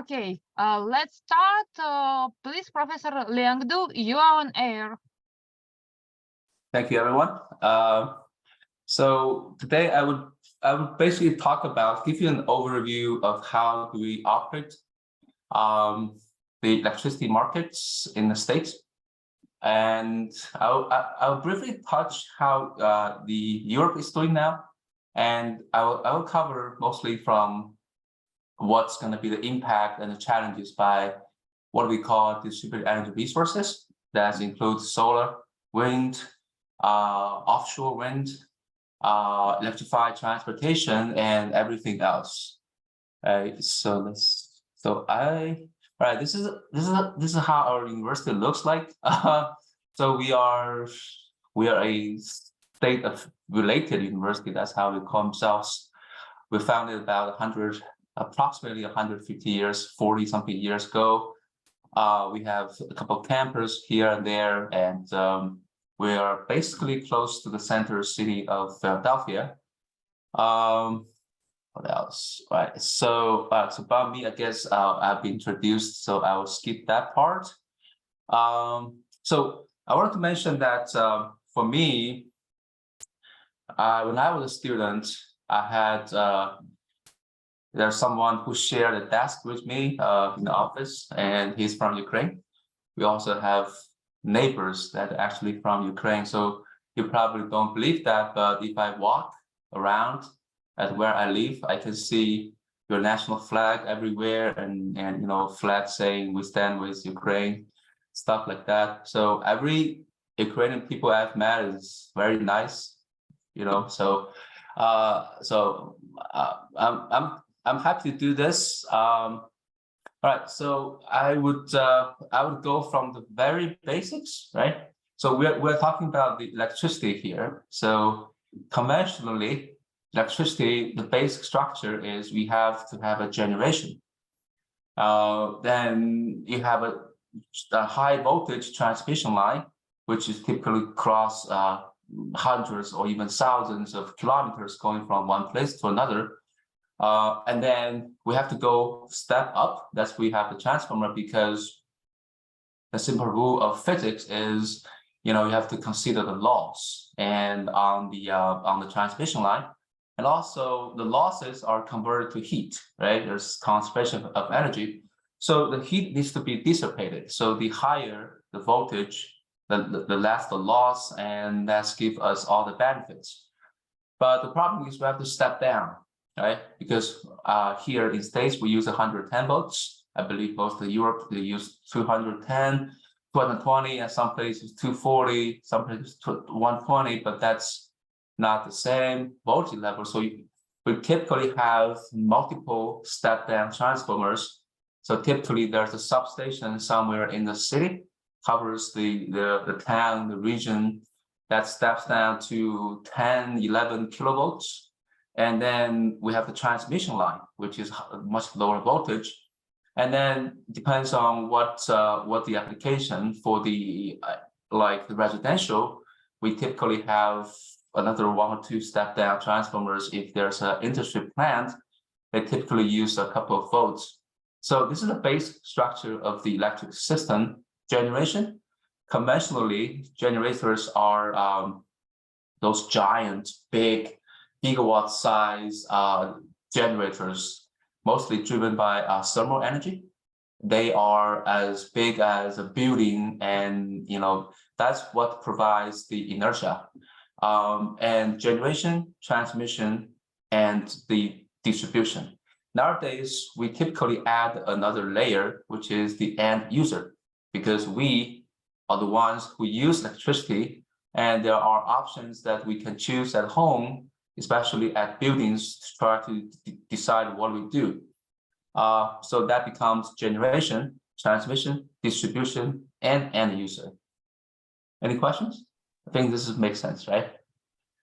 Okay, let's start. Please, Professor Liangdu, you are on air. Thank you, everyone. So today I would basically give you an overview of how do we operate the electricity markets in the States, and I'll briefly touch how the Europe is doing now, and I will cover mostly from what's going to be the impact and the challenges by what we call distributed energy resources. That includes solar, wind, offshore wind, electrified transportation, and everything else. This is how our university looks like. So we are a state of related university. That's how we call themselves. We founded about approximately 150 years, 40 something years ago. We have a couple of campuses here and there, and we are basically close to the center city of Philadelphia. What else? Right. So about me, I guess I've been introduced, so I will skip that part. So I wanted to mention that for me, when I was a student, I had there's someone who shared a desk with me in the office, and he's from Ukraine. We also have neighbors that are actually from Ukraine. So you probably don't believe that, but if I walk around at where I live, I can see your national flag everywhere, and flag saying we stand with Ukraine, stuff like that. So every Ukrainian people I've met is very nice, So I'm happy to do this. All right, so I would go from the very basics, right? So we're talking about the electricity here. So conventionally, electricity, the basic structure is we have to have a generation. Then you have a high voltage transmission line, which is typically cross hundreds or even thousands of kilometers going from one place to another. And then we have to go step up. That's we have the transformer, because the simple rule of physics is, you have to consider the loss and on the transmission line, and also the losses are converted to heat, right? There's conservation of energy, so the heat needs to be dissipated. So the higher the voltage, the less the loss, and that's give us all the benefits. But the problem is we have to step down. Right, because here in States we use 110 volts. I believe most of Europe they use 210, 220, and some places 240, some places 120, but that's not the same voltage level. So we typically have multiple step down transformers. So typically there's a substation somewhere in the city, covers the town, the region, that steps down to 10, 11 kilovolts. And then we have the transmission line, which is much lower voltage. And then depends on what the application for the like the residential, we typically have another 1 or 2 step down transformers. If there's an industry plant, they typically use a couple of volts. So this is the base structure of the electric system. Generation, conventionally, generators are those giant, big, gigawatt size generators, mostly driven by thermal energy. They are as big as a building, and that's what provides the inertia. And generation, transmission, and the distribution. Nowadays, we typically add another layer, which is the end user, because we are the ones who use electricity, and there are options that we can choose at home, especially at buildings, to try to decide what we do. So that becomes generation, transmission, distribution, and end user. Any questions? I think this makes sense, right?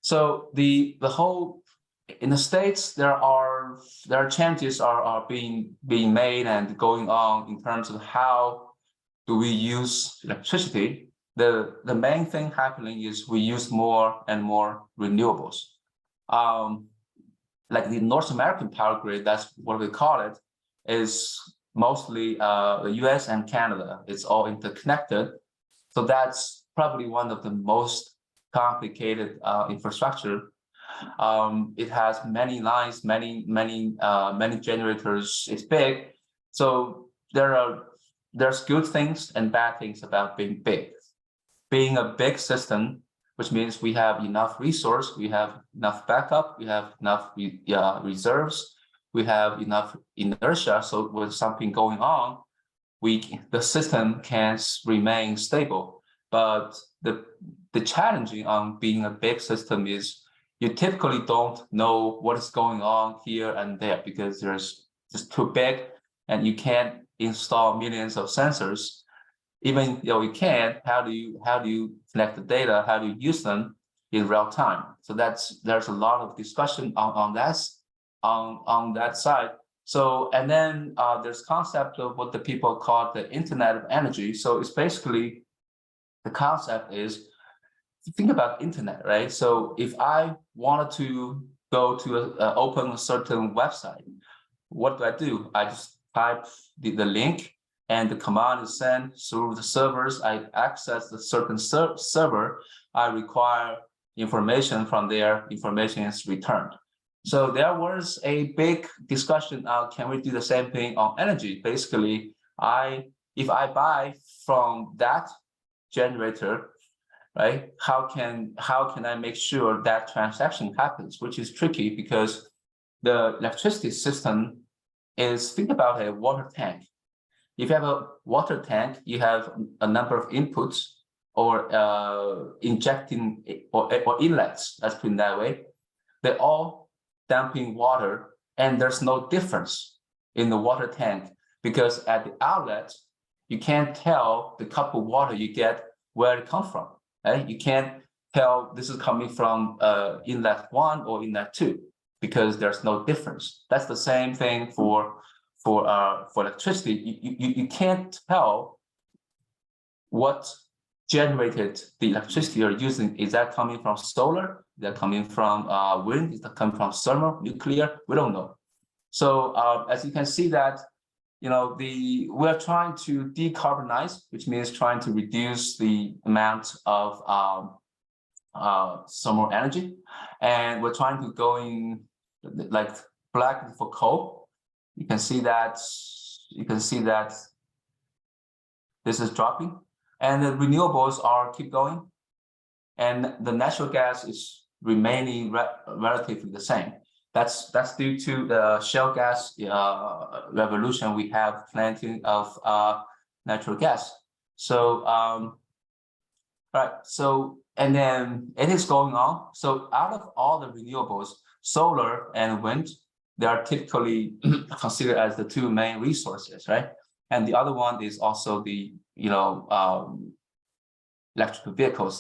So the whole in the States, there are changes are being made and going on in terms of how do we use electricity. The main thing happening is we use more and more renewables. Like the North American power grid, that's what we call it, is mostly the US and Canada. It's all interconnected. So that's probably one of the most complicated infrastructure. It has many lines, many generators. It's big. So there's good things and bad things about being big. Being a big system, which means we have enough resource, we have enough backup, we have enough reserves, we have enough inertia. So with something going on, the system can remain stable. But the challenging on being a big system is you typically don't know what is going on here and there because there's just too big and you can't install millions of sensors. Even though you can, how do you collect the data? How do you use them in real time? So there's a lot of discussion on that side. So and then there's concept of what the people call the Internet of Energy. So it's basically the concept is, think about internet, right? So if I wanted to go to open a certain website, what do? I just type the link and the command is sent through the servers. I access the certain server. I require information from there. Information is returned. So there was a big discussion on, can we do the same thing on energy? Basically, if I buy from that generator, right? How can I make sure that transaction happens, which is tricky because the electricity system is, think about a water tank. If you have a water tank, you have a number of inputs or injecting or inlets, let's put it that way. They're all dumping water and there's no difference in the water tank because at the outlet, you can't tell the cup of water you get where it comes from. Right? You can't tell this is coming from inlet 1 or inlet 2 because there's no difference. That's the same thing for electricity. You can't tell what generated the electricity you're using. Is that coming from solar? Is that coming from wind? Is that coming from thermal, nuclear? We don't know. So as you can see that, we're trying to decarbonize, which means trying to reduce the amount of thermal energy, and we're trying to go in like black for coal. You can see that this is dropping, and the renewables keep going, and the natural gas is remaining relatively the same. That's due to the shale gas revolution. We have plenty of natural gas. So right. So and then it is going on. So out of all the renewables, solar and wind, they are typically considered as the two main resources, right? And the other one is also the electrical vehicles.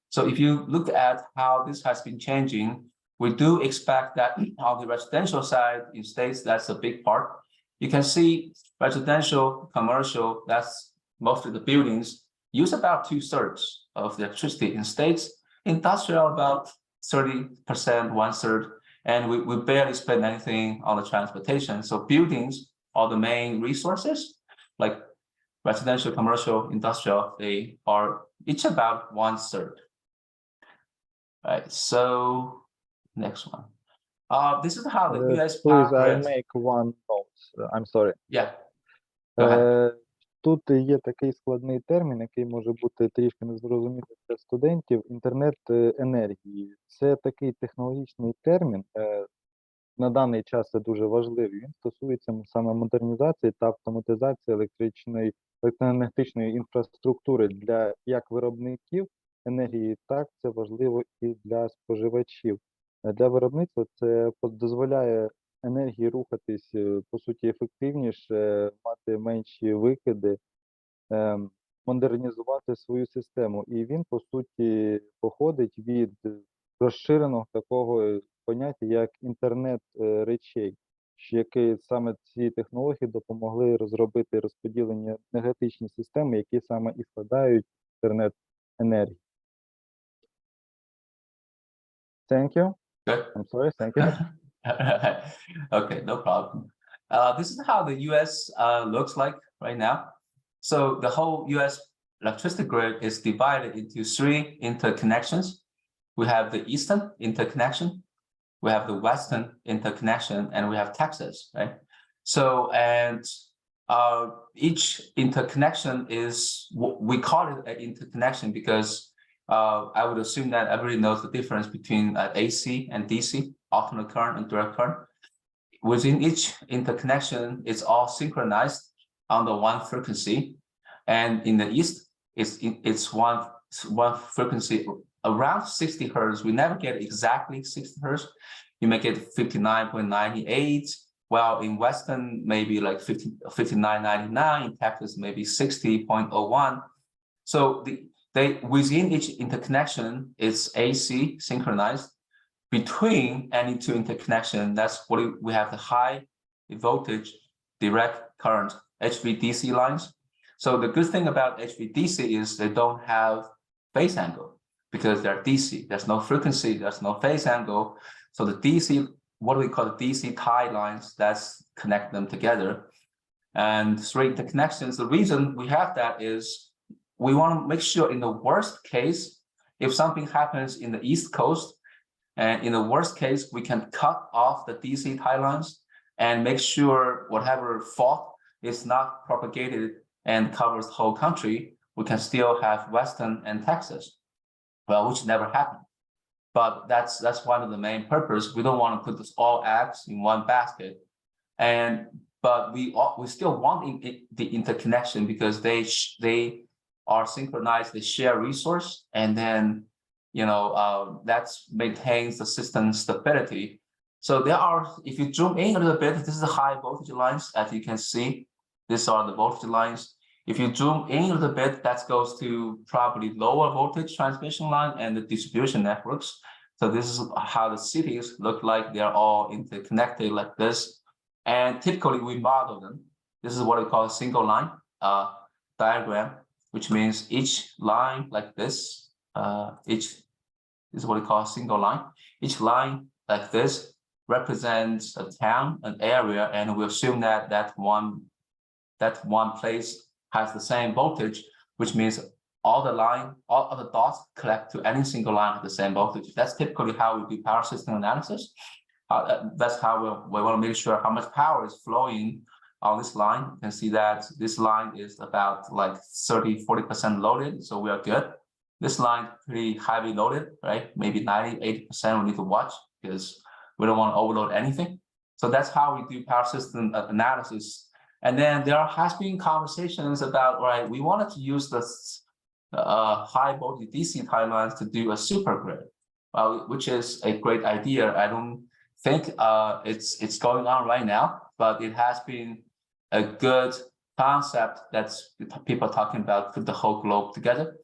So if you look at how this has been changing, we do expect that on the residential side in states, that's a big part. You can see residential, commercial, that's most of the buildings use about 2/3 of the electricity in states. Industrial about 30%, 1/3, and we barely spend anything on the transportation. So buildings are the main resources, like residential, commercial, industrial, they are each about 1/3. Right, so next one. This is how the US Please, power I grid. make one note. I'm sorry. Yeah. Go ahead. Тут є такий складний термін, який може бути трішки незрозумілий для студентів. Інтернет енергії. Це такий технологічний термін. На даний час це дуже важливий. Він стосується саме модернізації та автоматизації електроенергетичної інфраструктури для як виробників енергії, так це важливо і для споживачів. Для виробництва це дозволяє енергії рухатись, по суті, ефективніше, мати менші викиди, модернізувати свою систему. І він, по суті, походить від розширеного такого поняття, як інтернет речей, які саме ці технології допомогли розробити розподілені енергетичні системи, які саме і складають інтернет енергії. Thank you. Good. I'm sorry, thank you. Okay, no problem. This is how the US looks like right now. So the whole US electricity grid is divided into 3 interconnections. We have the Eastern interconnection, we have the Western interconnection, and we have Texas, right? So, and each interconnection is, we call it an interconnection because I would assume that everybody knows the difference between AC and DC, alternate current and direct current. Within each interconnection, it's all synchronized on the one frequency. And in the East, it's one frequency around 60 hertz. We never get exactly 60 hertz. You may get 59.98, while in Western, maybe like 59.99, in Texas, maybe 60.01. So within each interconnection, it's AC synchronized. Between any 2 interconnection, that's what we have the high voltage direct current HVDC lines. So the good thing about HVDC is they don't have phase angle because they're DC. There's no frequency, there's no phase angle. So the DC, what we call the DC tie lines, that's connect them together. And 3 interconnections, the reason we have that is we want to make sure in the worst case, if something happens in the East Coast, and in the worst case, we can cut off the DC tie lines and make sure whatever fault is not propagated and covers the whole country, we can still have Western and Texas. Well, which never happened. But that's one of the main purpose. We don't want to put all eggs in one basket. But we still want the interconnection because they are synchronized, they share resource, and then that maintains the system stability. So there are, if you zoom in a little bit, this is the high voltage lines, as you can see. These are the voltage lines. If you zoom in a little bit, that goes to probably lower voltage transmission line and the distribution networks. So this is how the cities look like. They're all interconnected like this. And typically we model them. This is what we call a single line diagram, which means each line like this, this is what we call a single line. Each line like this represents a town, an area, and we assume that that one place has the same voltage, which means all of the dots collect to any single line at the same voltage. That's typically how we do power system analysis. That's how we want to make sure how much power is flowing on this line. You can see that this line is about like 30–40% loaded, so we are good. This line pretty heavy loaded, right? Maybe 90–80% we need to watch because we don't want to overload anything. So that's how we do power system analysis. And then there has been conversations about, right, we wanted to use this high voltage DC tie lines to do a super grid, which is a great idea. I don't think it's going on right now, but it has been a good concept that's people talking about, put the whole globe together.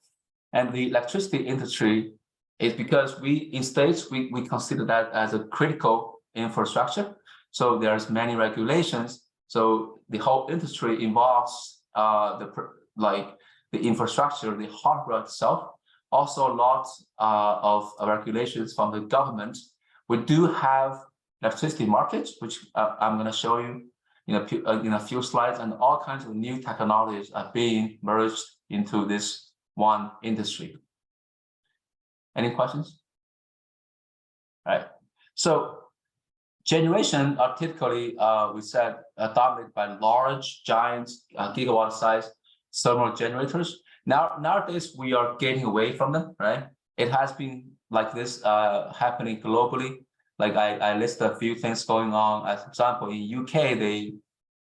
And the electricity industry is because in States, we consider that as a critical infrastructure. So there's many regulations. So the whole industry involves the infrastructure, the hardware itself. Also a lot of regulations from the government. We do have electricity markets, which I'm going to show you in a few slides, and all kinds of new technologies are being merged into this one industry. Any questions? All right. So generation are typically, we said, dominated by large, giant, gigawatt size thermal generators. Nowadays, we are getting away from them, right? It has been like this happening globally. Like I list a few things going on. As example, in UK, they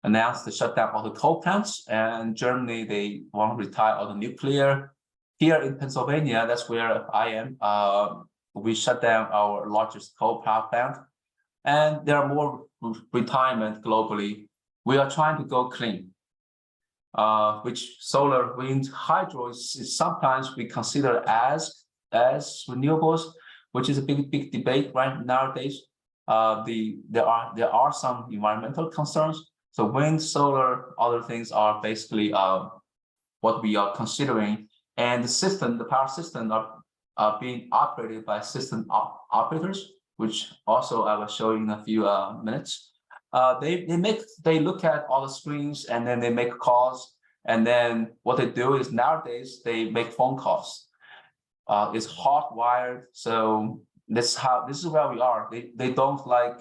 announced to shut down all the coal plants, and Germany, they want to retire all the nuclear. Here in Pennsylvania, that's where I am. We shut down our largest coal power plant, and there are more retirement globally. We are trying to go clean, which solar, wind, hydro is sometimes we consider as renewables, which is a big debate right nowadays. There are some environmental concerns. So wind, solar, other things are basically what we are considering. And the power system are being operated by system operators, which also I will show you in a few minutes. they look at all the screens and then they make calls, and then what they do is nowadays they make phone calls. It's hardwired, so this is where we are. They don't like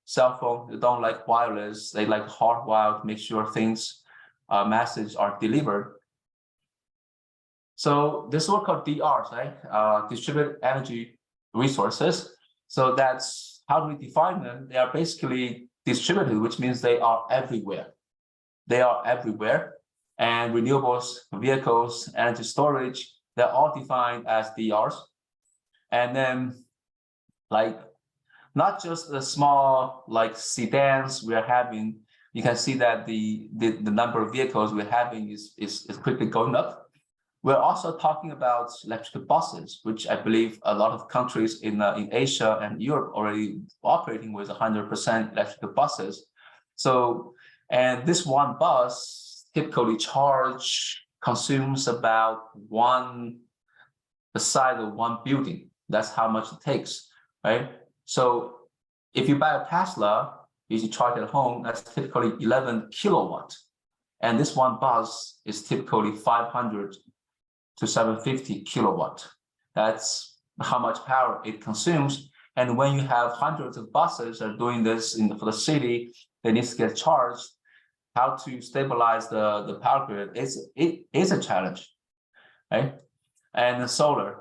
cell phone, they don't like wireless, they like hardwired to make sure things messages are delivered. So this is what called DRs, right? Distributed energy resources. So that's how do we define them? They are basically distributed, which means they are everywhere. They are everywhere. And renewables, vehicles, energy storage, they're all defined as DRs. And then like not just the small like sedans we're having, you can see that the number of vehicles we're having is quickly going up. We're also talking about electric buses, which I believe a lot of countries in Asia and Europe already operating with 100% electric buses. So, and this one bus typically consumes about the size of one building. That's how much it takes, right? So if you buy a Tesla, if you charge at home, that's typically 11 kilowatt. And this one bus is typically 500 to 750 kilowatt. That's how much power it consumes. And when you have hundreds of buses that are doing this for the city, they need to get charged. How to stabilize the power grid it is a challenge, right? And the solar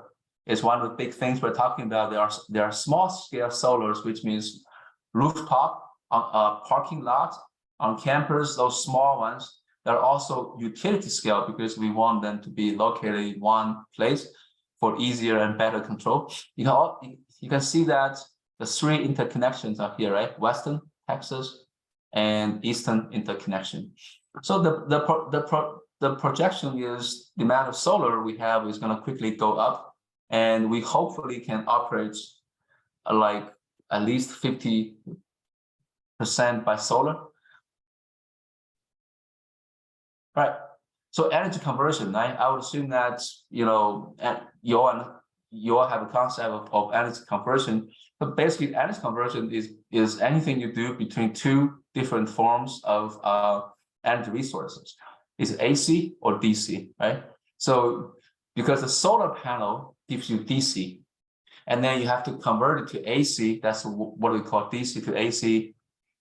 is one of the big things we're talking about. There are small scale solars, which means rooftop, on a parking lot, on campus, those small ones. They're also utility scale because we want them to be located in one place for easier and better control. You can see that the three interconnections are here, right? Western Texas and Eastern interconnection. So the projection is the amount of solar we have is going to quickly go up, and we hopefully can operate like at least 50% by solar. Right. So energy conversion, I would assume that you all have a concept of energy conversion, but basically energy conversion is anything you do between two different forms of energy resources. Is AC or DC, right? So because the solar panel gives you DC, and then you have to convert it to AC. That's what we call DC to AC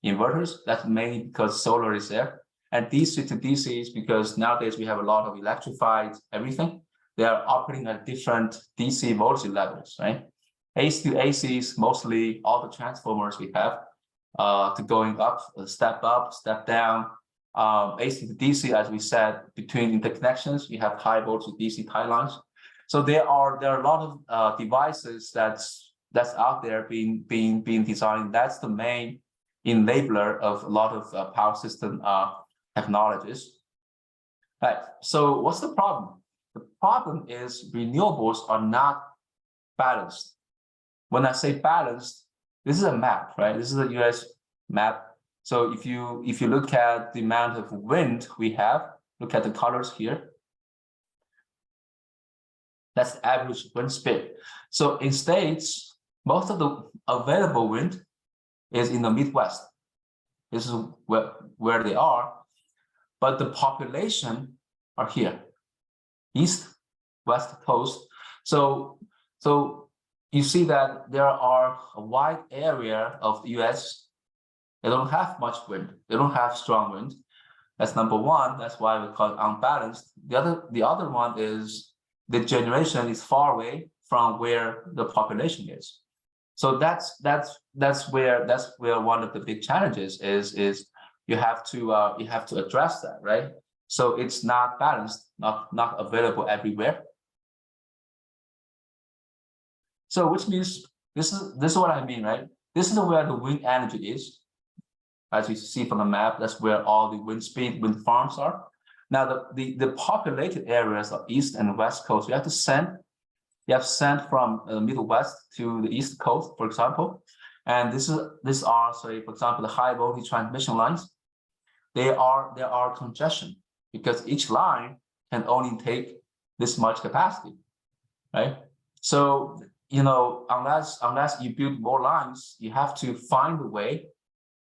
inverters. That's mainly because solar is there. And DC to DC is because nowadays we have a lot of electrified everything. They are operating at different DC voltage levels, right? AC to AC is mostly all the transformers we have to going up, step down. AC to DC, as we said, between interconnections, you have high voltage DC tie lines. So there are a lot of devices that's out there being designed. That's the main enabler of a lot of power system technologies. Right. So what's the problem? The problem is renewables are not balanced. When I say balanced, this is a map, right? This is a US map. So if you look at the amount of wind we have, look at the colors here. That's the average wind speed. So in states, most of the available wind is in the Midwest. This is where they are. But the population are here, east, west coast. So you see that there are a wide area of the US. They don't have much wind. They don't have strong wind. That's number one. That's why we call it unbalanced. The other one is the generation is far away from where the population is. So that's where one of the big challenges is. You have to address that, right? So it's not balanced, not available everywhere. So which means this is what I mean, right? This is where the wind energy is. As you see from the map, that's where all the wind farms are. Now the populated areas of east and west coast, you have to send from the Middle West to the east coast, for example. And these are, say, for example, the high voltage transmission lines. There are congestion because each line can only take this much capacity, right? So unless you build more lines, you have to find a way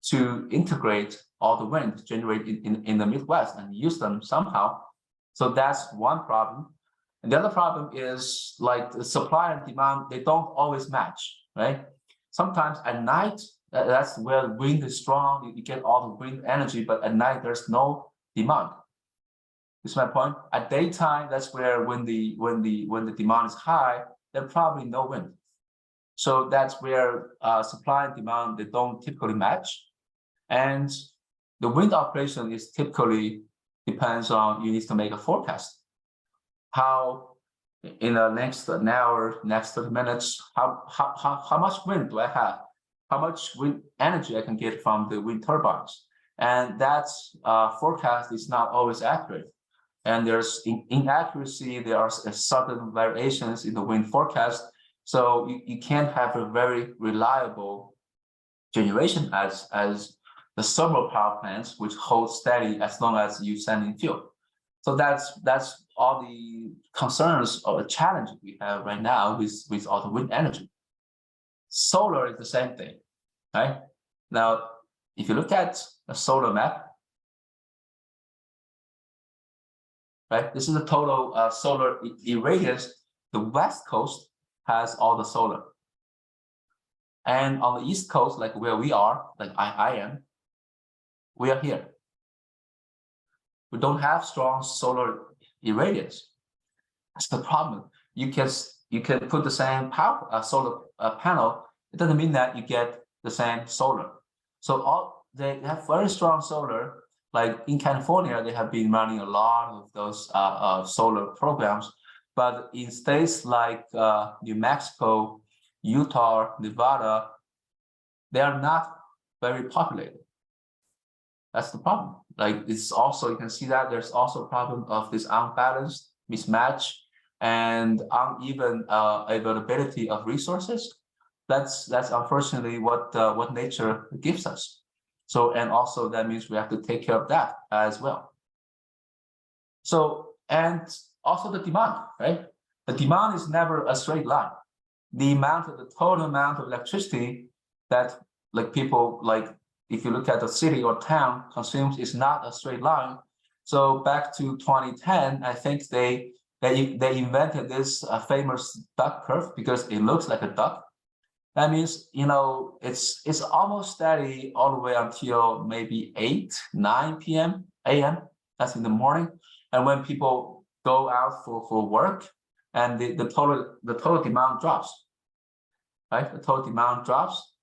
to integrate all the wind generated in the Midwest and use them somehow. So that's one problem. And the other problem is like the supply and demand, they don't always match, right? Sometimes at night, that's where the wind is strong, you get all the wind energy, but at night there's no demand. This is my point. At daytime, that's where when the demand is high, there's probably no wind. So that's where supply and demand, they don't typically match. And the wind operation is typically depends on, you need to make a forecast. How in the next an hour, next 30 minutes, how much wind do I have? How much wind energy I can get from the wind turbines? And that's forecast is not always accurate. And there's inaccuracy, there are sudden variations in the wind forecast. So you can't have a very reliable generation as the thermal power plants, which hold steady as long as you send in fuel. So that's all the concerns or the challenge we have right now with all the wind energy. Solar is the same thing, right? Now, if you look at a solar map, right, this is the total solar irradiance. The West Coast has all the solar. And on the East Coast, like where we are, like I am, we are here. We don't have strong solar irradiance. That's the problem. You can put the same power solar panel. It doesn't mean that you get the same solar. So they have very strong solar. Like in California, they have been running a lot of those solar programs. But in states like New Mexico, Utah, Nevada, they are not very populated. That's the problem. Like it's also, you can see that there's also a problem of this unbalanced mismatch and uneven availability of resources. That's unfortunately what nature gives us. So, and also that means we have to take care of that as well. So, and also the demand, right? The demand is never a straight line. The total amount of electricity that like people, like if you look at the city or town consumes, is not a straight line. So back to 2010, I think they invented this famous duck curve because it looks like a duck. That means, you know, it's almost steady all the way until maybe 9 p.m. a.m. That's in the morning. And when people go out for work, and the total demand drops, right? The total demand drops,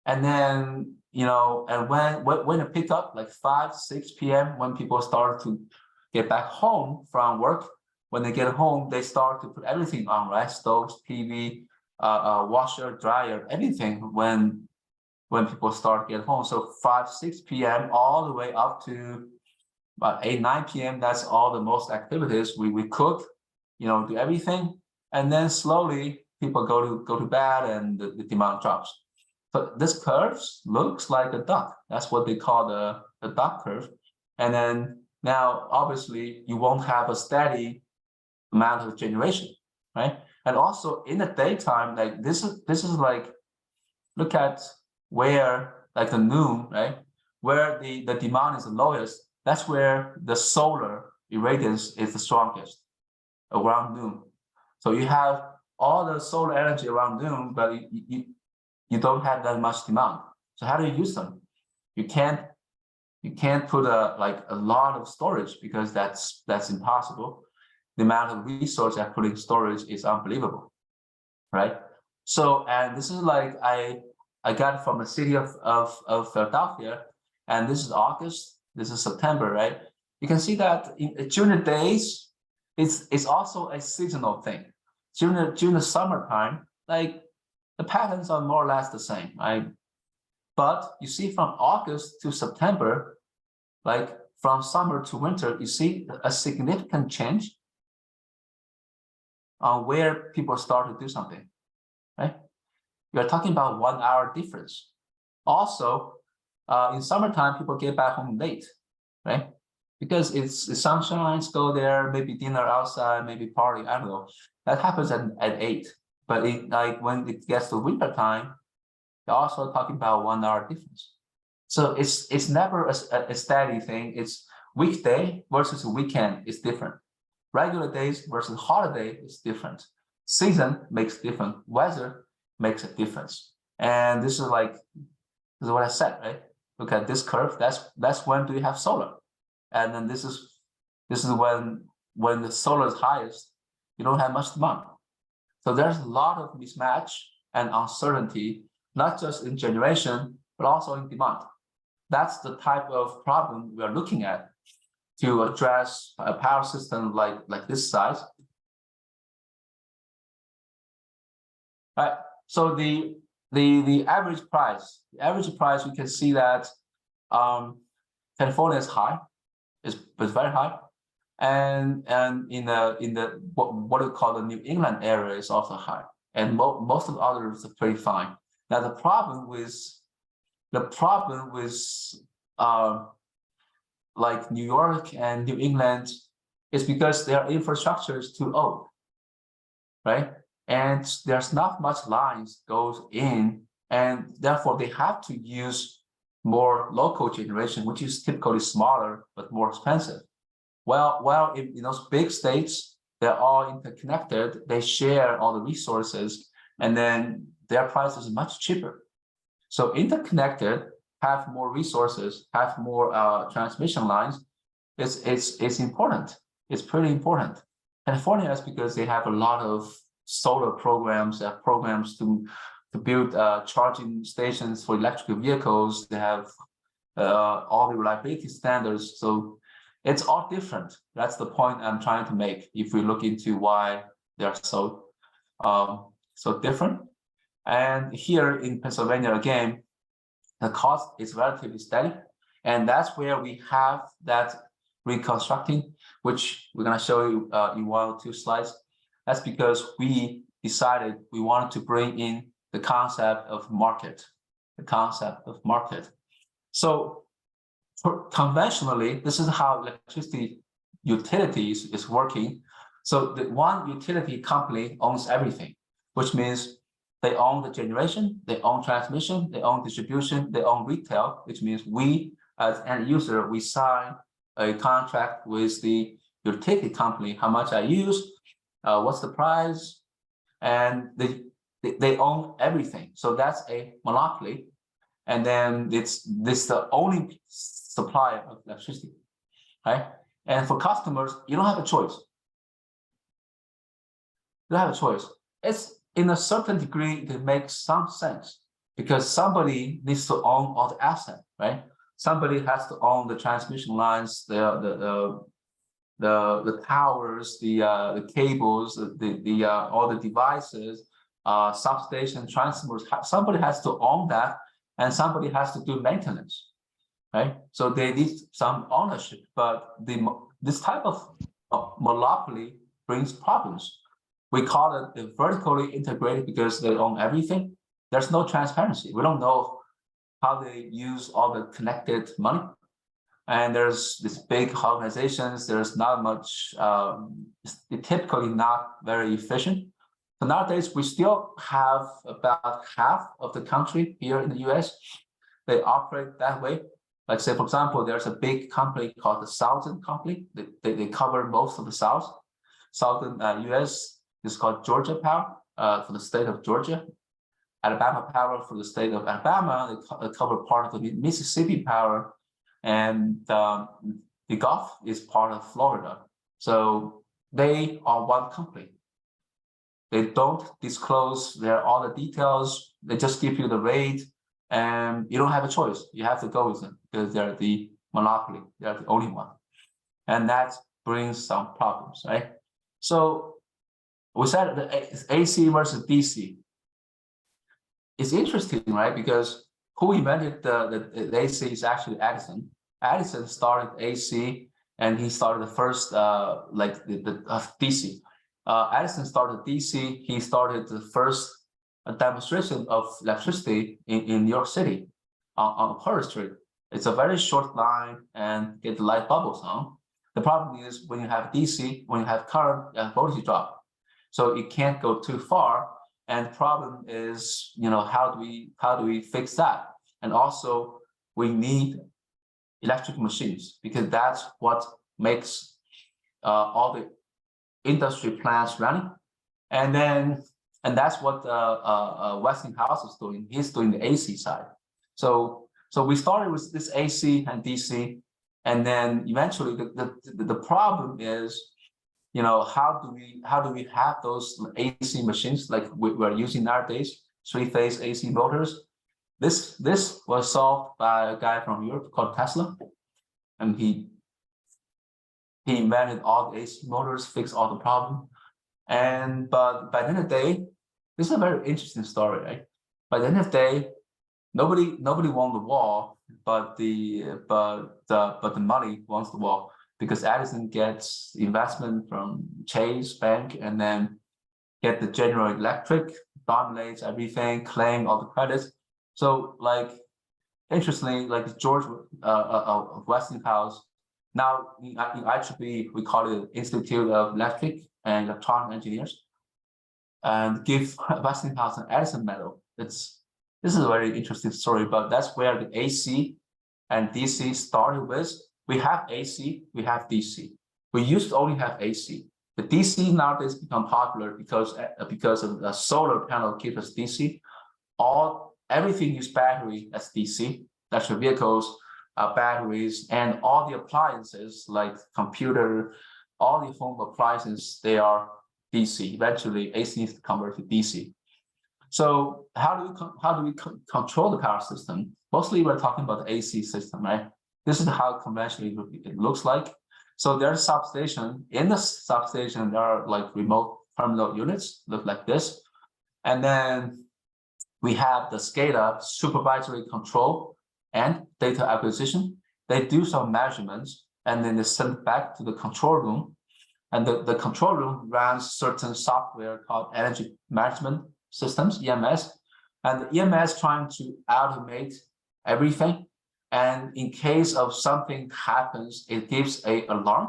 and then, you know, and when it pick up like 5, 6 p.m. when people start to get back home from work, when they get home, they start to put everything on, right? Stoves, TV, washer, dryer, everything when people start to get home. So 5, 6 p.m. all the way up to about 8, 9 p.m. That's all the most activities. We cook, you know, do everything, and then slowly people go to bed and the demand drops. So this curve looks like a duck. That's what they call the duck curve. And then now, obviously, you won't have a steady amount of generation, right? And also in the daytime, like this is like, look at where like the noon, right? Where the demand is the lowest, that's where the solar irradiance is the strongest, around noon. So you have all the solar energy around noon, but you don't have that much demand. So how do you use them? You can't put a lot of storage because that's impossible. The amount of resource I put in storage is unbelievable, right? So, and this is like I got it from the city of Philadelphia, and this is August, this is September, right? You can see that during the days, it's also a seasonal thing. During the summertime, like the patterns are more or less the same, right? But you see from August to September, like from summer to winter, you see a significant change on where people start to do something, right? You're talking about 1 hour difference. Also, in summertime, people get back home late, right? Because it's the sunshine, go there, maybe dinner outside, maybe party, I don't know. That happens at 8. But like when it gets to winter time, you're also talking about 1 hour difference. So it's never a steady thing. It's weekday versus weekend is different. Regular days versus holiday is different. Season makes different. Weather makes a difference. And this is what I said, right? Look at this curve. That's when do you have solar, and then this is when the solar is highest, you don't have much demand. So there's a lot of mismatch and uncertainty, not just in generation, but also in demand. That's the type of problem we are looking at to address a power system like this size. Right. So the average price, we can see that California is high, it's very high, and in the what we call the New England area is also high, and most of the others are pretty fine. Now the problem with like New York and New England is because their infrastructure is too old, right? And there's not much lines goes in, and therefore they have to use more local generation, which is typically smaller but more expensive. Well, in those big states, they're all interconnected, they share all the resources, and then their price is much cheaper. So interconnected, have more resources, have more transmission lines. It's important. It's pretty important. California is because they have a lot of solar programs. They have programs to build charging stations for electric vehicles. They have all the reliability standards. So it's all different. That's the point I'm trying to make. If we look into why they're so different. And here in Pennsylvania, again, the cost is relatively steady. And that's where we have that reconstructing, which we're going to show you in 1 or 2 slides. That's because we decided we wanted to bring in the concept of market, So conventionally, this is how electricity utilities is working. So the one utility company owns everything, which means they own the generation, they own transmission, they own distribution, they own retail, which means we as end user, we sign a contract with the utility company, how much I use, what's the price, and they own everything. So that's a monopoly. And then this the only supplier of electricity, right? And for customers, you don't have a choice. You don't have a choice. It's in a certain degree, it makes some sense because somebody needs to own all the asset, right? Somebody has to own the transmission lines, the towers, the cables, all the devices, substation, transformers. Somebody has to own that, and somebody has to do maintenance, right? So they need some ownership, but this type of monopoly brings problems. We call it the vertically integrated because they own everything. There's no transparency. We don't know how they use all the connected money. And there's these big organizations, there's not much, typically not very efficient. So nowadays, we still have about half of the country here in the US, they operate that way. Like say, for example, there's a big company called the Southern Company. They cover most of the South. Southern US is called Georgia Power for the state of Georgia. Alabama Power for the state of Alabama. They cover part of the Mississippi Power. And the Gulf is part of Florida. So they are one company. They don't disclose all the details. They just give you the rate, and you don't have a choice. You have to go with them because they're the monopoly. They're the only one. And that brings some problems, right? So we said the AC versus DC. It's interesting, right? Because who invented the AC is actually Edison. Edison started AC, and he started the first DC. Edison started DC. He started the first demonstration of electricity in New York City on Pearl Street. It's a very short line and get the light bubbles on. The problem is when you have DC, when you have current, voltage drop. So it can't go too far. And the problem is, how do we fix that? And also, we need electric machines because that's what makes all the industry plants running. And that's what Westinghouse is doing. He's doing the AC side. So we started with this AC and DC, and then eventually the problem is, you know, how do we have those AC machines like we're using nowadays, 3-phase AC motors? This was solved by a guy from Europe called Tesla, and he invented all the AC motors, fixed all the problem. But by the end of the day, this is a very interesting story, right? By the end of the day, nobody won the war, but the money wants the war, because Edison gets investment from Chase Bank, and then get the General Electric, dominates everything, claim all the credits. So like, interestingly, like George Westinghouse, now in IEEE, we call it Institute of Electric and Electronic Engineers, and give Westinghouse an Edison medal. This is a very interesting story, but that's where the AC and DC started with. We have AC, we have DC. We used to only have AC. The DC nowadays become popular because of the solar panel keeps us DC. Everything use battery as DC. Electric vehicles, batteries, and all the appliances like computer, all the home appliances, they are DC. Eventually, AC needs to convert to DC. So how do we control the power system? Mostly, we're talking about the AC system, right? This is how conventionally it looks like. So there's a substation. In the substation, there are like remote terminal units, look like this. And then we have the SCADA, supervisory control and data acquisition. They do some measurements, and then they send it back to the control room. And the control room runs certain software called energy management systems, EMS. And the EMS trying to automate everything. And in case of something happens, it gives an alarm.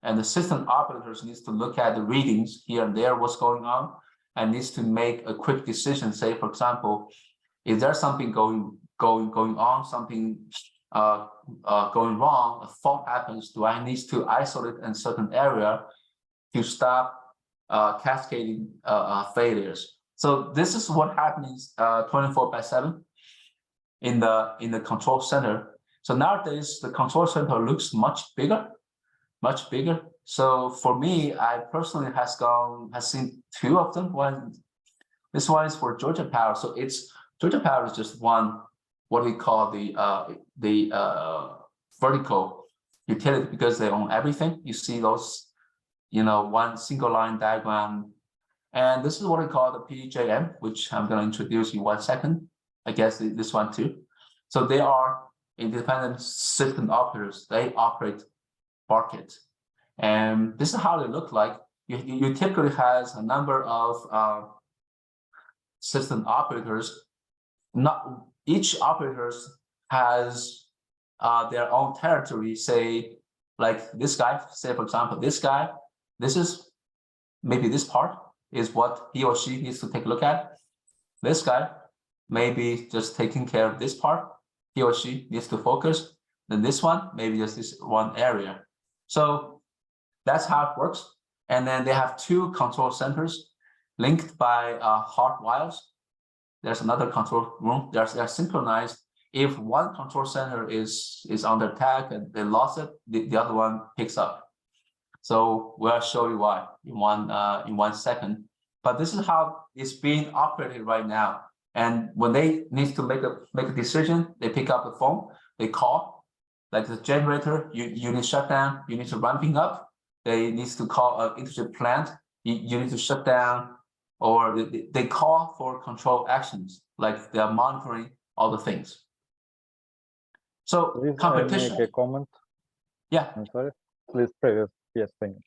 And the system operators needs to look at the readings here and there, what's going on, and needs to make a quick decision. Say, for example, is there something going on, something going wrong, a fault happens, do I need to isolate in a certain area to stop cascading failures? So this is what happens 24/7 in the control center. So nowadays the control center looks much bigger. So for me, I personally has seen 2 of them. This one is for Georgia Power. So Georgia Power is just one, what we call the vertical utility, because they own everything. You see those, you know, one single line diagram. And this is what we call the PJM, which I'm going to introduce in 1 second. I guess this one too. So they are independent system operators. They operate market. And this is how they look like. You typically has a number of system operators. Not each operator has their own territory. Say, like this guy, say for example, this guy, this is maybe this part is what he or she needs to take a look at. This guy maybe just taking care of this part, he or she needs to focus. Then this one, maybe just this one area. So that's how it works. And then they have 2 control centers linked by hot wires. There's another control room. They're synchronized. If one control center is under attack and they lost it, the other one picks up. So we'll show you why in one second. But this is how it's being operated right now. And when they need to make a decision, they pick up the phone, they call, like the generator, you need to shut down, you need to ramping up. They need to call an industry plant, you need to shut down, or they call for control actions, like they are monitoring all the things. So Please competition. make a comment. Yeah. I'm sorry. Please previous. Yes, thank you.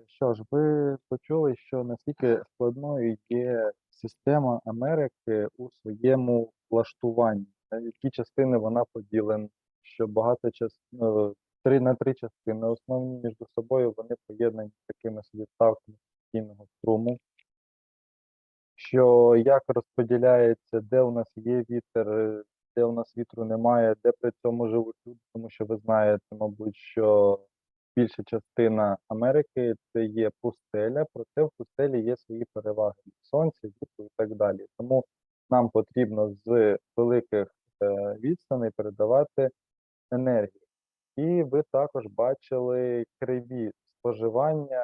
Що ж, ви почули, що наскільки складною є система Америки у своєму влаштуванні, які частини вона поділена, що багато на 3 частини основні між собою вони поєднані такими собі ставками постійного струму, що як розподіляється, де у нас є вітер, де у нас вітру немає, де при цьому живуть люди, тому що ви знаєте, мабуть, що більша частина Америки це є пустеля, проте в пустелі є свої переваги від сонця, вітру і так далі. Тому нам потрібно з великих відстаней передавати енергію. І ви також бачили криві споживання,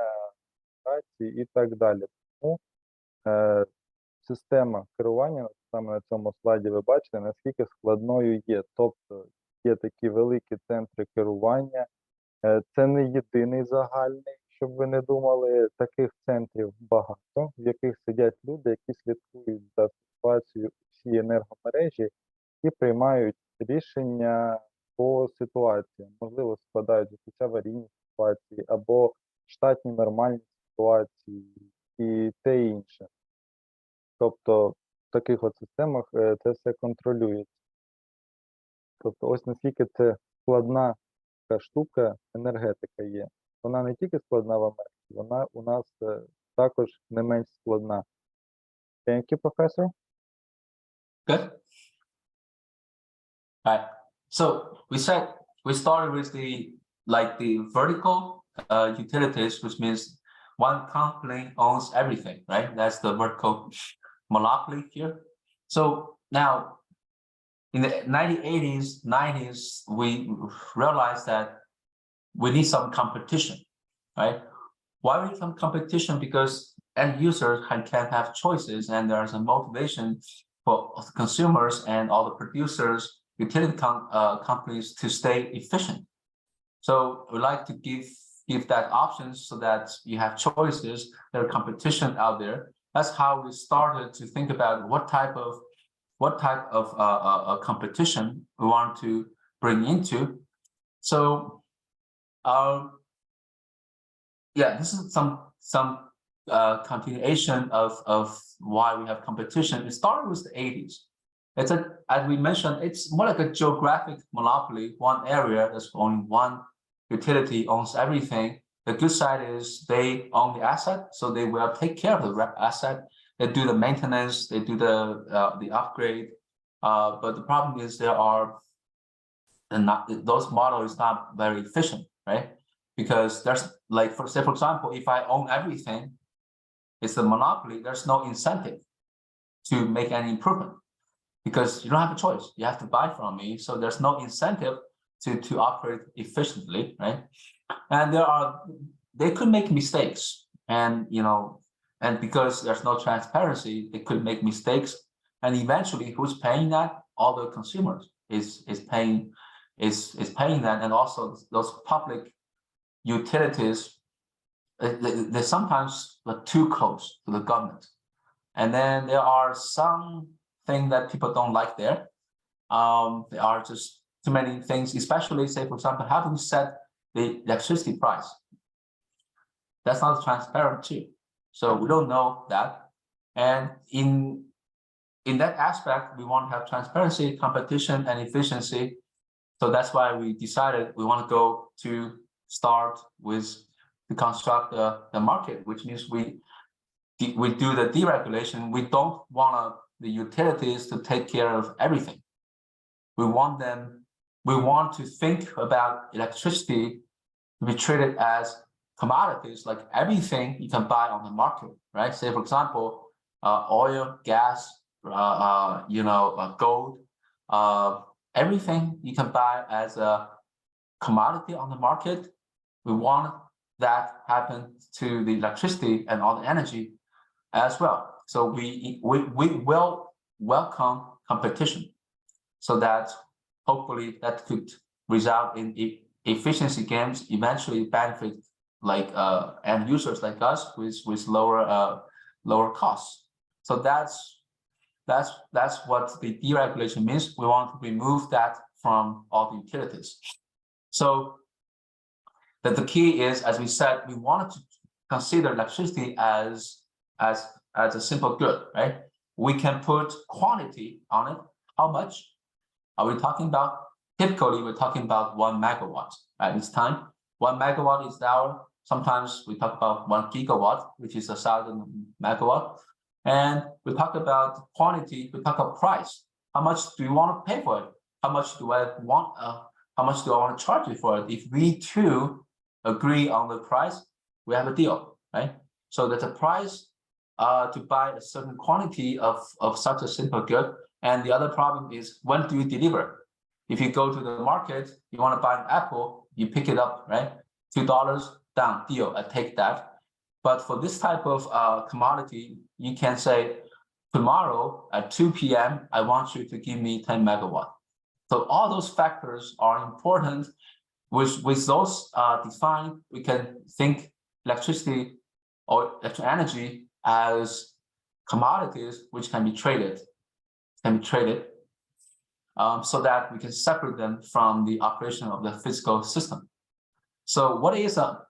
і так далі. Тому система керування, саме на цьому слайді ви бачите, наскільки складною є. Тобто є такі великі центри керування, це не єдиний загальний, щоб ви не думали, таких центрів багато, в яких сидять люди, які слідкують за ситуацією у всій енергомережі і приймають рішення по ситуаціям. Можливо, складають якісь аварійні ситуації або штатні нормальні ситуації і те інше. Тобто в таких от системах це все контролюється. Тобто ось наскільки це складна така штука, енергетика є. Вона не тільки складна в Америці, вона у нас також не менш складна. Thank you, professor. Good. All right. So we started with the vertical utilities, which means one company owns everything, right? That's the vertical monopoly here. So now in the 1980s, 90s, we realized that we need some competition, right? Why we need some competition? Because end users can have choices, and there's a motivation for consumers and all the producers, utility companies to stay efficient. So we like to give that options so that you have choices, there are competition out there. That's how we started to think about what type of competition we want to bring into. So yeah, this is some continuation of why we have competition. It started with the 80s. It's as we mentioned, it's more like a geographic monopoly. One area, there's only one utility owns everything. The good side is they own the asset, so they will take care of the asset. They do the maintenance, they do the upgrade. But the problem is those models is not very efficient, right? Because there's like for example, if I own everything, it's a monopoly. There's no incentive to make any improvement because you don't have a choice. You have to buy from me, so there's no incentive to operate efficiently, right? And they could make mistakes, and because there's no transparency, they could make mistakes, and eventually, who's paying that? All the consumers is paying that, and also those public utilities. They're sometimes too close to the government, and then there are some things that people don't like there. There are just too many things, especially say, for example, how do we set the electricity price? That's not transparent too. So we don't know that. And in that aspect, we want to have transparency, competition, and efficiency. So that's why we decided we want to go to start with to construct the market, which means we do the deregulation. We don't want the utilities to take care of everything. We want to think about electricity to be treated as commodities, like everything you can buy on the market, right? Say, for example, oil, gas, gold, everything you can buy as a commodity on the market. We want that happen to the electricity and all the energy as well. So we will welcome competition, so that hopefully that could result in efficiency gains, eventually benefit like end users like us with lower costs. So that's what the deregulation means. We want to remove that from all the utilities. So that the key is, as we said, we wanted to consider electricity as a simple good, right? We can put quantity on it. How much are we talking about? Typically, we're talking about 1 megawatt at this time. 1 megawatt is hour. Sometimes we talk about 1 gigawatt, which is 1,000 megawatt. And we talk about quantity, we talk about price. how much do you want to pay for it? How much do I want? How much do I want to charge you for it? If we two agree on the price, we have a deal, right? So that's a price to buy a certain quantity of such a simple good. And the other problem is, when do you deliver? If you go to the market, you want to buy an apple, you pick it up, right? $2, done, deal, I take that. But for this type of commodity, you can say, tomorrow at 2 p.m., I want you to give me 10 megawatt. So all those factors are important. With those defined, we can think electricity or electric energy as commodities which can be traded, so that we can separate them from the operation of the physical system. So what is a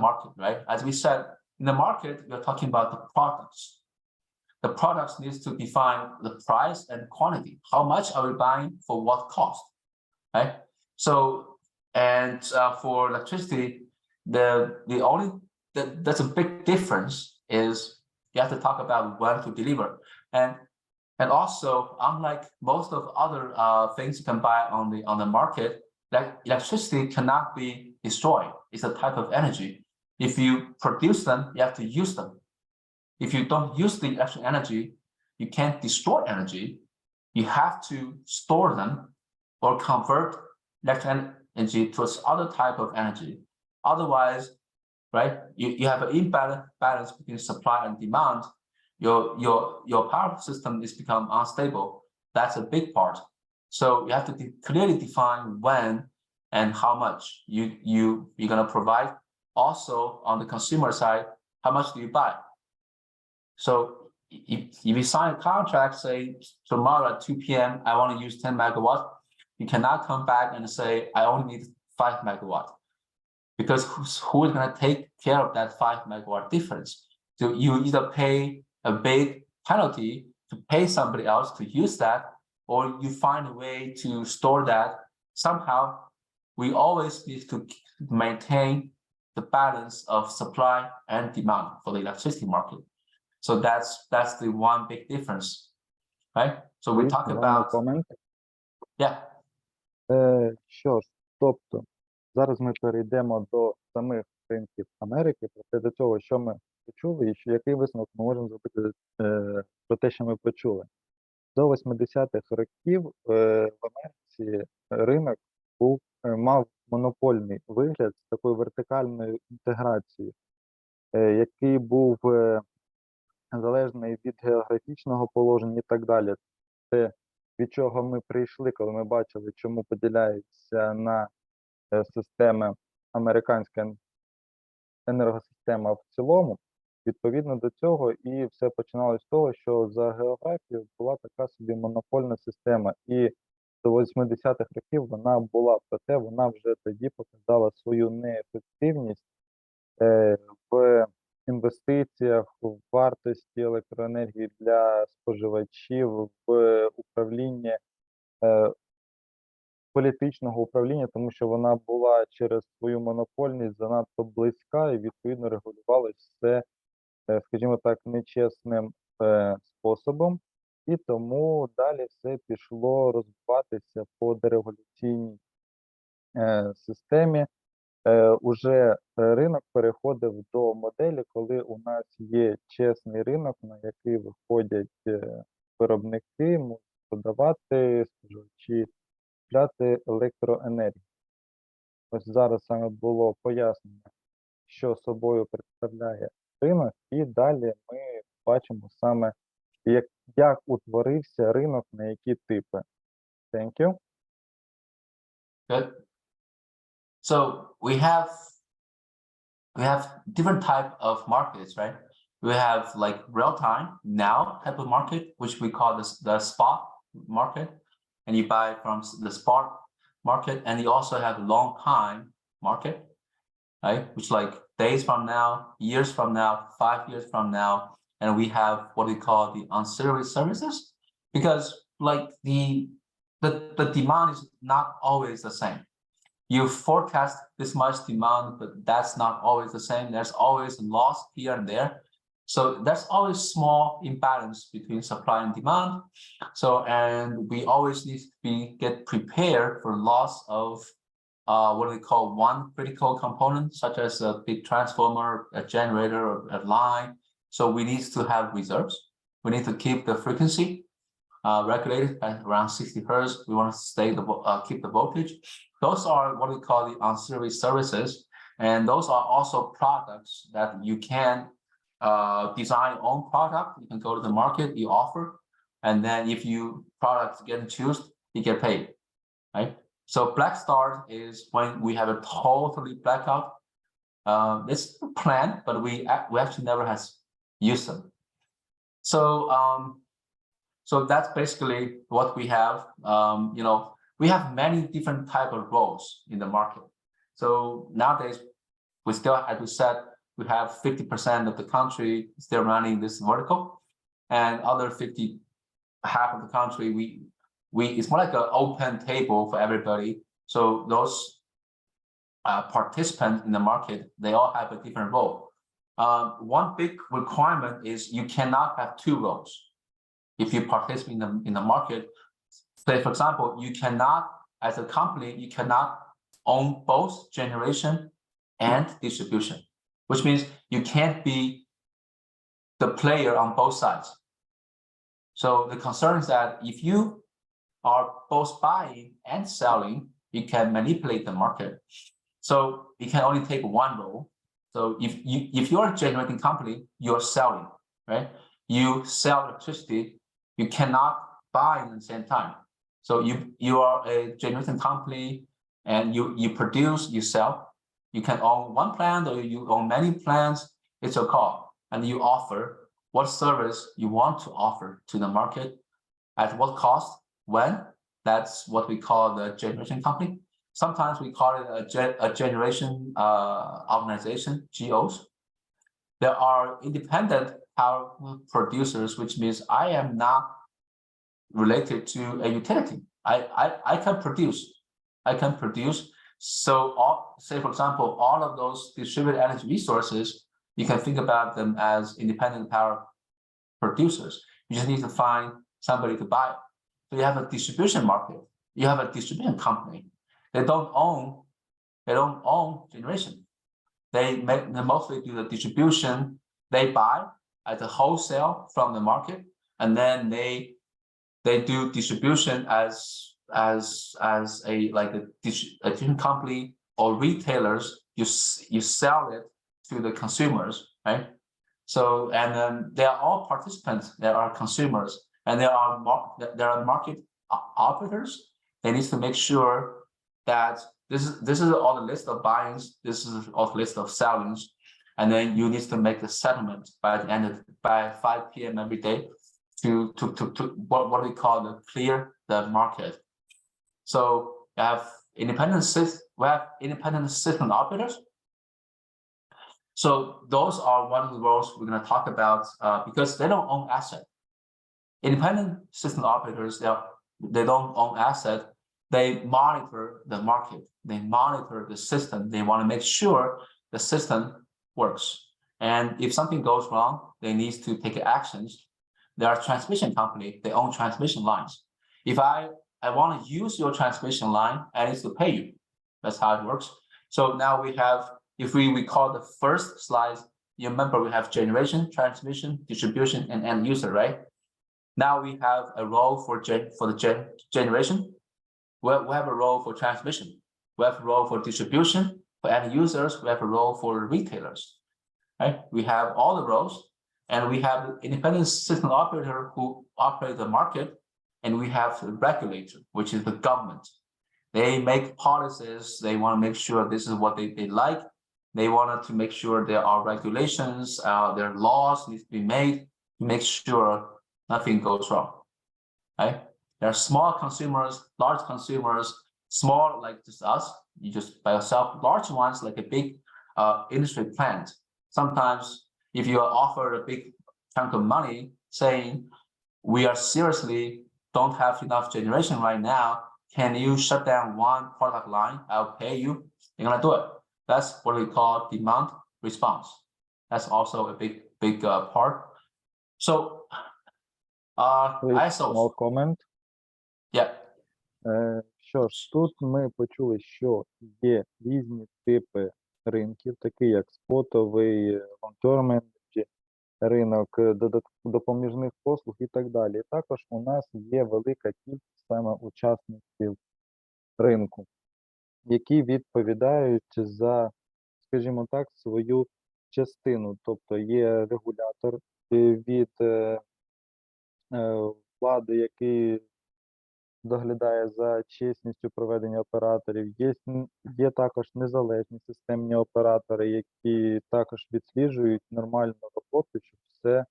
market, right? As we said, in the market, we're talking about the products. The products needs to define the price and quantity. How much are we buying for what cost, right? So, and for electricity, that's a big difference is you have to talk about when to deliver. And also, unlike most of other things you can buy on the market, like electricity cannot be destroyed. It's a type of energy. If you produce them, you have to use them. If you don't use the electric energy, you can't destroy energy. You have to store them or convert electric energy to other type of energy. Otherwise, right, you have an imbalance between supply and demand. Your power system is become unstable. That's a big part. So you have to clearly define when and how much you're gonna provide. Also, on the consumer side, how much do you buy? So if you sign a contract, say tomorrow at 2 p.m., I want to use 10 megawatt, you cannot come back and say, I only need 5 megawatt. Because who is going to take care of that 5 megawatt difference? So you either pay a big penalty to pay somebody else to use that, or you find a way to store that. Somehow, we always need to maintain the balance of supply and demand for the electricity market. So that's the one big difference, right? So we talk about, yeah. Що ж, тобто, зараз ми перейдемо до самих ринків Америки, проте до цього, що ми почули, і який висновок ми можемо зробити про те, що ми почули. До 80-х років в Америці ринок мав монопольний вигляд з такою вертикальною інтеграцією, який був залежний від географічного положення і так далі. Те, від чого ми прийшли, коли ми бачили, чому поділяється на системи американська енергосистема в цілому, відповідно до цього і все починалося з того, що за географією була така собі монопольна система, і до 80-х років вона була, проте вона вже тоді показала свою неефективність в інвестиціях, в вартості електроенергії для споживачів, в управлінні, політичного управління, тому що вона була через свою монопольність занадто близька і відповідно регулювалося все, скажімо так, нечесним способом. І тому далі все пішло розвиватися по дерегуляційній системі. Уже ринок переходив до моделі, коли у нас є чесний ринок, на який виходять виробники, можуть продавати, споживачі, купляти електроенергію. Ось зараз саме було пояснено, що собою представляє ринок, і далі ми бачимо саме, як утворився ринок, на які типи. Thank you. Good. So we have different type of markets, right? We have like real time now type of market, which we call the spot market, and you buy from the spot market, and you also have long time market, right? Which like days from now, years from now, 5 years from now, and we have what we call the ancillary services, because like the demand is not always the same. You forecast this much demand, but that's not always the same. There's always a loss here and there. So there's always small imbalance between supply and demand. So, and we always need to get prepared for loss of what we call one critical component, such as a big transformer, a generator, or a line. So we need to have reserves. We need to keep the frequency regulated at around 60 hertz. We want to stay keep the voltage. Those are what we call the ancillary services, and those are also products that you can design your own product. You can go to the market, you offer, and then if you products get chosen, you get paid, right? So black start is when we have a totally blackout. It's planned, but we actually never has used them. So so that's basically what we have. You know, we have many different type of roles in the market. So nowadays, we still, as we said, we have 50% of the country still running this vertical, and other 50, half of the country, it's more like an open table for everybody. So those participants in the market, they all have a different role. One big requirement is you cannot have two roles. If you participate in the market, say for example, you cannot, as a company, you cannot own both generation and distribution, which means you can't be the player on both sides. So the concern is that if you are both buying and selling, you can manipulate the market. So you can only take one role. So if you're a generating company, you're selling, right? You sell electricity, you cannot buy at the same time. So you are a generating company and you produce, you sell. You can own one plant or you own many plants. It's your call, and you offer what service you want to offer to the market, at what cost, when. That's what we call the generation company. Sometimes we call it a generation organization, GOs. There are independent power producers, which means I am not related to a utility. I can produce. I can produce. So say, for example, all of those distributed energy resources, you can think about them as independent power producers. You just need to find somebody to buy it. So you have a distribution market. You have a distribution company. They don't own generation. They mostly do the distribution. They buy at the wholesale from the market, and then they do distribution as a distribution company or retailers. You sell it to the consumers, right? So, and then they are all participants. There are consumers, and there are market operators. They need to make sure that this is all the list of buyings. This is all the list of sellings, and then you need to make the settlement by 5 p.m. every day to what we call the clear the market. So we have independent system operators. So those are one of the roles we're going to talk about because they don't own asset. Independent system operators, they don't own asset. They monitor the market. They monitor the system. They want to make sure the system works. And if something goes wrong, they need to take actions. They are a transmission company. They own transmission lines. If I want to use your transmission line, I need to pay you. That's how it works. So now we have, if we recall the first slide, you remember we have generation, transmission, distribution, and end user, right? Now we have a role for the generation. We have a role for transmission. We have a role for distribution. For end users, we have a role for retailers, right? We have all the roles, and we have the independent system operator who operate the market, and we have the regulator, which is the government. They make policies. They want to make sure this is what they like. They wanted to make sure there are regulations, there are laws need to be made to make sure nothing goes wrong, right? There are small consumers, large consumers, small like just us, you just by yourself, large ones like a big industry plant. Sometimes if you offer a big chunk of money saying, we are seriously don't have enough generation right now, can you shut down one product line? I'll pay you. You're gonna do it. That's what we call demand response. That's also a big big part. So Please, ISOs. small comment. Yeah. Що ж, тут ми почули, що є різні типи ринків, такі як спотовий, long-term energy, ринок допоміжних послуг і так далі. Також у нас є велика кількість саме учасників ринку, які відповідають за, скажімо так, свою частину. Тобто є регулятор від влади, який доглядає за чесністю проведення операторів. Є також незалежні системні оператори, які також відсліджують нормальну роботу, щоб все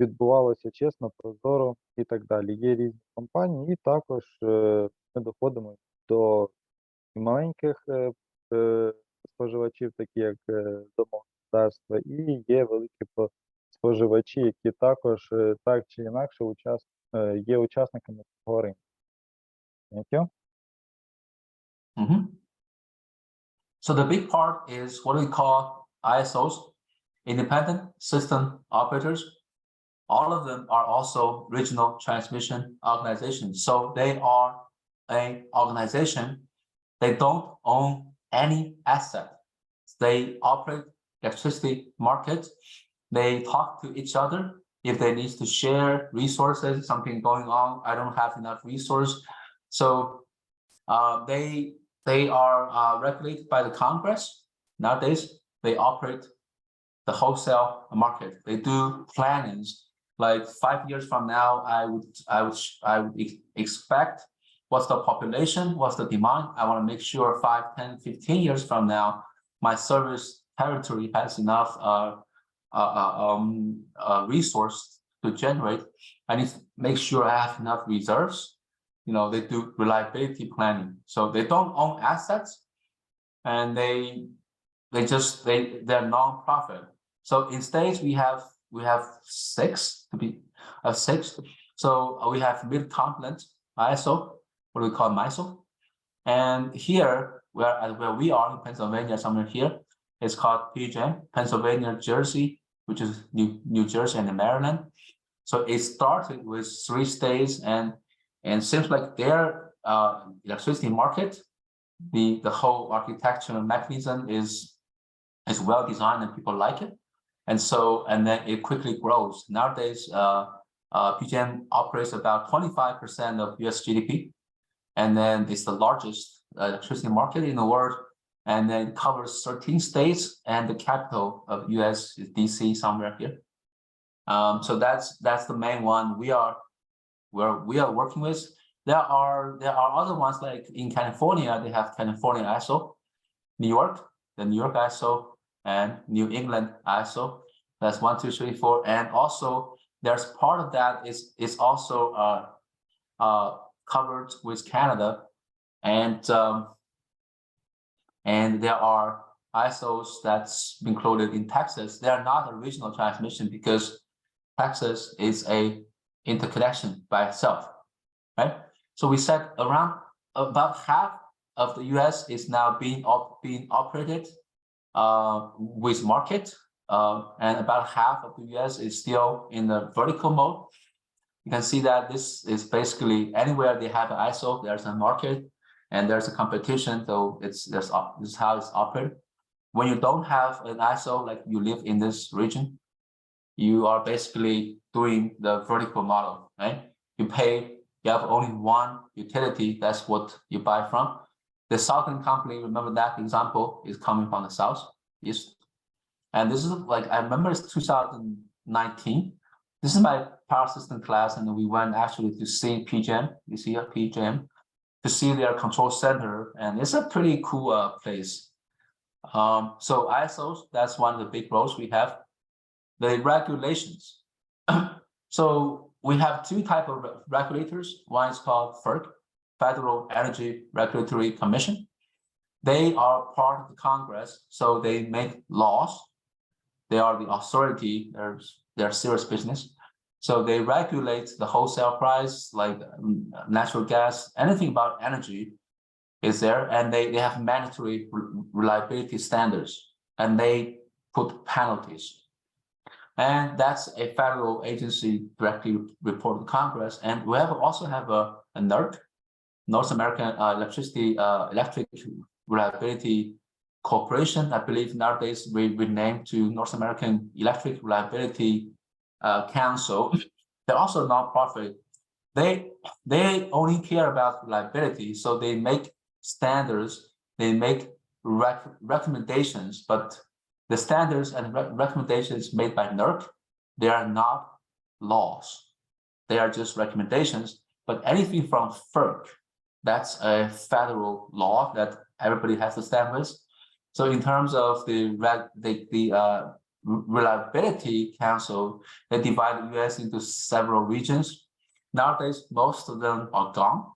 відбувалося чесно, прозоро і так далі. Є різні компанії, і також ми доходимо до маленьких споживачів, такі як домогосподарства, і є великі споживачі, які також так чи інакше є учасниками цього ринку. Thank you. So the big part is what we call ISOs, independent system operators. All of them are also regional transmission organizations. So they are an organization. They don't own any asset. They operate electricity market. They talk to each other if they need to share resources, something going on. I don't have enough resource. So they are regulated by the Congress. Nowadays, they operate the wholesale market. They do plannings. Like 5 years from now, I would expect what's the population, what's the demand. I want to make sure 5, 10, 15 years from now, my service territory has enough resource to generate. I need to make sure I have enough reserves. You know, they do reliability planning. So they don't own assets, and they're non-profit. So in states we have six. So we have mid-continent ISO, what we call MISO, and here where we are in Pennsylvania, somewhere here, it's called PJM, Pennsylvania, Jersey, which is New Jersey and Maryland. So it started with 3 states, and seems like their electricity market, the whole architectural mechanism is well designed and people like it. And then it quickly grows. Nowadays, PJM operates about 25% of US GDP. And then it's the largest electricity market in the world. And then it covers 13 states, and the capital of US is DC, somewhere here. So that's the main one we are working with. There are other ones, like in California, they have California ISO, New York, the New York ISO, and New England ISO. That's 1, 2, 3, 4. And also there's part of that is also covered with Canada, and there are ISOs that's included in Texas. They are not a regional transmission because Texas is a interconnection by itself, right? So we said about half of the US is now being operated with market, and about half of the US is still in the vertical mode. You can see that this is basically anywhere they have an ISO, there's a market and there's a competition. So this is how it's operated. When you don't have an ISO, like you live in this region, you are basically doing the vertical model, right? You have only one utility, that's what you buy from. The southern company, remember that example, is coming from the south, east. And this is like, I remember it's 2019. This is my power system class, and we went actually to see PJM, you see here, PJM, to see their control center, and it's a pretty cool place. So ISOs, that's one of the big roles we have. The regulations. So we have 2 types of regulators. One is called FERC, Federal Energy Regulatory Commission. They are part of the Congress, so they make laws. They are the authority, they're serious business. So they regulate the wholesale price, like natural gas, anything about energy is there, and they have mandatory reliability standards, and they put penalties. And that's a federal agency directly reported to Congress. And we also have a NERC, North American Electric Reliability Corporation. I believe nowadays we renamed to North American Electric Reliability Council. They're also nonprofit. They only care about reliability, so they make standards, they make recommendations, but the standards and recommendations made by NERC, they are not laws. They are just recommendations, but anything from FERC, that's a federal law that everybody has to stand with. So in terms of the Reliability Council, they divide the US into several regions. Nowadays, most of them are gone.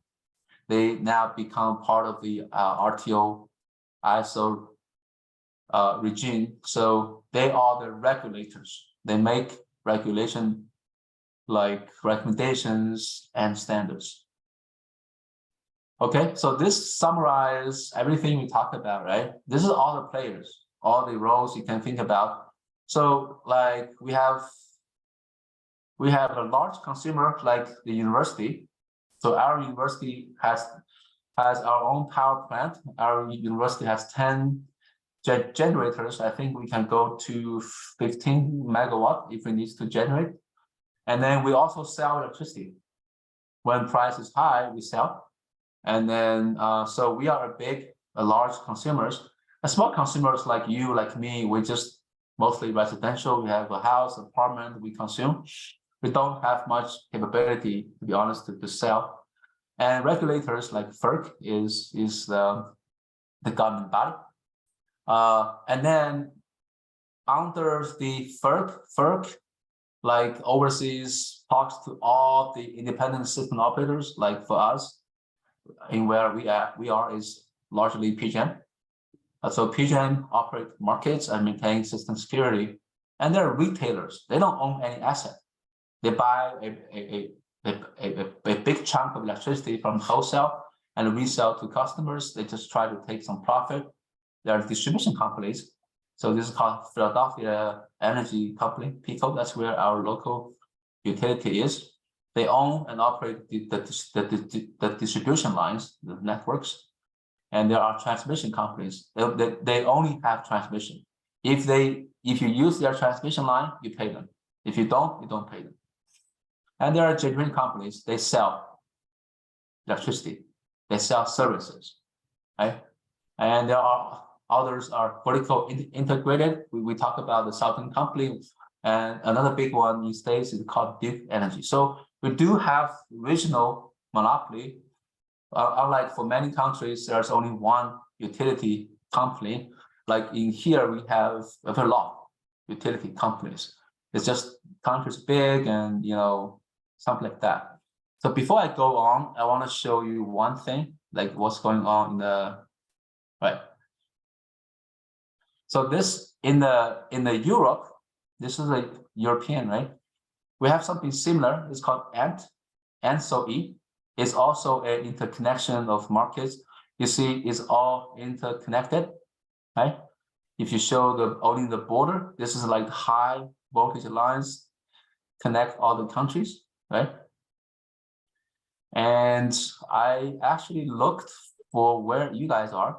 They now become part of the RTO ISO regime. So they are the regulators. They make regulation like recommendations and standards. Okay, so this summarizes everything we talked about, right? This is all the players, all the roles you can think about. So like we have a large consumer like the university. So our university has our own power plant. Our university has 10 generators. I think we can go to 15 megawatt if we need to generate. And then we also sell electricity. When price is high, we sell. And then, so we are a large consumers. A small consumers like you, like me, we just mostly residential. We have a house, apartment, we consume. We don't have much capability, to be honest, to sell. And regulators like FERC is the government body. And then under the FERC like overseas talks to all the independent system operators. Like for us, in where we are is largely PGM. So PGM operate markets and maintain system security, and they're retailers. They don't own any asset. They buy a big chunk of electricity from wholesale and resell to customers. They just try to take some profit. They are distribution companies. So this is called Philadelphia Energy Company, PECO. That's where our local utility is. They own and operate the distribution lines, the networks, and there are transmission companies. They only have transmission. If you use their transmission line, you pay them. If you don't pay them. And there are generation companies. They sell electricity. They sell services, right? And there are others are vertically integrated. We talk about the Southern Company, and another big one these days is called Duke Energy. So we do have regional monopoly. Unlike for many countries, there's only one utility company. Like in here, we have a lot of utility companies. It's just countries big and something like that. So before I go on, I want to show you one thing, like what's going on in the right. So this in the Europe, this is a European, right? We have something similar. It's called ANSOE. It's also an interconnection of markets. You see, it's all interconnected, right? If you show only the border, this is like high voltage lines connect all the countries, right? And I actually looked for where you guys are.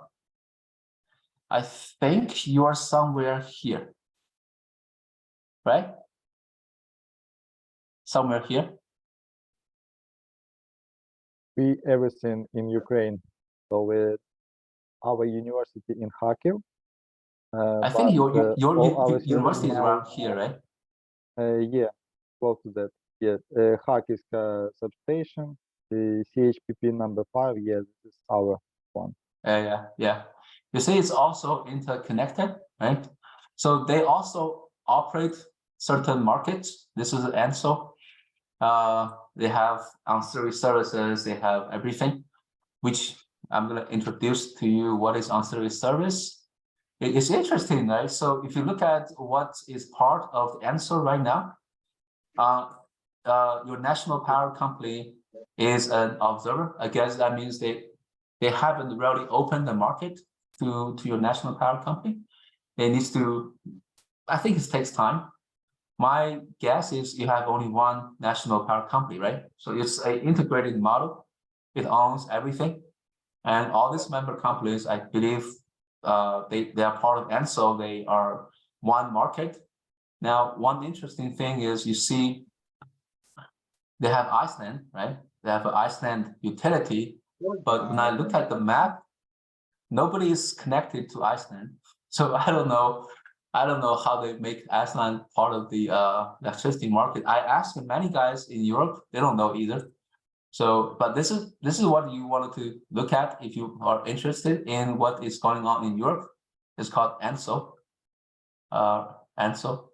I think you are somewhere here, right? Somewhere here. We everything in Ukraine. So with our university in Kharkiv. I think your university is now, around here, right? Yeah, close to that. Yeah, Kharkivska substation, the CHPP number 5. Yeah, this is our one. Yeah. You see, it's also interconnected, right? So they also operate certain markets. This is ANSO. They have ancillary services. They have everything, which I'm going to introduce to you what is ancillary service. It's interesting, right? So if you look at what is part of the ANSO right now, your national power company is an observer. I guess that means they haven't really opened the market to your national power company. It needs to, I think it takes time. my guess is you have only one national power company, right? So it's an integrated model. It owns everything. And all these member companies, I believe, they are part of ENSO. They are one market. Now, one interesting thing is you see they have Iceland, right? They have an Iceland utility. But when I look at the map, nobody is connected to Iceland. So I don't know how they make Iceland part of the electricity market. I asked many guys in Europe, they don't know either. So, but this is what you wanted to look at if you are interested in what is going on in Europe. It's called ENSO, ENSO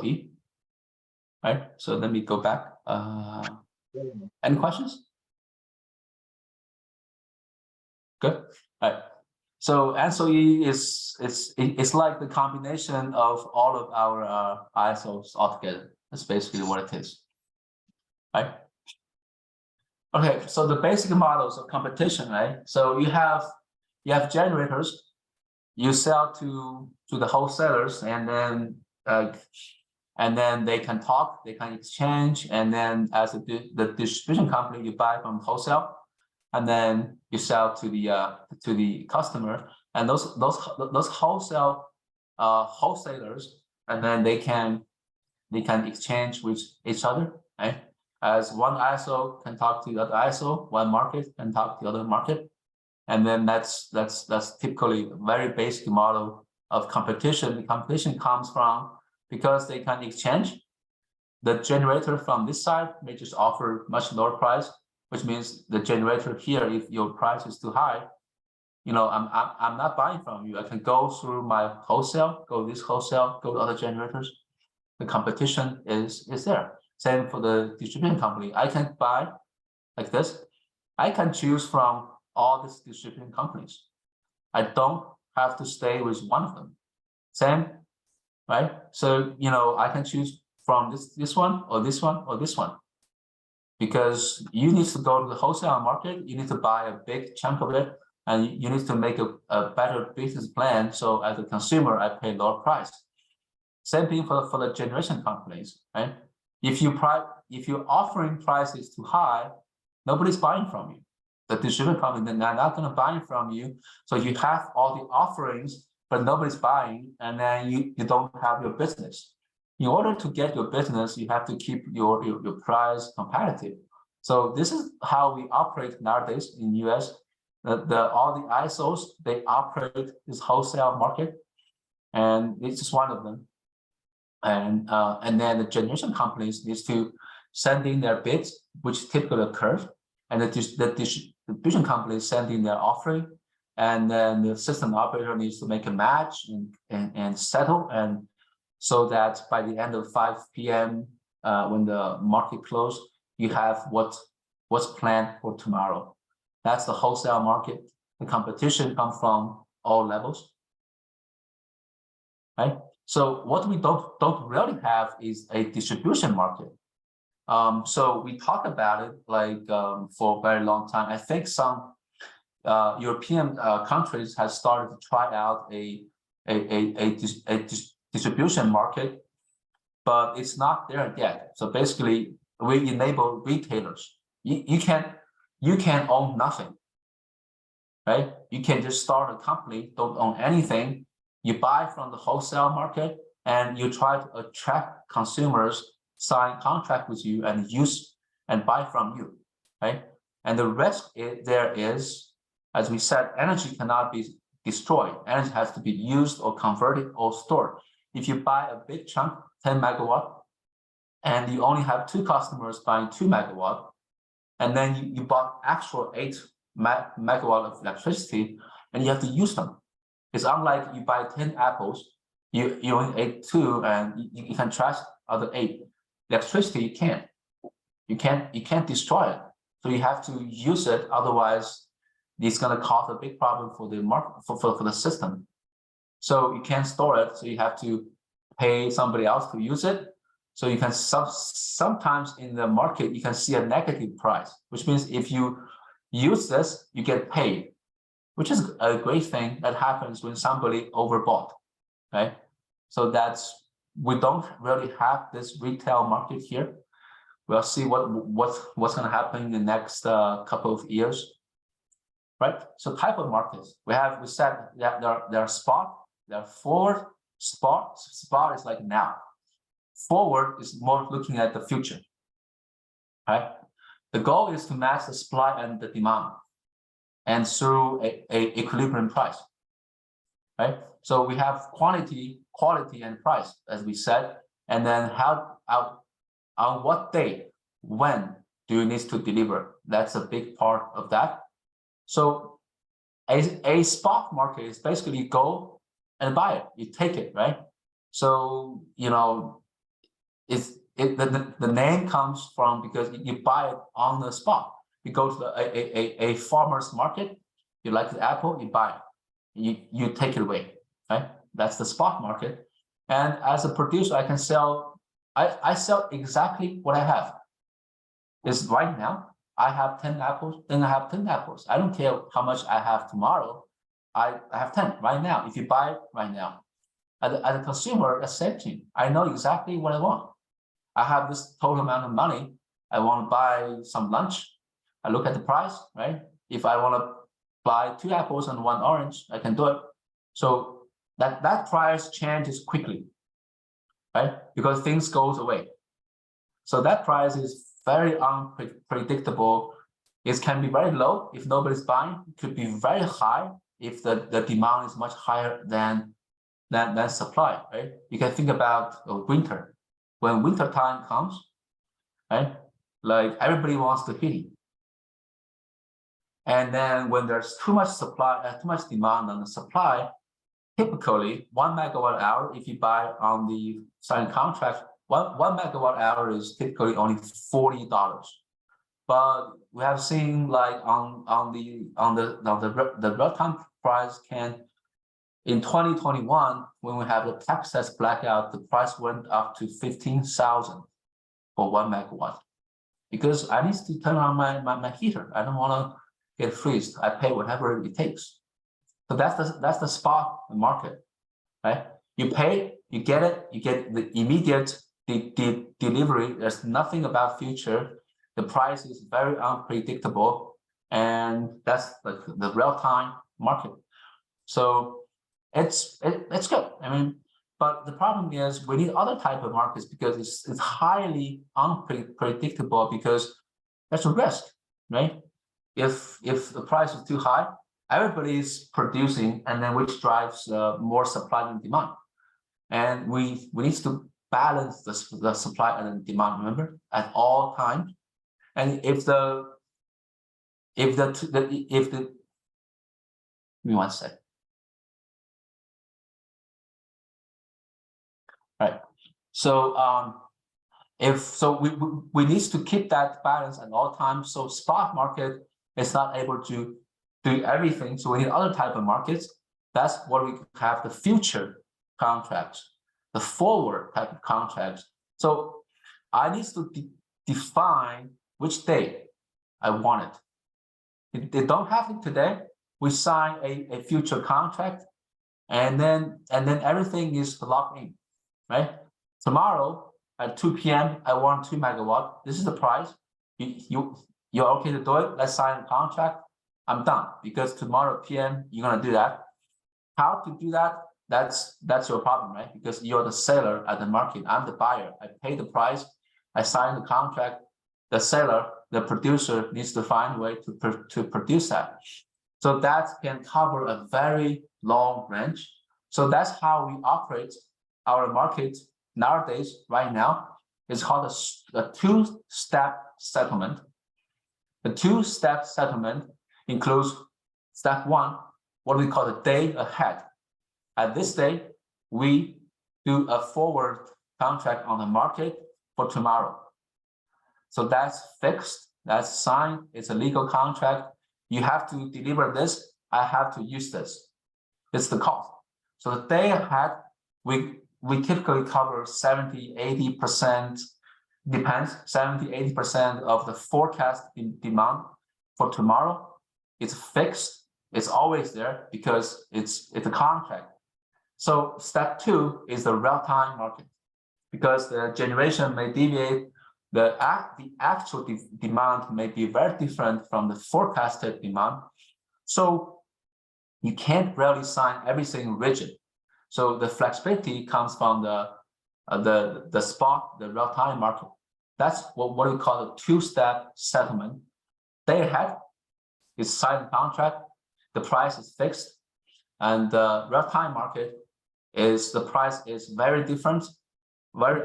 E. Right. So let me go back. Any questions? Good. All right. So ENSO E it's like the combination of all of our ISOs altogether. That's basically what it is. Right. Okay, so the basic models of competition, right? So you have generators, you sell to the wholesalers, and then they can talk, they can exchange, and then as the distribution company, you buy from wholesale, and then you sell to the customer, and those wholesale wholesalers, and then they can exchange with each other, right? As one ISO can talk to the other ISO, one market can talk to the other market, and then that's typically a very basic model of competition. The competition comes from because they can exchange. The generator from this side may just offer much lower price, which means the generator here, if your price is too high, you know, I'm not buying from you. I can go through my wholesale, go this wholesale, go to other generators. The competition is there. Same for the distribution company. I can buy like this. I can choose from all these distribution companies. I don't have to stay with one of them. Same, right? So, you know, I can choose from this one or this one or this one. Because you need to go to the wholesale market, you need to buy a big chunk of it, and you need to make a better business plan. So as a consumer, I pay lower price. Same thing for the generation companies, right? If you're offering prices too high, nobody's buying from you. The distribution company, they're not going to buy from you. So you have all the offerings, but nobody's buying, and then you don't have your business. In order to get your business, you have to keep your price competitive. So this is how we operate nowadays in US. All the ISOs, they operate this wholesale market, and this is one of them. And then the generation companies needs to send in their bids, which typically occurs, and the distribution companies send in their offering, and then the system operator needs to make a match and settle, and so that by the end of 5 p.m. When the market closed, you have what's planned for tomorrow. That's the wholesale market. The competition comes from all levels, right? So what we don't really have is a distribution market. So we talk about it like for a very long time. I think some European countries have started to try out a distribution market, but it's not there yet. So basically, we enable retailers. You can own nothing, right? You can just start a company, don't own anything. You buy from the wholesale market, and you try to attract consumers, sign contract with you, and use and buy from you, right? And the risk there is, as we said, energy cannot be destroyed. Energy has to be used or converted or stored. If you buy a big chunk, 10 megawatt, and you only have 2 customers buying 2 megawatt, and then you bought actual 8 megawatt of electricity, and you have to use them. It's unlike you buy 10 apples, you only ate 2, and you can trash other 8. Electricity, you can't destroy it. So you have to use it, otherwise it's going to cause a big problem for the market, for the system. So you can't store it, so you have to pay somebody else to use it. So you can sometimes in the market you can see a negative price, which means if you use this, you get paid, which is a great thing that happens when somebody overbought, right? So that's we don't really have this retail market here. We'll see what's going to happen in the next couple of years, right? So type of markets we said that there are spot, there are forward. Spot is like now. Forward is more looking at the future, right? The goal is to match the supply and the demand, and through a equilibrium price, right? So we have quantity, quality, and price, as we said, and then on what day, when do you need to deliver? That's a big part of that. So a spot market is basically go and buy it, you take it, right? So the name comes from because you buy it on the spot. You go to a farmer's market, you like the apple, you buy it, you take it away, right? That's the spot market. And as a producer, I can sell, I sell exactly what I have. It's right now, I have 10 apples, then I have 10 apples. I don't care how much I have tomorrow. I have 10 right now, if you buy it right now. As a consumer, that's the same thing. I know exactly what I want. I have this total amount of money. I want to buy some lunch. I look at the price, right? If I want to buy 2 apples and 1 orange, I can do it. So that price changes quickly, right? Because things goes away. So that price is very unpredictable. It can be very low if nobody's buying. It could be very high if the demand is much higher than supply, right? You can think about winter. When winter time comes, right? Like everybody wants the heating. And then when there's too much supply, too much demand on the supply, typically 1 megawatt hour, if you buy on the signed contract, one megawatt hour is typically only $40. But we have seen like on the real-time price in 2021, when we have the Texas blackout, the price went up to 15,000 for 1 megawatt. Because I need to turn on my heater. I don't want to get freezed. I pay whatever it takes. So that's the spot market, right? You pay, you get it, you get the immediate delivery. There's nothing about future. The price is very unpredictable, and that's like the real-time market. So it's good. I mean, but the problem is we need other type of markets because it's highly unpredictable because there's a risk, right? If the price is too high, everybody's producing, and then which drives more supply and demand. And we need to balance the supply and demand, remember, at all times. And if the give me one sec. Right. So we need to keep that balance at all times. So spot market is not able to do everything. So we need other type of markets. That's what we have, the future contracts, the forward type of contracts. So I need to define which day I want it. They don't have it today. We sign a future contract, and then everything is locked in, right? Tomorrow at 2 p.m. I want 2 megawatt. This is the price. You're okay to do it. Let's sign a contract. I'm done, because tomorrow PM you're gonna do that. How to do that? That's your problem, right? Because you're the seller at the market. I'm the buyer. I pay the price. I sign the contract. The seller, the producer, needs to find a way to produce that. So that can cover a very long range. So that's how we operate our market nowadays. Right now, it's called a two-step settlement. The two-step settlement includes step one, what we call the day ahead. At this day, we do a forward contract on the market for tomorrow. So that's fixed, that's signed, it's a legal contract. You have to deliver this, I have to use this. It's the cost. So the day ahead, we typically cover 70–80%, depends, 70–80% of the forecast in demand for tomorrow. It's fixed, it's always there because it's a contract. So step two is the real-time market. because the generation may deviate. The actual demand may be very different from the forecasted demand. So you can't really sign everything rigid. So the flexibility comes from the spot, the real-time market. That's what we call the two-step settlement. Day ahead is sign the contract, the price is fixed, and the real-time market is the price is very different, very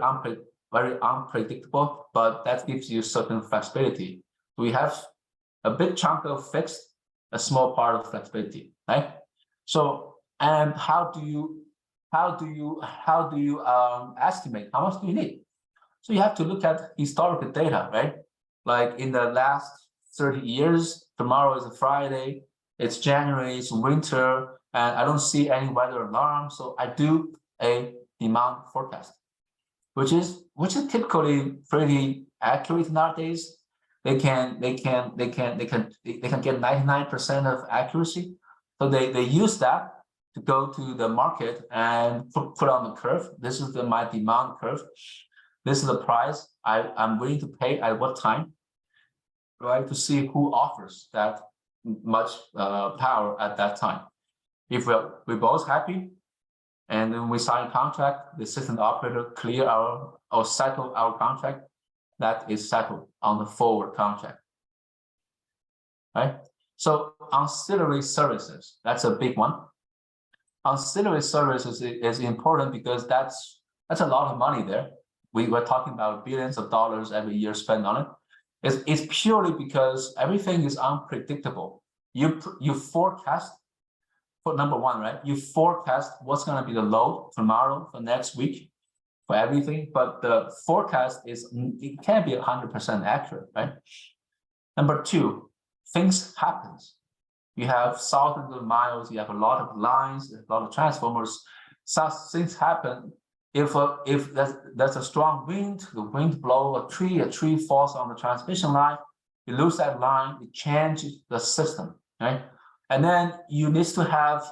unpredictable, but that gives you certain flexibility. We have a big chunk of fixed, a small part of flexibility, right? So, and how do you estimate how much do you need? So you have to look at historical data, right? Like in the last 30 years, tomorrow is a Friday, it's January, it's winter, and I don't see any weather alarm, so I do a demand forecast, which is typically pretty accurate nowadays. They can get 99% of accuracy. So they use that to go to the market and put on the curve. This is my demand curve. This is the price I'm willing to pay at what time, right? To see who offers that much power at that time. If we're both happy, and then we sign a contract, the system operator clear or settle our contract, that is settled on the forward contract, right? So ancillary services, that's a big one. Ancillary services is important because that's a lot of money there. We were talking about billions of dollars every year spent on it. It's purely because everything is unpredictable. You forecast, for number one, right? You forecast what's going to be the load tomorrow, for next week, for everything, but the forecast it can't be 100% accurate, right? Number two, things happen. You have thousands of miles, you have a lot of lines, a lot of transformers. Such things happen. If there's a strong wind, the wind blows a tree falls on the transmission line, you lose that line, it changes the system, right? And then you need to have,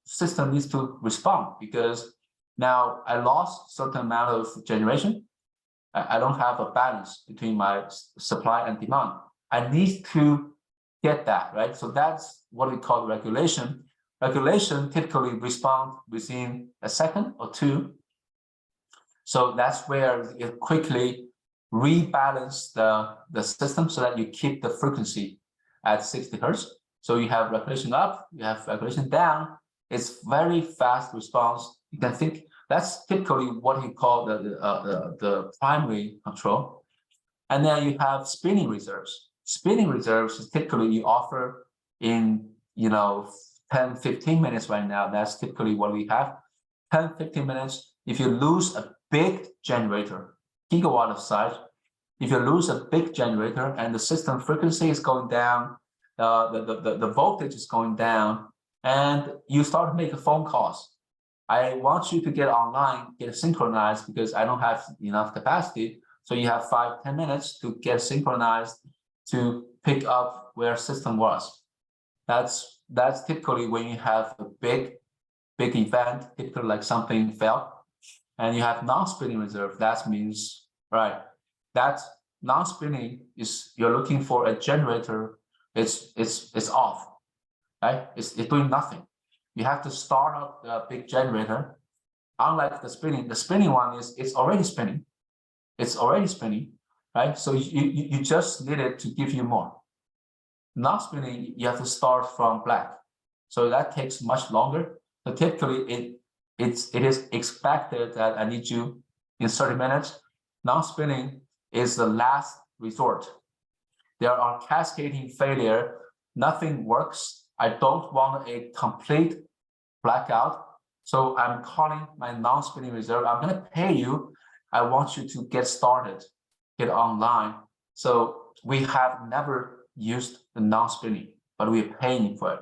system needs to respond, because now I lost certain amount of generation. I don't have a balance between my supply and demand. I need to get that, right? So that's what we call regulation. Regulation typically responds within a second or two. So that's where it quickly rebalance the system so that you keep the frequency at 60 hertz. So you have regulation up, you have regulation down. It's very fast response. You can think that's typically what you call the primary control. And then you have spinning reserves. Spinning reserves is typically you offer in 10-15 minutes right now. That's typically what we have. 10-15 minutes. If you lose a big generator, gigawatt of size, if you lose a big generator and the system frequency is going down, the voltage is going down, and you start to make phone calls. I want you to get online, get synchronized, because I don't have enough capacity. So you have 5-10 minutes to get synchronized to pick up where system was. That's typically when you have a big event, typically like something fell, and you have non-spinning reserve. That means, right, that non-spinning is you're looking for a generator. It's off, right? It's doing nothing. You have to start up the big generator. Unlike the spinning one it's already spinning. It's already spinning, right? So you just need it to give you more. Non-spinning, you have to start from black. So that takes much longer. So typically it is expected that I need you in 30 minutes. Non-spinning is the last resort. There are cascading failure. Nothing works. I don't want a complete blackout. So I'm calling my non-spinning reserve. I'm going to pay you. I want you to get started, get online. So we have never used the non-spinning, but we're paying for it.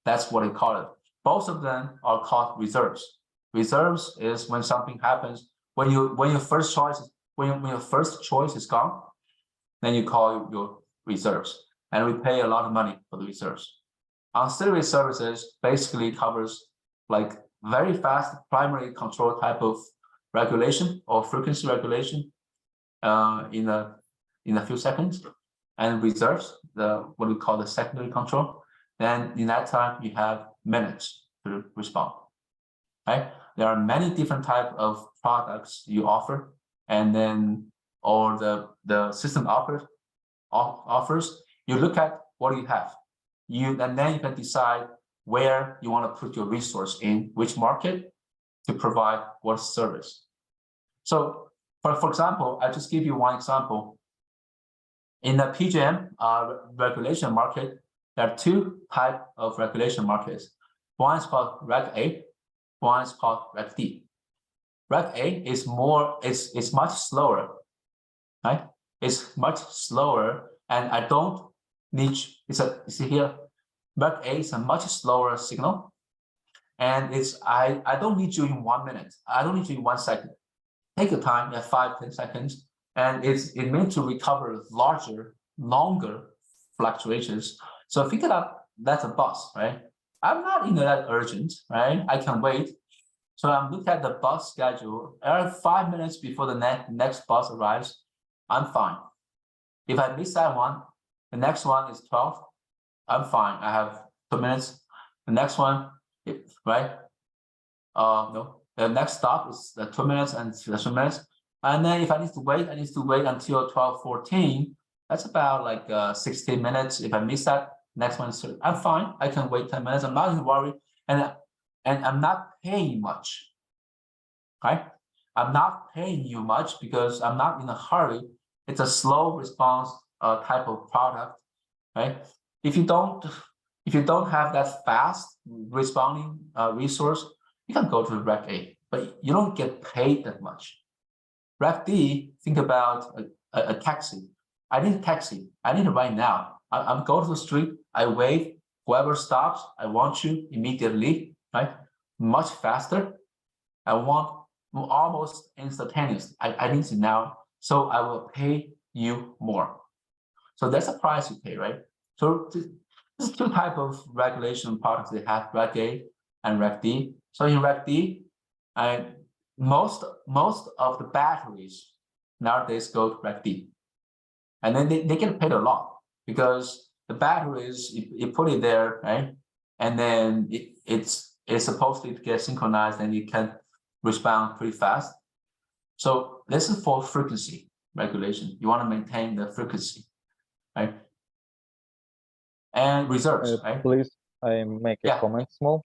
That's what we call it. Both of them are called reserves. Reserves is when something happens, when your first choice is gone, then you call your reserves. And we pay a lot of money for the reserves. Ancillary services basically covers like very fast primary control type of regulation or frequency regulation in a few seconds, and reserves what we call the secondary control. Then in that time you have minutes to respond. Right? There are many different types of products you offer, and then or the system offers. You look at what you have, and then you can decide where you want to put your resource in, which market to provide what service. So, for example, I'll just give you one example. In the PJM regulation market, there are two types of regulation markets. One is called Reg A, one is called Reg D. Reg A is much slower, right? It's much slower, and I don't need. You see here, Reg A is a much slower signal, and I don't need you in 1 minute. I don't need you in 1 second. Take your time at 5-10 seconds, and it's meant to recover longer fluctuations. So think about that's a bus, right? I'm not in that urgent, right? I can wait. So I'm looking at the bus schedule. 5 minutes before the next bus arrives, I'm fine. If I miss that one, the next one is 12. I'm fine. I have 2 minutes. The next one, right? No. The next stop is 2 minutes and 3 minutes. And then if I need to wait, I need to wait until 12:14. That's about like 16 minutes. If I miss that, next one, I'm fine. I can wait 10 minutes. I'm not even worried. And I'm not paying much, right? I'm not paying you much because I'm not in a hurry. It's a slow response type of product, right? If you don't have that fast responding resource, you can go to Reg A, but you don't get paid that much. Reg D, think about a taxi. I need a taxi. I need it right now. I'm going to the street. I wait. Whoever stops, I want you immediately, right? Much faster. I want almost instantaneous. I need it now, so I will pay you more. So that's the price you pay, right? So there's two types of regulation products. They have Reg A and Reg D. So in Reg D, most of the batteries nowadays go to Reg D, and then they get paid a lot because the batteries you put it there, right? And then it's supposed to get synchronized, and you can respond pretty fast. So this is for frequency regulation. You want to maintain the frequency, right? And reserves, right? Please, I make a Yeah. comment small.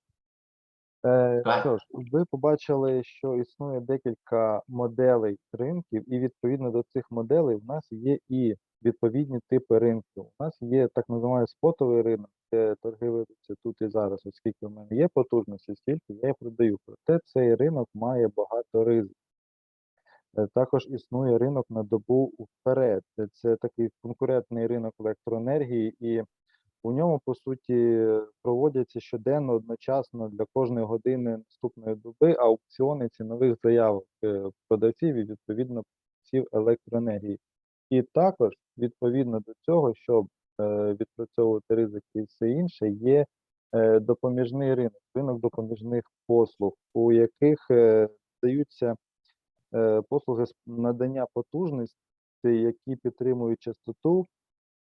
Go ahead. Що ж, ви побачили, що існує декілька моделей ринків, і відповідно до цих моделей в нас є і відповідні типи ринків. У нас є так називаємо спотовий ринок, де торги ведуться тут і зараз, оскільки в мене є потужності, стільки я і продаю. Проте цей ринок має багато ризиків. Також існує ринок на добу вперед. Це такий конкурентний ринок електроенергії, і у ньому, по суті, проводяться щоденно, одночасно для кожної години наступної доби аукціони цінових заявок продавців і, відповідно, продавців електроенергії. І також, відповідно до цього, щоб відпрацьовувати ризики і все інше, є допоміжний ринок допоміжних послуг, у яких даються послуги з надання потужності, які підтримують частоту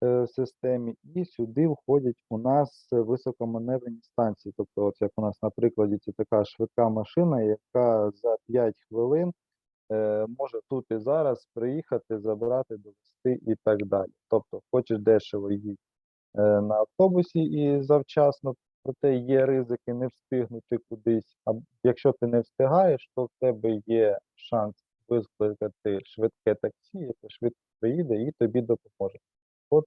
в системі, і сюди входять у нас високоманеврені станції. Тобто, от як у нас на прикладі, це така швидка машина, яка за 5 хвилин може тут і зараз приїхати, забрати, довести і так далі. Тобто, хочеш дешево їдь на автобусі і завчасно, проте є ризики не встигнути кудись. А якщо ти не встигаєш, то в тебе є шанс викликати швидке таксі, яке швидко приїде і тобі допоможе. От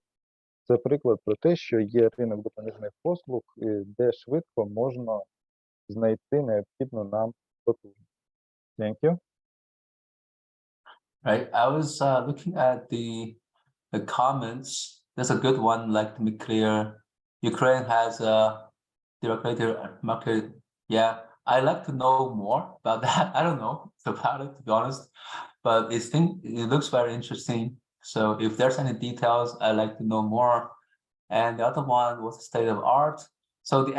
це приклад про те, що є ринок допоміжних послуг, де швидко можна знайти необхідну нам потужність. Thank you. Right. I was looking at the comments. There's a good one, like to be clear. Ukraine has a deregulated market. Yeah, I'd like to know more about that. I don't know about it, to be honest, but it looks very interesting. So if there's any details, I'd like to know more. And the other one was the state of art. So the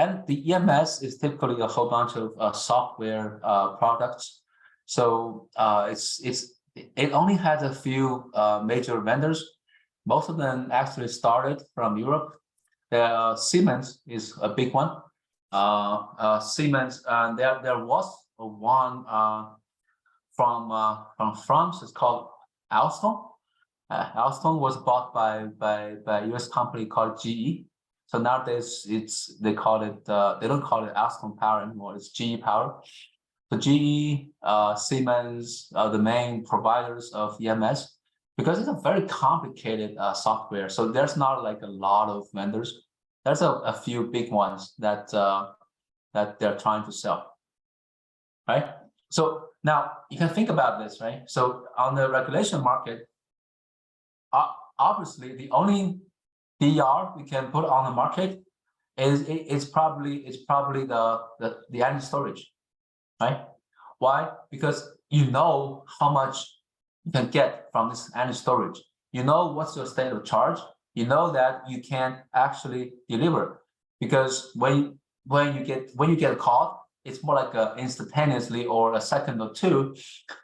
EMS is typically a whole bunch of software products. So it only has a few major vendors. Most of them actually started from Europe. Siemens is a big one. Siemens, and there was one from France. It's called Alstom. Alstom was bought by a US company called GE. So nowadays they call it they don't call it Alstom Power anymore. It's GE Power. So GE, Siemens are the main providers of EMS because it's a very complicated software. So there's not like a lot of vendors. There's a few big ones that that they're trying to sell, right? So now you can think about this, right? So on the regulation market, obviously the only DR we can put on the market is it's probably the energy storage, right? Why? Because you know how much you can get from this energy storage. You know what's your state of charge. You know that you can actually deliver, because when you get caught, it's more like instantaneously or a second or two,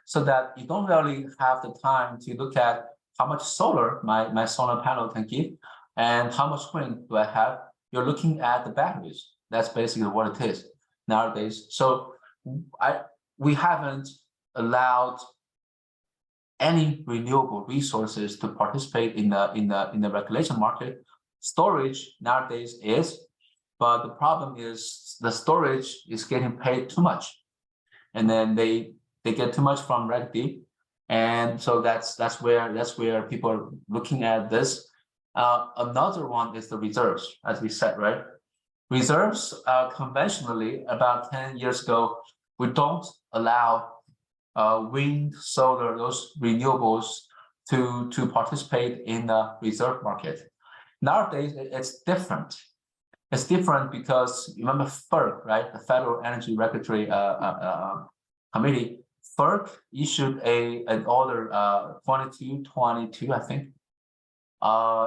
so that you don't really have the time to look at how much solar my solar panel can give and how much wind do I have. You're looking at the batteries. That's basically what it is nowadays. So we haven't allowed any renewable resources to participate in the regulation market. Storage nowadays is, but the problem is the storage is getting paid too much, and then they get too much from Reg D, and so that's where people are looking at this. Another one is the reserves, as we said, right? Reserves conventionally about 10 years ago, we don't allow wind, solar, those renewables to participate in the reserve market. Nowadays, it's different. It's different because you remember FERC, right? The Federal Energy Regulatory Committee. FERC issued an order 2222, I think,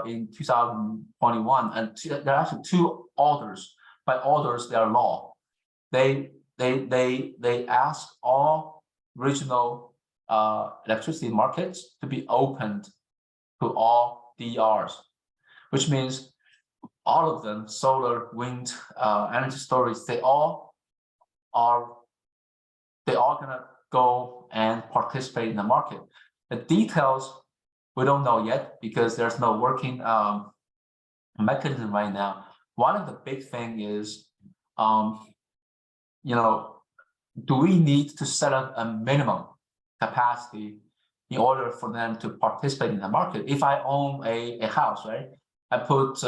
in 2021, and there are actually two orders. By orders, they are law. They ask all regional electricity markets to be opened to all DRs, which means all of them, solar, wind, energy storage, they all gonna go and participate in the market. The details we don't know yet because there's no working mechanism right now. One of the big thing is, you know, do we need to set up a minimum capacity in order for them to participate in the market? If I own a house, right? I put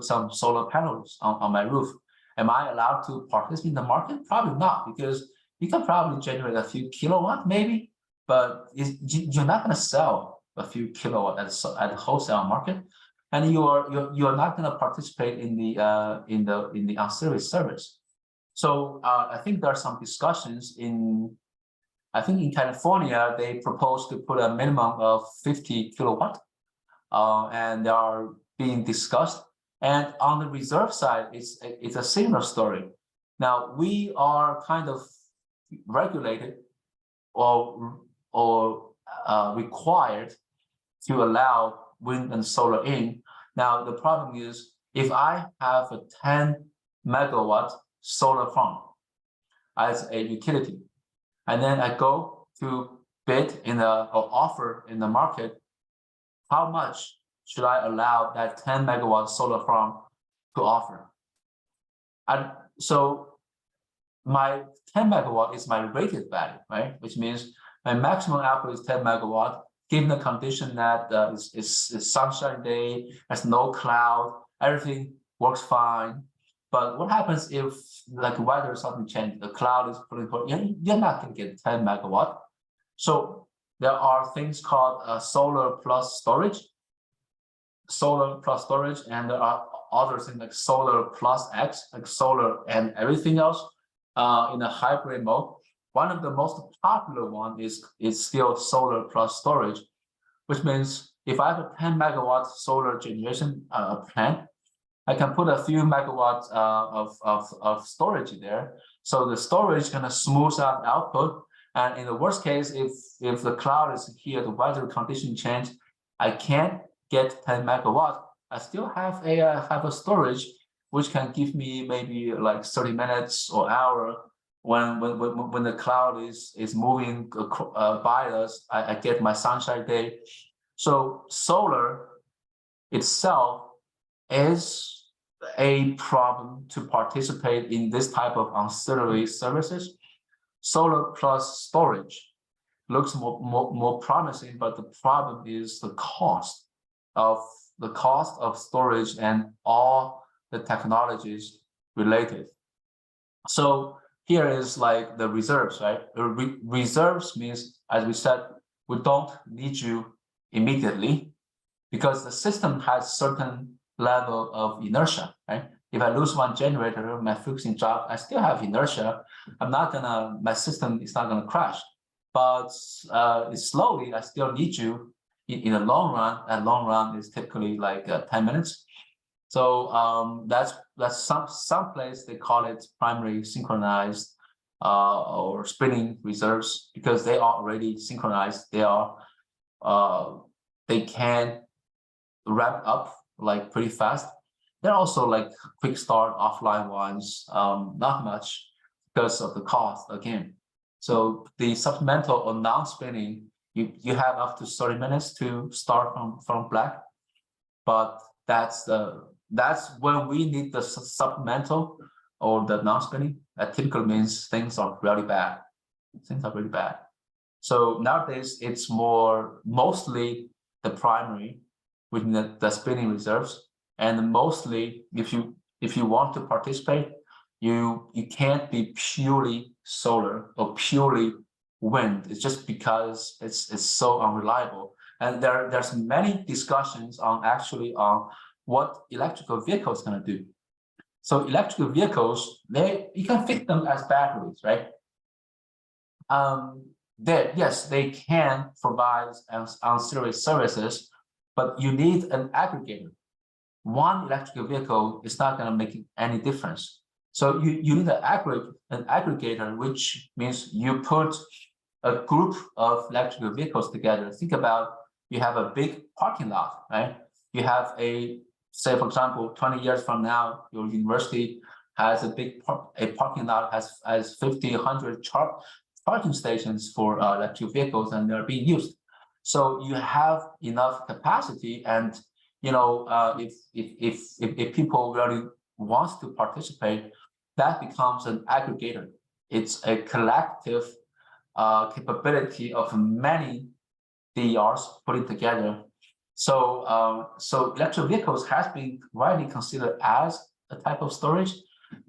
some solar panels on my roof. Am I allowed to participate in the market? Probably not, because you can probably generate a few kilowatt maybe, but you're not going to sell a few kilowatt at the wholesale market, and you're not going to participate in the ancillary service. So I think there are some discussions I think in California, they proposed to put a minimum of 50 kilowatt, and they are being discussed. And on the reserve side, it's a similar story. Now we are kind of regulated or required to allow wind and solar in. Now the problem is, if I have a 10 megawatt solar farm as a utility, and then I go to bid or offer in the market, how much should I allow that 10 megawatt solar farm to offer? And so my 10 megawatt is my rated value, right? Which means my maximum output is 10 megawatt, given the condition that it's sunshine day, there's no cloud, everything works fine. But what happens if like weather suddenly changes, the cloud is putting, you're not going to get 10 megawatt. So there are things called solar plus storage, and there are other things like solar plus X, like solar and everything else in a hybrid mode. One of the most popular one is still solar plus storage, which means if I have a 10 megawatt solar generation plant, I can put a few megawatts of storage there. So the storage is going to smooth out output, And in the worst case, if the cloud is here, the weather condition change, I can't get 10 megawatt. I still have a storage which can give me maybe like 30 minutes or hour when the cloud is moving by us. I get my sunshine day. So solar itself is a problem to participate in this type of ancillary services. Solar plus storage looks more promising, but the problem is the cost of storage and all the technologies related. So here is like the reserves, right? Reserves means, as we said, we don't need you immediately because the system has certain level of inertia, right? If I lose one generator, my fixing job, I still have inertia. My system is not gonna crash, but slowly I still need you in the long run. And long run is typically like 10 minutes. So that's some place they call it primary synchronized or spinning reserves because they are already synchronized. They can ramp up like pretty fast. They're also like quick start offline ones, not much because of the cost again. So the supplemental or non-spinning, you have up to 30 minutes to start from black, but that's when we need the supplemental or the non-spinning. That typically means things are really bad. So nowadays it's mostly the primary with the spinning reserves, and mostly if you want to participate, you can't be purely solar or purely wind. It's just because it's so unreliable. And there's many discussions on what electrical vehicles gonna do. So electrical vehicles, you can fit them as batteries, right? Yes, they can provide ancillary services, but you need an aggregator. One electrical vehicle is not going to make any difference. So you need an aggregator, which means you put a group of electrical vehicles together. Think about, you have a big parking lot, right? You have say for example, 20 years from now, your university has a parking lot has 50, 100 charging stations for electric vehicles, and they're being used. So you have enough capacity, and if people really want to participate, that becomes an aggregator. It's a collective capability of many DERs putting together. So electric vehicles has been widely considered as a type of storage.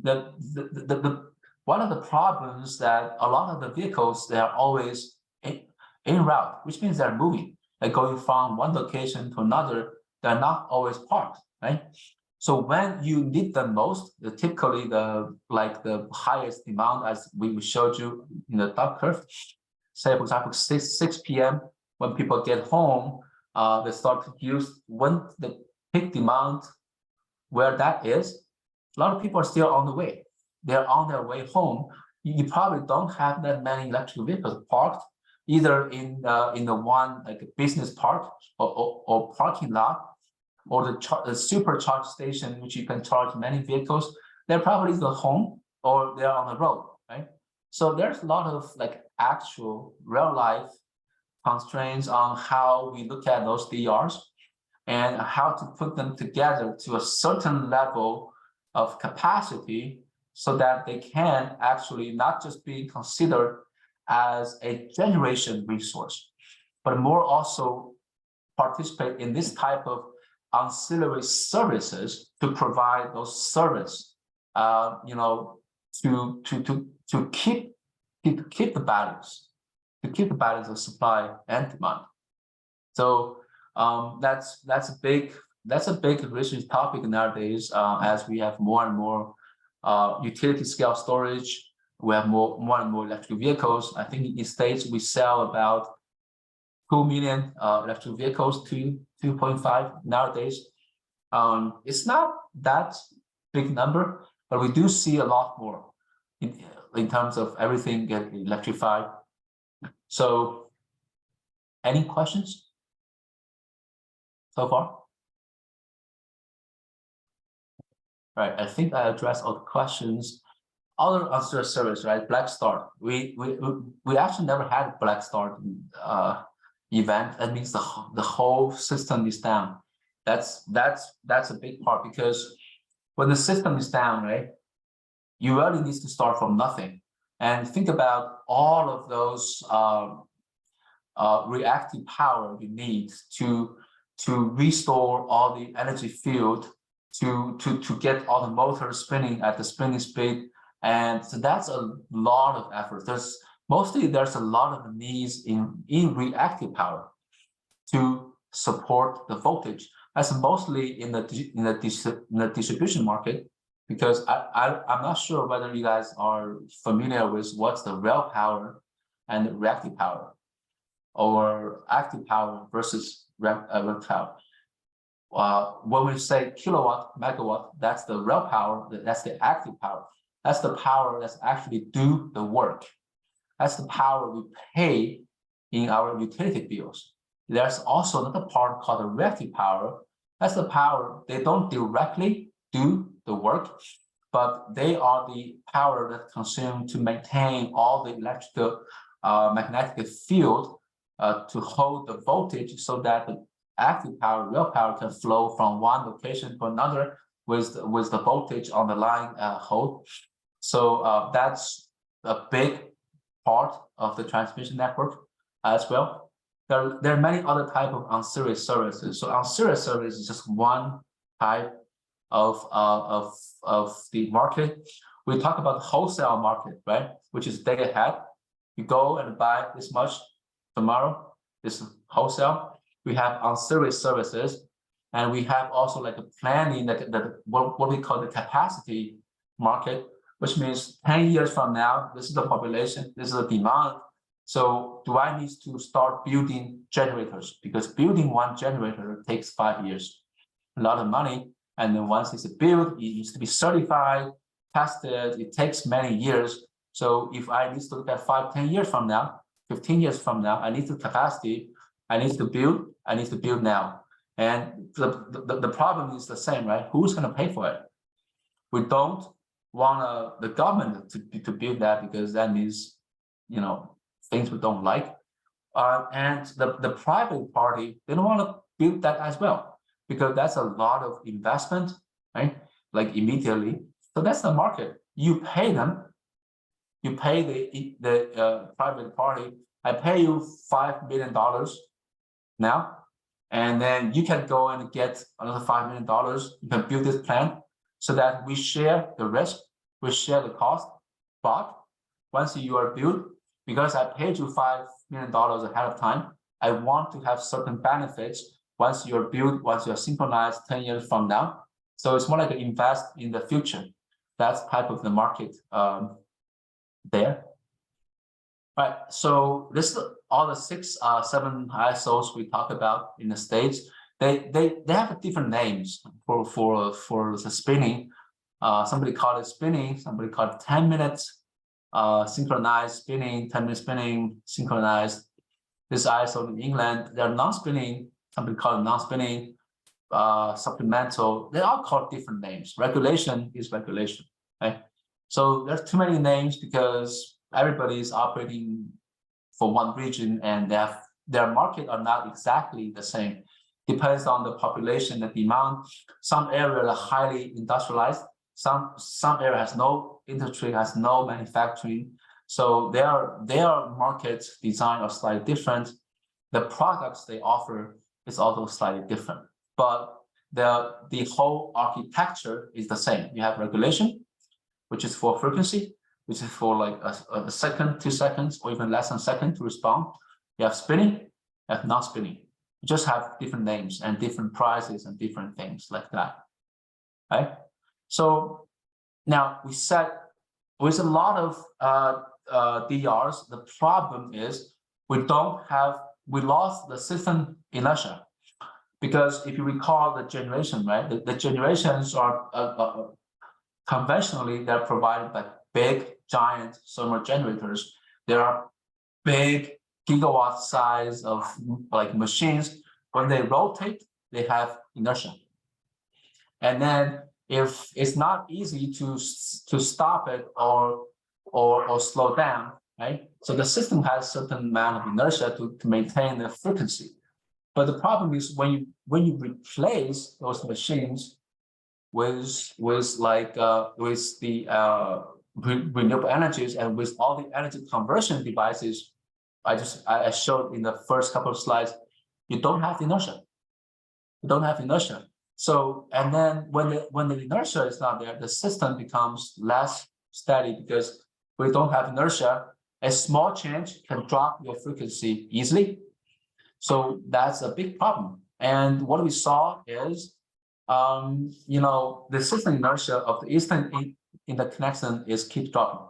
One of the problems that a lot of the vehicles, they are always en route, which means they're moving, like going from one location to another. They're not always parked, right? So when you need them most, typically the highest demand, as we showed you in the top curve, say for example 6 p.m. when people get home, they start to use when the peak demand, where that is, a lot of people are still on the way. They're on their way home. You probably don't have that many electric vehicles parked either in the one like a business park or parking lot, or the supercharge station, which you can charge many vehicles. They're probably either home or they're on the road, right? So there's a lot of like actual real life constraints on how we look at those DRs and how to put them together to a certain level of capacity so that they can actually not just be considered as a generation resource, but more also participate in this type of ancillary services to provide those service, to keep the balance, of supply and demand. So that's a big research topic nowadays, as we have more and more utility scale storage. We have more and more electric vehicles. I think in States we sell about 2 million electric vehicles to 2.5 nowadays. It's not that big number, but we do see a lot more in terms of everything getting electrified. So any questions so far? Right, I think I addressed all the questions. Other answer service, right? Black Start. We actually never had Black Start event. That means the whole system is down. That's a big part, because when the system is down, right, you really need to start from nothing. And think about all of those reactive power you need to restore all the energy field, to get all the motors spinning at the spinning speed. And so that's a lot of effort. There's a lot of needs in reactive power to support the voltage. That's mostly in the distribution market, because I'm not sure whether you guys are familiar with what's the real power and reactive power, or active power versus real power. When we say kilowatt, megawatt, that's the real power, that's the active power. That's the power that's actually do the work. That's the power we pay in our utility bills. There's also another part called the reactive power. That's the power, they don't directly do the work, but they are the power that's consumed to maintain all the electrical magnetic field to hold the voltage, so that the active power, real power, can flow from one location to another with the voltage on the line hold. So that's a big part of the transmission network as well. There are many other types of ancillary services. So ancillary service is just one type of the market. We talk about wholesale market, right? Which is day ahead. You go and buy this much tomorrow. This is wholesale. We have ancillary services, and we have also like a planning, what we call the capacity market, which means 10 years from now, this is the population, this is the demand. So do I need to start building generators? Because building one generator takes 5 years, a lot of money. And then once it's built, it needs to be certified, tested. It takes many years. So if I need to look at 5, 10 years from now, 15 years from now, I need the capacity, I need to build now. And the problem is the same, right? Who's going to pay for it? We don't want the government to build that, because that means, things we don't like. And the private party, they don't want to build that as well, because that's a lot of investment, right? Like immediately. So that's the market. You pay them, you pay the private party. I pay you $5 million now, and then you can go and get another $5 million. You can build this plant, so that we share the risk, we share the cost. But once you are built, because I paid you $5 million ahead of time, I want to have certain benefits once you're built, once you're synchronized 10 years from now. So it's more like invest in the future. That's type of the market there. All right, so this is all the 6, 7 ISOs we talked about in the States. They have different names for the spinning. Somebody called it spinning, somebody called it 10 minutes synchronized spinning, 10-minute spinning synchronized. This ISO in England, they're non-spinning, somebody called it non-spinning, supplemental. They all called different names. Regulation is regulation, right? So there's too many names, because everybody is operating for one region, and their market are not exactly the same. Depends on the population, the demand. Some areas are highly industrialized. Some area has no industry, has no manufacturing. So their market design are slightly different. The products they offer is also slightly different. But the whole architecture is the same. You have regulation, which is for frequency, which is for like a second, 2 seconds, or even less than a second to respond. You have spinning, you have not spinning. You just have different names and different prices and different things like that, right? So now we said with a lot of DRs, the problem is we lost the system inertia. Because if you recall the generation, right? The generations are conventionally, they're provided by big, giant thermal generators. They are big gigawatt size of like machines, when they rotate, they have inertia. And then if it's not easy to stop it or slow down, right? So the system has certain amount of inertia to maintain the frequency. But the problem is when you replace those machines with the renewable energies and with all the energy conversion devices, I showed in the first couple of slides, you don't have inertia. You don't have inertia. So, and then when the inertia is not there, the system becomes less steady because we don't have inertia. A small change can drop your frequency easily. So that's a big problem. And what we saw is, the system inertia of the eastern interconnection is keep dropping.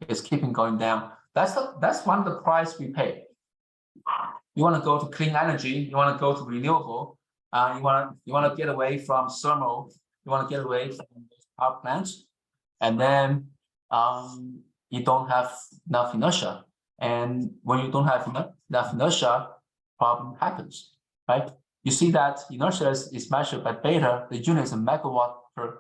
It's keeping going down. That's one of the price we pay. You want to go to clean energy. You want to go to renewable. You want to get away from thermal. You want to get away from power plants, and then you don't have enough inertia. And when you don't have enough inertia, problem happens, right? You see that inertia is measured by beta. The unit is a megawatt per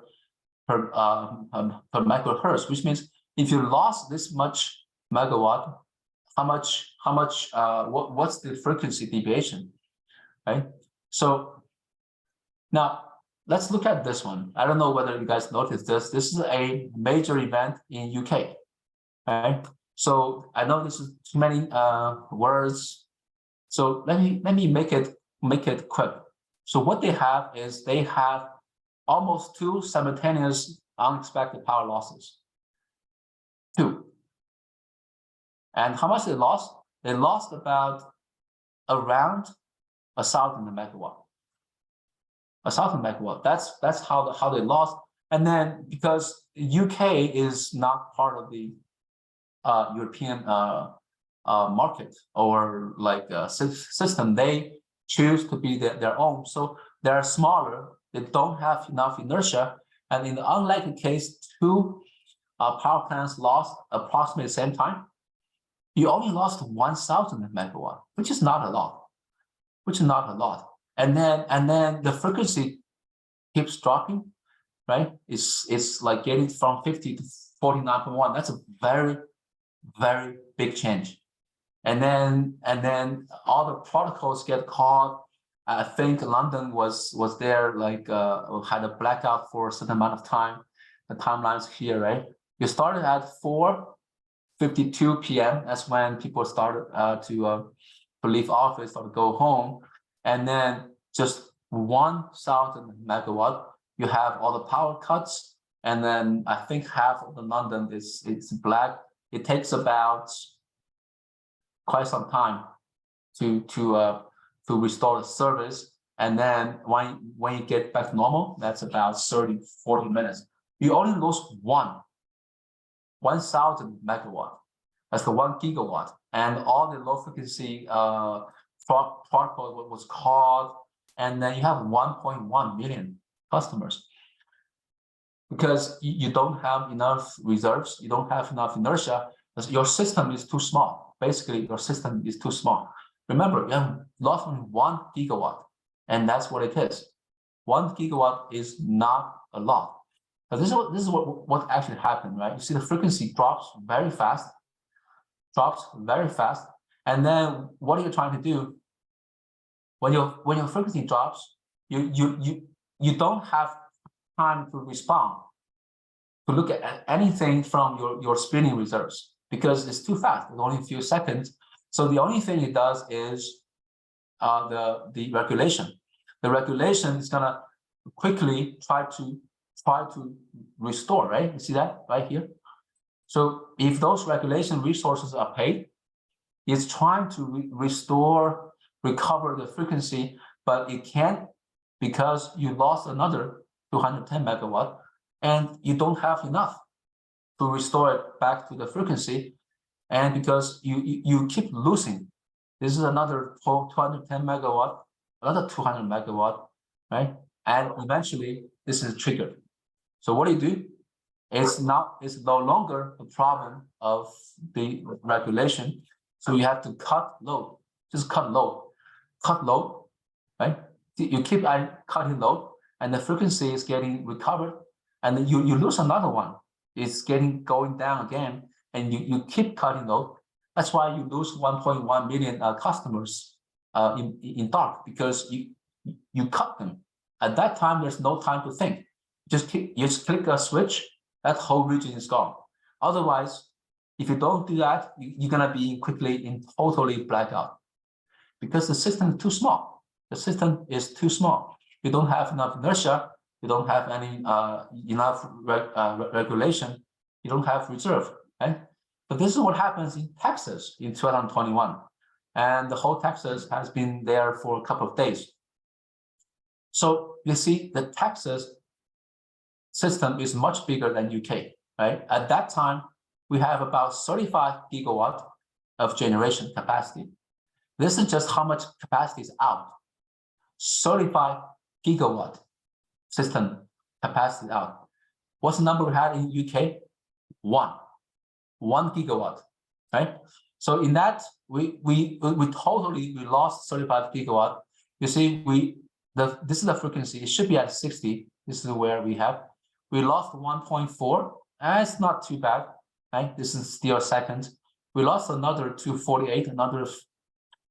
megahertz, which means if you lost this much megawatt, what's the frequency deviation, right? So now let's look at this one. I don't know whether you guys noticed this. This is a major event in UK, right? So I know this is too many words. So let me make it quick. So what they have is they have almost 2 simultaneous unexpected power losses. 2. And how much they lost? They lost about around 1,000 megawatt. 1,000 megawatt. That's how they lost. And then because UK is not part of the European market or like system, they choose to be their own. So they're smaller. They don't have enough inertia. And in the unlikely case, 2 power plants lost approximately the same time. You only lost 1,000 megawatt, which is not a lot. And then the frequency keeps dropping, right? It's like getting from 50 to 49.1. That's a very, very big change. And then all the protocols get caught. I think London was there, like had a blackout for a certain amount of time. The timelines here, right? You started at 4:52 p.m. That's when people started to leave office or to go home. And then just 1,000 megawatt, you have all the power cuts. And then I think half of the London is black. It takes about quite some time to restore the service. And then when you get back to normal, that's about 30-40 minutes. You only lose 1,000 megawatt. That's the 1 gigawatt. And all the low frequency protocol was called. And then you have 1.1 million customers. Because you don't have enough reserves, you don't have enough inertia, your system is too small. Basically, your system is too small. Remember, you have lost only 1 gigawatt, and that's what it is. 1 gigawatt is not a lot. But this is what actually happened, right? You see the frequency drops very fast, and then what are you trying to do? When your frequency drops, you don't have time to respond, to look at anything from your spinning reserves, because it's too fast. It's only a few seconds. So the only thing it does is the regulation. The regulation is gonna quickly try to restore, right? You see that right here? So if those regulation resources are paid, it's trying to recover the frequency, but it can't because you lost another 210 megawatt and you don't have enough to restore it back to the frequency. And because you keep losing, this is another 210 megawatt, another 200 megawatt, right? And eventually this is triggered. So what do? It's no longer a problem of the regulation. So you have to cut load, just cut load, right? You keep cutting load, and the frequency is getting recovered, and then you lose another one. It's going down again, and you keep cutting load. That's why you lose 1.1 million customers in dark, because you cut them. At that time, there's no time to think. You just click a switch, that whole region is gone. Otherwise, if you don't do that, you're gonna be quickly in totally blackout, because the system is too small. The system is too small. You don't have enough inertia. You don't have any enough regulation. You don't have reserve, right? But this is what happens in Texas in 2021, and the whole Texas has been there for a couple of days. So you see, the Texas system is much bigger than UK, right? At that time, we have about 35 gigawatt of generation capacity. This is just how much capacity is out. 35 gigawatt system capacity out. What's the number we had in UK? One gigawatt, right? So in that, we lost 35 gigawatt. You see, this is the frequency. It should be at 60. This is where we lost 1.4. It's not too bad, right? This is still second. We lost another 248.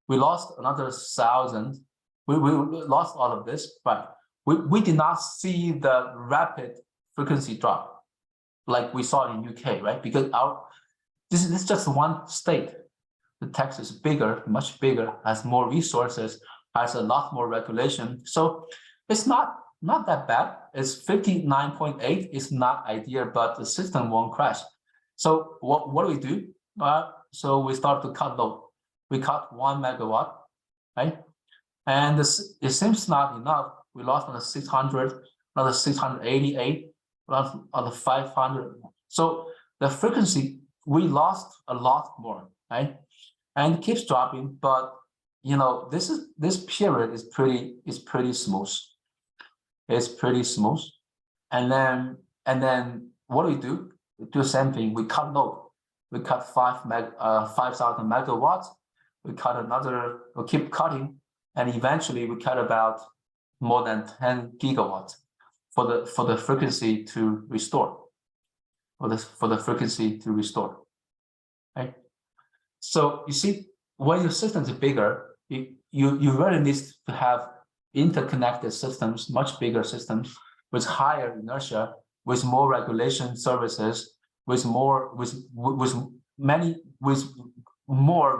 We lost another 1,000. We lost all of this, but we did not see the rapid frequency drop like we saw in UK, right? Because this is just one state. The Texas is bigger, much bigger, has more resources, has a lot more regulation. So it's not that bad. It's 59.8. It's not ideal, but the system won't crash. So what do we do? So we start to cut load. We cut 1 megawatt, right? And it seems not enough. We lost another 600, another 688, another 500. So the frequency, we lost a lot more, right? And it keeps dropping, but this period is pretty smooth. It's pretty smooth. And then what do we do? We do the same thing. We cut load. We cut 5,000 megawatts. We cut another. We keep cutting, and eventually we cut about more than 10 gigawatts for the frequency to restore. For the frequency to restore, right? So you see, when your system is bigger, you really need to have interconnected systems, much bigger systems with higher inertia, with more regulation services, with more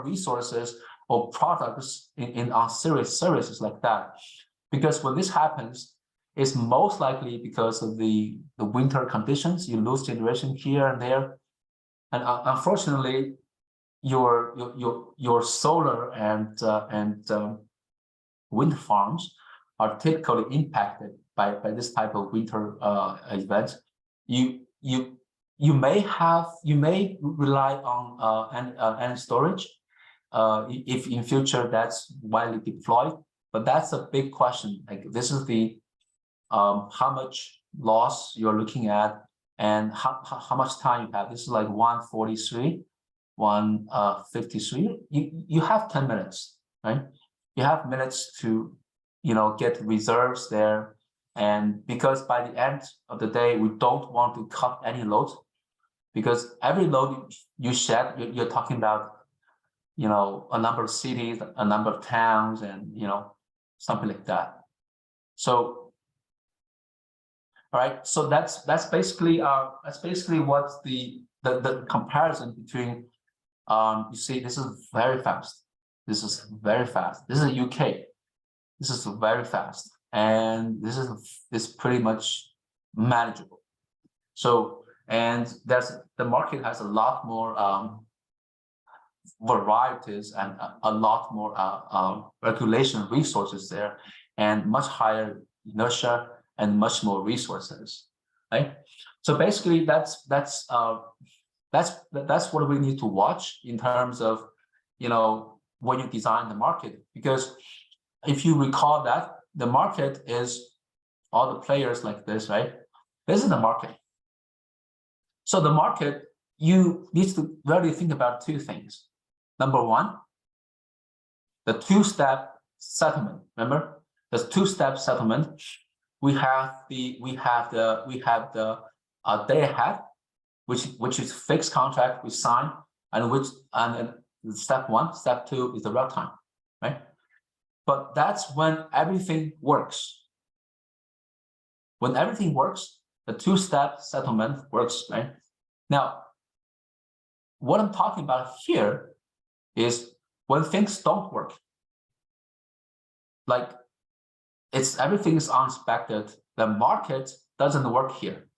resources or products in our services like that. Because when this happens, it's most likely because of the winter conditions. You lose generation here and there, and unfortunately, your solar and wind farms are typically impacted by this type of winter event. You may rely on energy storage if in future that's widely deployed, but that's a big question. Like, this is the how much loss you're looking at and how much time you have. This is like 143, 153. You have 10 minutes, right? You have minutes to get reserves there. And because by the end of the day, we don't want to cut any load, because every load you shed, you're talking about a number of cities, a number of towns, and something like that. So all right, so that's basically what's the comparison between you see, this is very fast. This is very fast. This is UK. This is very fast, and this is pretty much manageable. So, and the market has a lot more varieties and a lot more regulation resources there, and much higher inertia and much more resources, right? So basically, that's what we need to watch in terms of when you design the market, because if you recall that the market is all the players like this, right? This is the market. So the market, you need to really think about two things. Number one, the two-step settlement. Remember, there's two-step settlement. We have the day ahead, which is fixed contract we sign, and step one, step two is the real time, right? But that's when everything works. When everything works, the two-step settlement works, right? Now, what I'm talking about here is when things don't work. Like everything is unexpected. The market doesn't work here.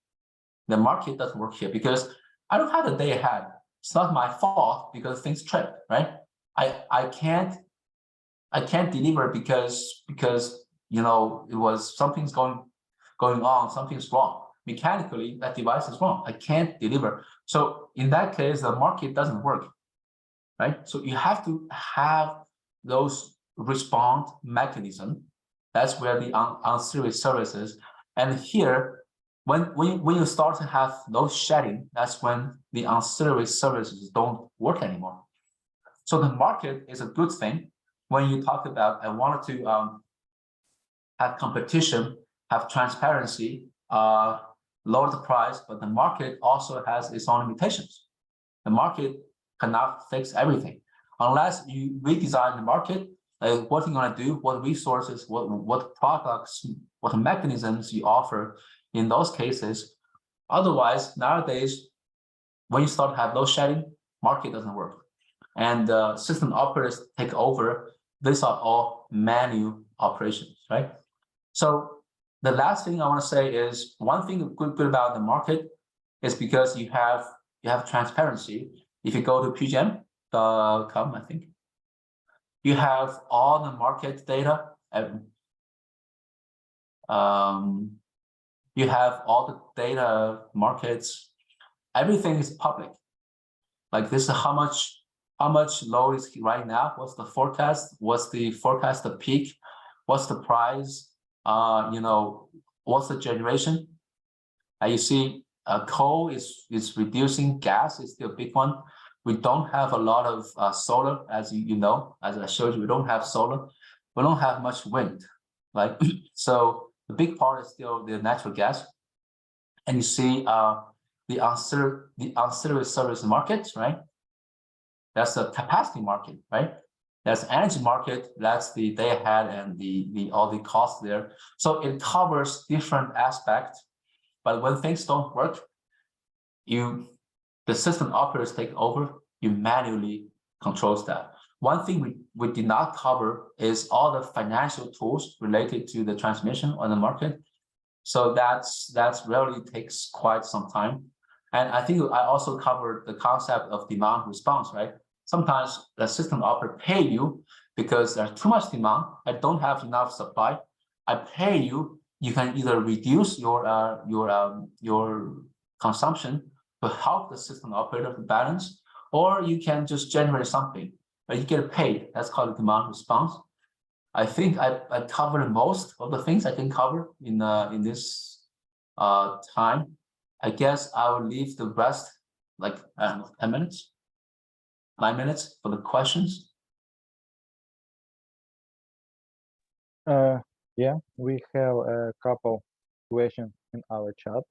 The market doesn't work here because I don't have the day ahead. It's not my fault because things trip, right? I can't deliver because you know it was something's going on, something's wrong. Mechanically, that device is wrong. I can't deliver. So in that case, the market doesn't work, right? So you have to have those response mechanism. That's where the ancillary services. And here, when you start to have load shedding, that's when the ancillary services don't work anymore. So the market is a good thing. When you talk about, I wanted to have competition, have transparency, lower the price, but the market also has its own limitations. The market cannot fix everything. Unless you redesign the market, what you're going to do, what resources, what products, what mechanisms you offer in those cases. Otherwise, nowadays, when you start to have load shedding, market doesn't work. And system operators take over. These are all manual operations, right? So the last thing I want to say is one thing good about the market is because you have transparency. If you go to pgm.com, I think you have all the market data. You have all the data, markets, everything is public. Like this is how much load is right now, what's the forecast, what's the forecast, the peak, what's the price, you know, what's the generation. You see coal is reducing, gas is still a big one. We don't have a lot of solar, as you know, as I showed you, we don't have solar. We don't have much wind, right? So the big part is still the natural gas. And you see the ancillary service market, right? That's the capacity market, right? That's energy market, that's the day ahead and the all the costs there. So it covers different aspects, but when things don't work, the system operators take over, you manually controls that. One thing we did not cover is all the financial tools related to the transmission on the market. So that's really takes quite some time. And I think I also covered the concept of demand response, right? Sometimes the system operator pay you because there's too much demand. I don't have enough supply. I pay you. You can either reduce your consumption to help the system operator to balance, or you can just generate something, but you get paid. That's called demand response. I think I covered most of the things I can cover in this time. I guess I will leave the rest, like 10 minutes, 9 minutes for the questions. Yeah, we have a couple questions in our chat.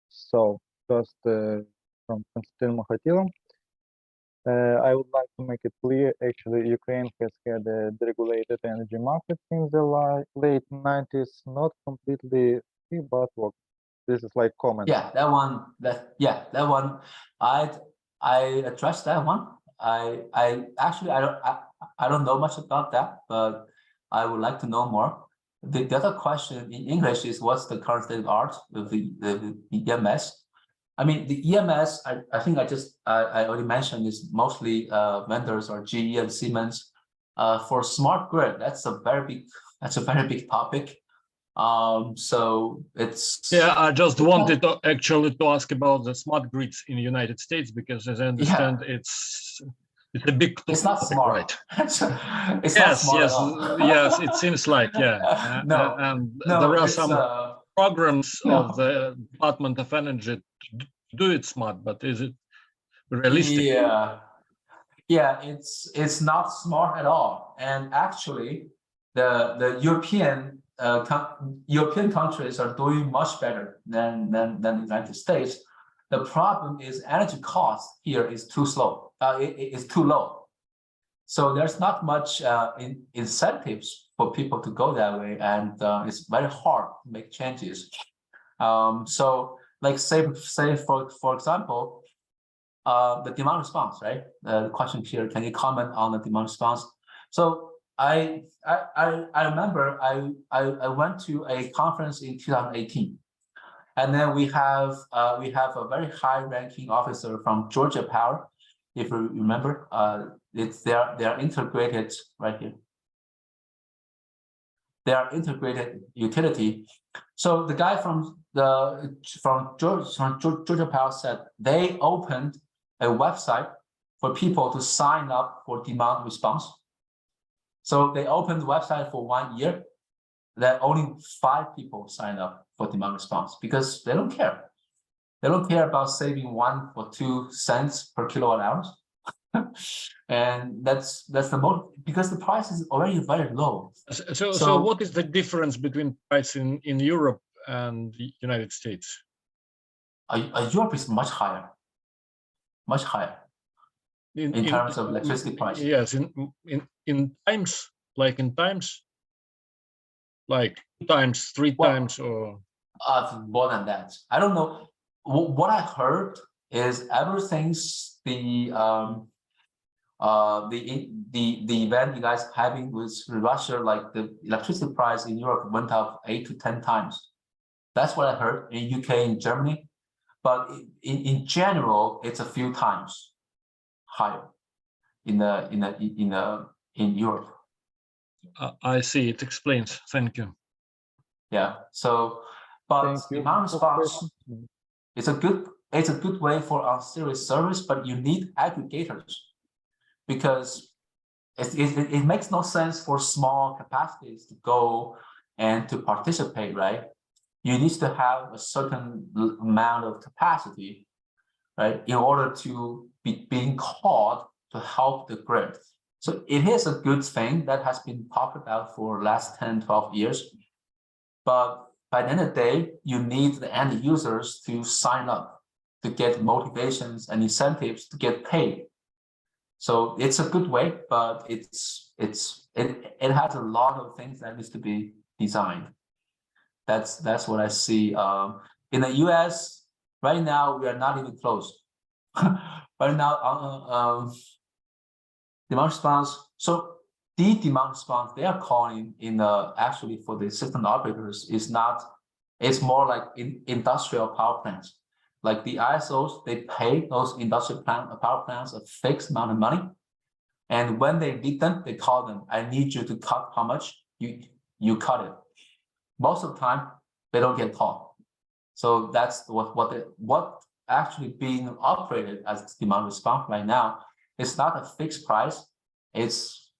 So first from Konstantin Mohatilov. I would like to make it clear, actually, Ukraine has had a deregulated energy market in the late 90s, not completely free, but work. This is like comment. Yeah, that one. That one. I addressed that one. I actually I don't know much about that, but I would like to know more. The other question in English is what's the current state of art of the EMS? I mean, the EMS, I think I already mentioned is mostly vendors are GE and Siemens. For smart grid, that's a very big topic. So it's I just wanted to actually ask about the smart grids in the United States, because as I understand, it's a big topic, it's not smart, right? It's not smart at all. Yes, it seems like, yeah. No, there are some programs of the Department of Energy to do it smart, but is it realistic? Yeah, Yeah, it's not smart at all. And actually, the European countries are doing much better than the United States. The problem is energy cost here is too slow. It is too low. So there's not much incentives for people to go that way, and it's very hard to make changes. So, like say for example, the demand response, right? The question here, can you comment on the demand response? So I remember I went to a conference in 2018, and then we have a very high-ranking officer from Georgia Power, if you remember. They are integrated right here. They are integrated utility. So the guy from Georgia Power said they opened a website for people to sign up for demand response. So they opened the website for 1 year. Then only 5 people sign up for demand response because they don't care. They don't care about saving 1 or 2 cents per kilowatt hours. And that's the most, because the price is already very low. So what is the difference between price in Europe and the United States? Europe is much higher. Much higher in terms of electricity price. Yes, in times, like 2 times, 3 times, or more than that. I don't know. What I heard is ever since the event you guys having with Russia, like the electricity price in Europe went up 8 to 10 times. That's what I heard in UK and Germany. But in general, it's a few times higher in Europe. I see. It explains. Thank you. Yeah. So, but demand response, it's a good way for ancillary service, but you need aggregators because it makes no sense for small capacities to go and to participate, right? You need to have a certain amount of capacity, right, in order to be being called to help the grid. So it is a good thing that has been talked about for the last 10, 12 years. But by the end of the day, you need the end users to sign up, to get motivations and incentives to get paid. So it's a good way, but it has a lot of things that needs to be designed. That's what I see. In the US, right now, we are not even close. Right now, demand response. So the demand response they are calling in actually for the system operators is not. It's more like in industrial power plants. Like the ISOs, they pay those industrial power plants a fixed amount of money, and when they need them, they call them. I need you to cut how much you cut it. Most of the time, they don't get called. So that's what actually being operated as demand response right now. It's not a fixed price. It's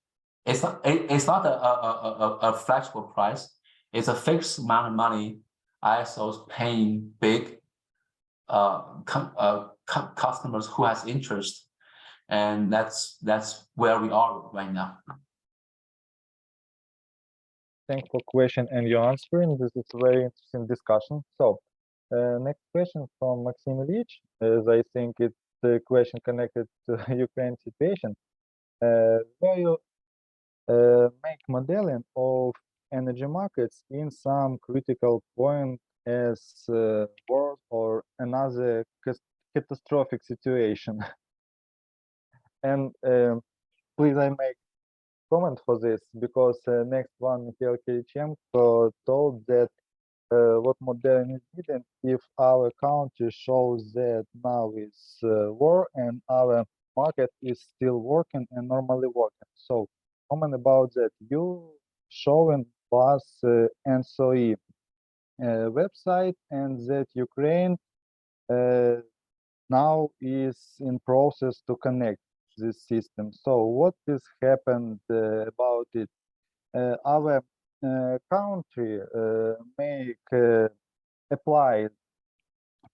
not a flexible price. It's a fixed amount of money. ISOs paying big customers who has interest, and that's where we are right now. Thanks for question and your answering. This is a very interesting discussion. So, next question from Maxim Ilyich, as I think it's the question connected to Ukraine situation. Where you make modeling of energy markets in some critical point as war or another catastrophic situation. And please, I make comment for this because next one, Mikhail Kirichenko told that what modeling is needed if our country shows that now is war and our market is still working and normally working. So comment about that. You showing us NSOE website and that Ukraine now is in process to connect this system. So what has happened about it? Our country apply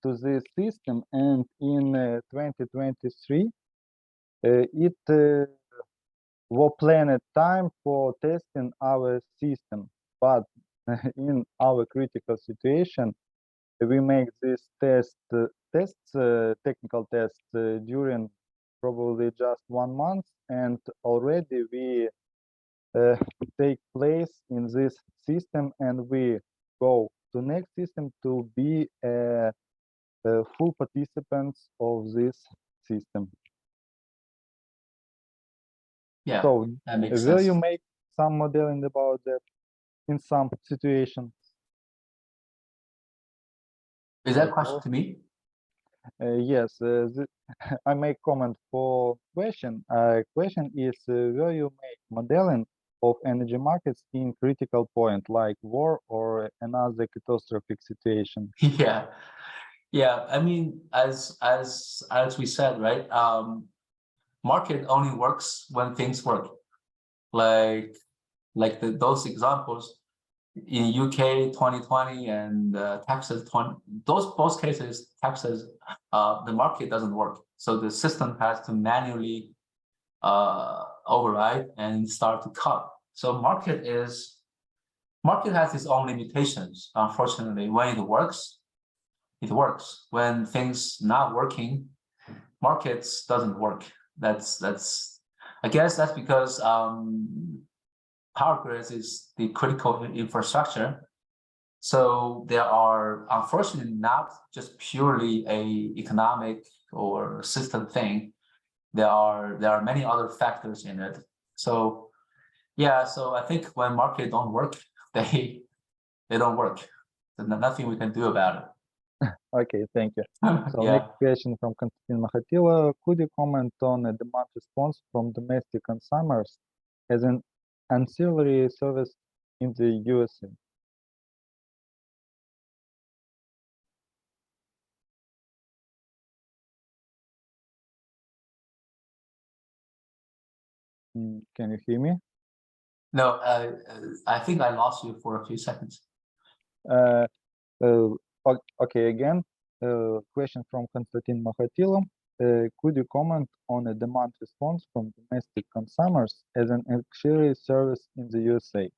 to this system, and in 2023 It was planned time for testing our system, but in our critical situation, we make this technical tests during probably just 1 month, and already we take place in this system, and we go to next system to be full participants of this system. Yeah, So that makes will sense. you make some modeling about that in some situation? Is that a question to me? Yes, I make comment for question. Question is, will you make modeling of energy markets in critical point like war or another catastrophic situation? Yeah, yeah. I mean, as we said, right? Market only works when things work. Like those examples in UK 2020 and Texas 20. Both cases, Texas, the market doesn't work. So the system has to manually override and start to cut. So market has its own limitations. Unfortunately, when it works, it works. When things not working, markets doesn't work. I guess that's because power grids is the critical infrastructure. So there are unfortunately not just purely a economic or system thing. There are many other factors in it. So yeah, so I think when market don't work, they don't work. There's nothing we can do about it. Okay, thank you. So Yeah. next question from Konstantin Makhatila. Could you comment on a demand response from domestic consumers as an ancillary service in the USA? Can you hear me? No, I think I lost you for a few seconds. Okay, again, question from Konstantin Makhatila. Could you comment on a demand response from domestic consumers as an auxiliary service in the USA?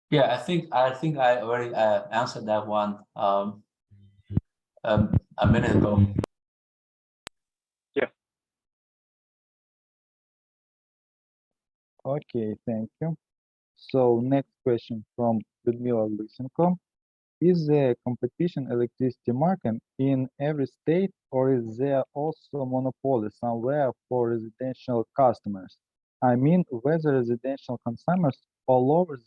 Yeah, I think I already answered that one a minute ago. Yeah. Okay, thank you. So next question from Ludmila Lysenko. Is there competition electricity market in every state, or is there also monopoly somewhere for residential customers? I mean, whether residential consumers all over the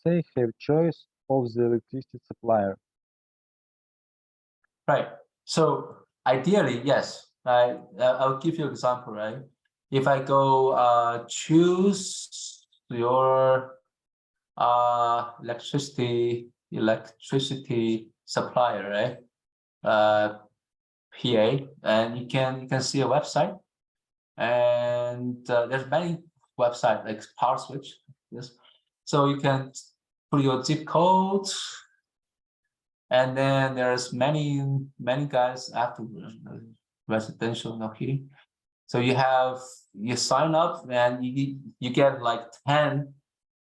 USA have choice of the electricity supplier. Right. So ideally, yes. I'll give you an example, right? If I go choose your electricity supplier, right? PA, and you can see a website, and there's many websites like Power Switch. Yes, so you can put your zip code, and then there's many guys after residential no heating. So you sign up and you get like 10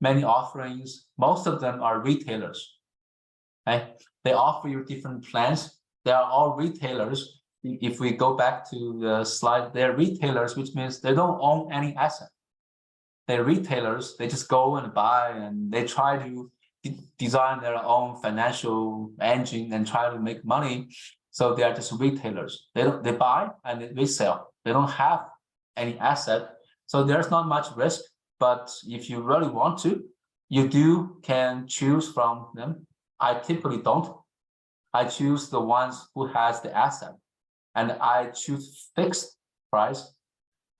many offerings. Most of them are retailers. Okay, they offer you different plans. They are all retailers. If we go back to the slide, they're retailers, which means they don't own any asset. They're retailers. They just go and buy, and they try to design their own financial engine and try to make money. So they are just retailers. They buy and they sell. They don't have any asset. So there's not much risk. But if you really want to, you can choose from them. I typically don't. I choose the ones who has the asset, and I choose fixed price.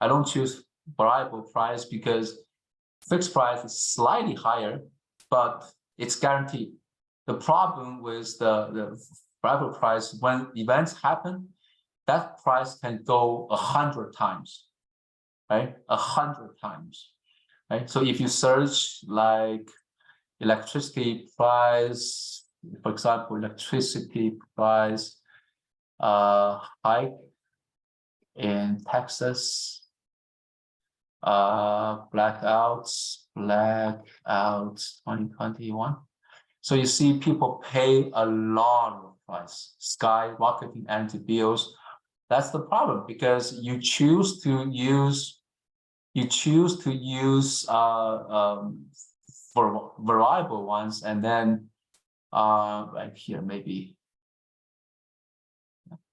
I don't choose variable price because fixed price is slightly higher, but it's guaranteed. The problem with the variable price, when events happen, that price can go 100 times, right? 100 times, right? So if you search like electricity price, for example, electricity price hike in Texas blackouts 2021. So you see people pay a lot of price, skyrocketing energy bills. That's the problem, because you choose to use for variable ones, and then right here maybe,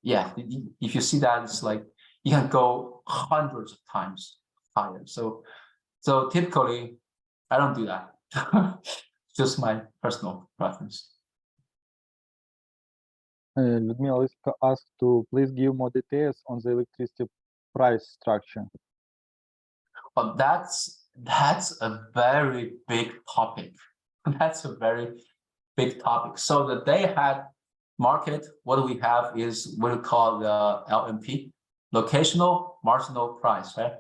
yeah, if you see that, it's like you can go hundreds of times higher. So typically I don't do that. Just my personal preference. Ludmila asked to please give more details on the electricity price structure. But that's a very big topic. That's a very big topic. So the day-ahead market, what we have is what we call the LMP, locational marginal price, right?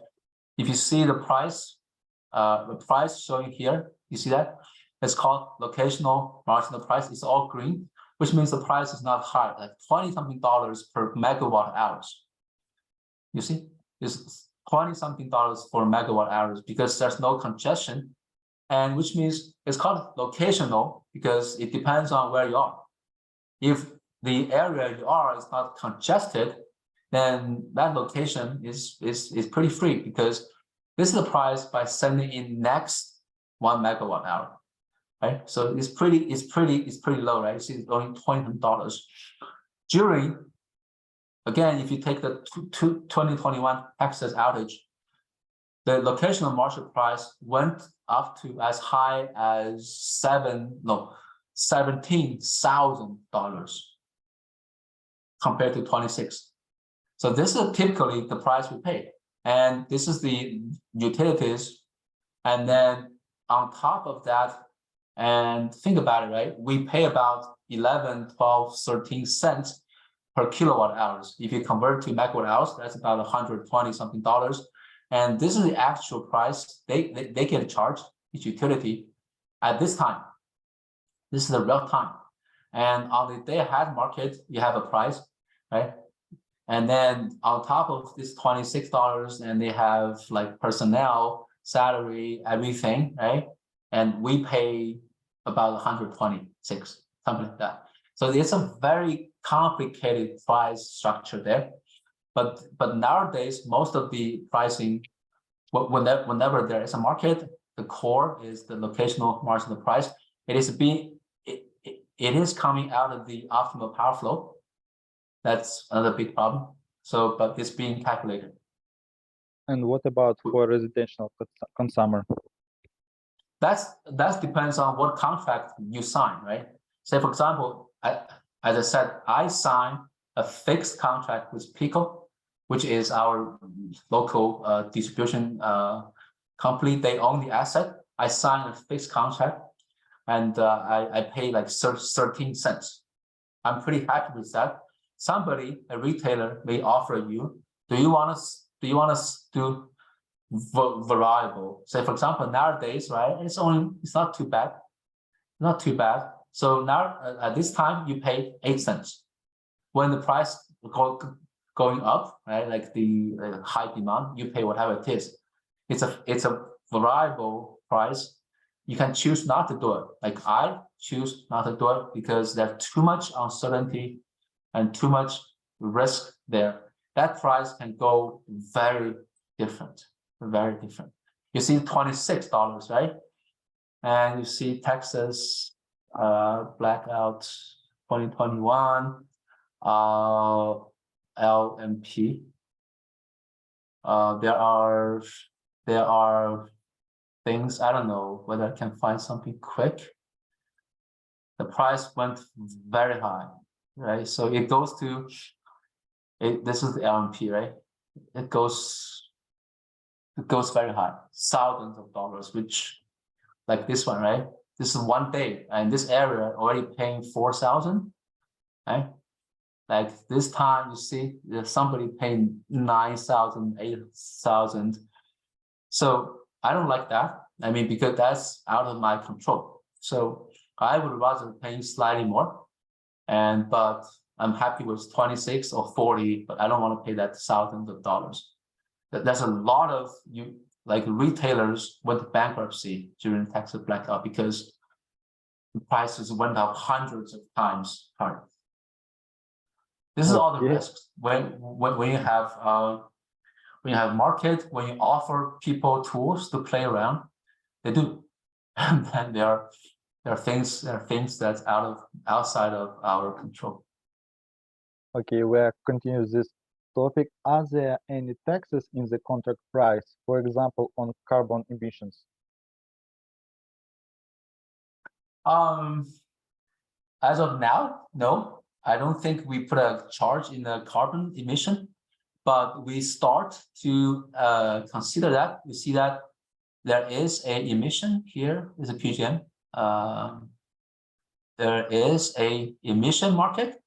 If you see the price showing here, you see that? It's called locational marginal price. It's all green, which means the price is not high, like $20-something per megawatt hours. You see, it's $20-something for megawatt hours because there's no congestion, and which means it's called locational because it depends on where you are. If the area you are is not congested, then that location is pretty free, because this is the price by sending in next 1 megawatt hour, right? So it's pretty low, right? It's only $20. During, again, if you take the 2021 Texas outage, the locational marginal price went up to as high as $17,000 compared to 26. So this is typically the price we pay, and this is the utilities. And then on top of that, and think about it, right? We pay about 11, 12, 13 cents per kilowatt hours. If you convert to megawatt hours, that's about $120-something. And this is the actual price they get charged, each utility, at this time. This is the real time. And on the day-ahead market, you have a price, right? And then on top of this $26, and they have like personnel, salary, everything, right? And we pay about 126, something like that. So it's a very complicated price structure there. But nowadays, most of the pricing, whenever there is a market, the core is the locational marginal price. It is coming out of the optimal power flow. That's another big problem. So, but it's being calculated. And what about for residential consumer? That depends on what contract you sign, right? Say, for example, as I said, I signed a fixed contract with Pico, which is our local distribution company. They own the asset. I signed a fixed contract, and I pay like 13 cents. I'm pretty happy with that. Somebody, a retailer, may offer you, do you want us to variable? Say, for example, nowadays, right? It's not too bad, not too bad. So now at this time you pay 8 cents. When the price going up, right? Like the high demand, you pay whatever it is. It's a variable price. You can choose not to do it. Like I choose not to do it because there's too much uncertainty and too much risk there. That price can go very different, very different. You see $26, right? And you see Texas blackout 2021 LMP. There are things, I don't know whether I can find something quick. The price went very high, right? So it goes to, this is the LMP, right? It goes very high, thousands of dollars, which like this one, right? This is 1 day, and this area already paying 4,000, right? Like this time, you see there's somebody paying 9,000, 8,000. So I don't like that. I mean, because that's out of my control. So I would rather pay slightly more, but I'm happy with 26 or 40, but I don't want to pay that thousands of dollars. That's a lot of like retailers went bankruptcy during the Texas blackout because the prices went up hundreds of times higher. This is all the Okay. risks when you have market, when you offer people tools to play around, they do, and then there are things that's outside of our control. Okay, we continue this topic. Are there any taxes in the contract price, for example, on carbon emissions? As of now, no. I don't think we put a charge in the carbon emission, but we start to consider that. We see that there is a emission here is a PGM. There is a emission market.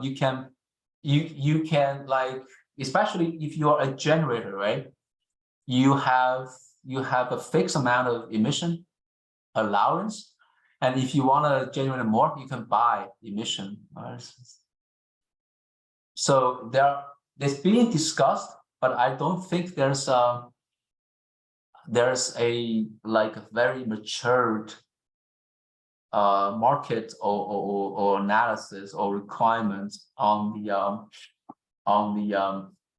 You can like, especially if you are a generator, right? You have a fixed amount of emission allowance. And if you want to generate more, you can buy emission. So there's being discussed, but I don't think there's a like a very matured market or analysis or requirements on the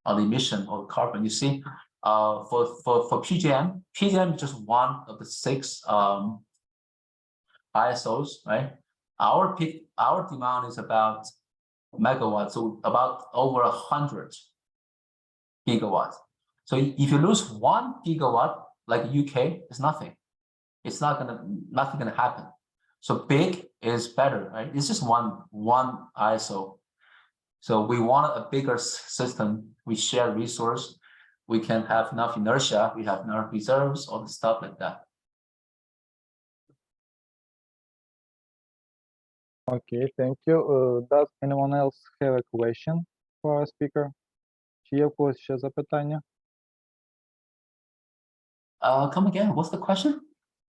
emission or carbon. You see, for PGM is just one of the 6 ISOs, right? Our demand is about megawatts, so about over 100 gigawatts. So if you lose 1 gigawatt, like UK, it's nothing. It's nothing gonna happen. So big is better, right? It's just one ISO. So we want a bigger system. We share resource. We can have enough inertia. We have enough reserves, all the stuff like that. Okay, thank you. Does anyone else have a question for our speaker? Чи є в когось ще запитання? Come again, what's the question?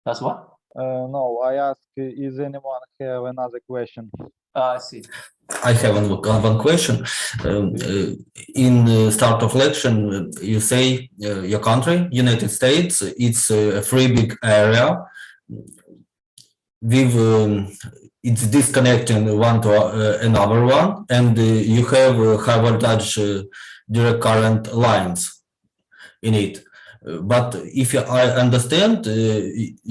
That's what? No, I ask, is anyone have another question? I see. I have one question. In the start of election, you say your country, United States, it's a free big area with it's disconnecting one to another one, and you have high voltage direct current lines in it. But if I understand,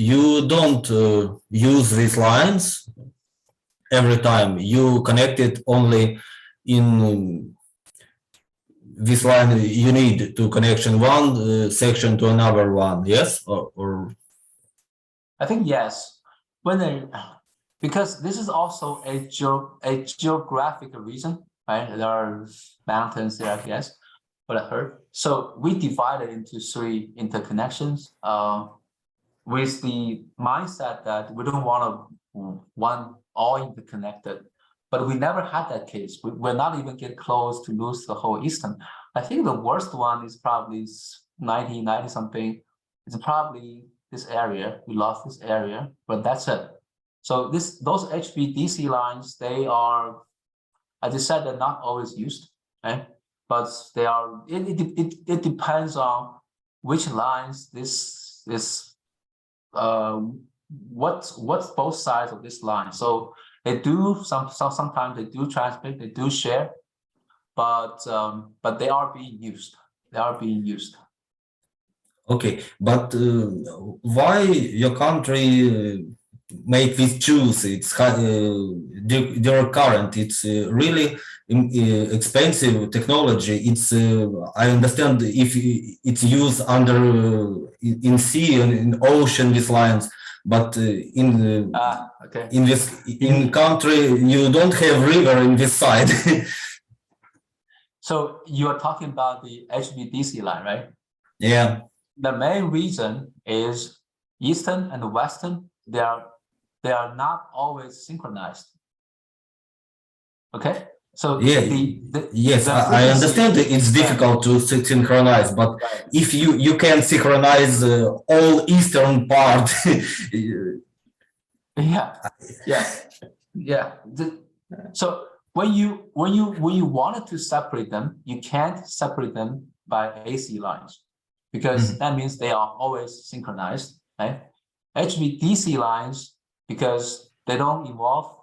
you don't use these lines every time. You connect it only in this line you need to connection one section to another one, yes? Or I think yes. Because this is also a geographic reason, right? There are mountains there, I guess, what I heard. So we divided into 3 interconnections with the mindset that we don't want all interconnected, but we never had that case. We're not even get close to lose the whole eastern. I think the worst one is probably 90 something. It's probably this area. We lost this area, but that's it. So those HVDC lines, they are, as I said, they're not always used, right? But they are. It depends on which lines what's both sides of this line. So they do sometimes they do transmit, they do share, but they are being used. They are being used. okay, but why your country make this choose? It's direct current. It's really expensive technology. It's I understand if it's used under in sea and in ocean with lines, but in country you don't have river in this side. So you are talking about the HVDC line, right? Yeah. The main reason is Eastern and Western, they are not always synchronized. Okay, so yeah, yes, I understand it's difficult to synchronize, but if you can synchronize all eastern part, yeah. So when you wanted to separate them, you can't separate them by AC lines. because that means they are always synchronized, right? HVDC lines, because they don't involve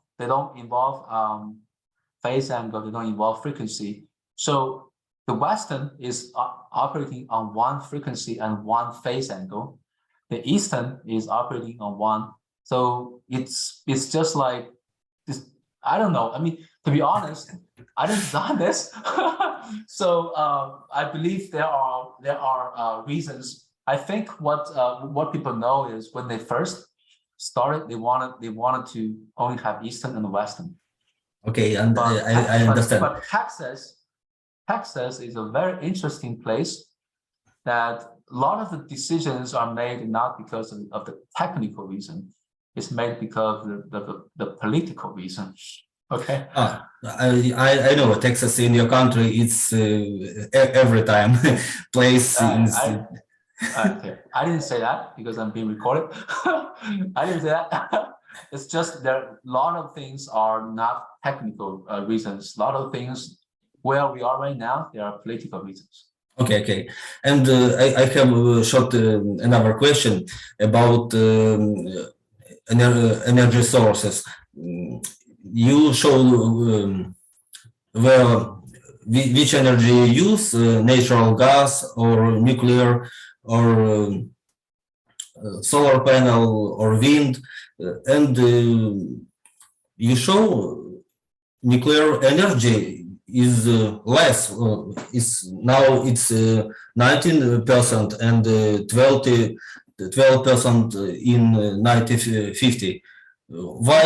phase angle, they don't involve frequency. So the Western is operating on one frequency and one phase angle. The Eastern is operating on one. So it's just like this. I don't know. I mean, to be honest, I didn't design this. So I believe there are reasons. I think what people know is when they first started, they wanted to only have Eastern and Western. Okay, and I understand. But Texas is a very interesting place that a lot of the decisions are made not because of the technical reason. It's made because of the political reason. Okay. I know Texas in your country. It's every time place. Okay. I didn't say that because I'm being recorded. I didn't say that. It's just there. A lot of things are not technical reasons. A lot of things where we are right now, there are political reasons. Okay. And I have another question about energy sources. You show which energy you use, natural gas or nuclear or solar panel or wind, and you show nuclear energy is less. Now it's 19% and 12% in 1950. Why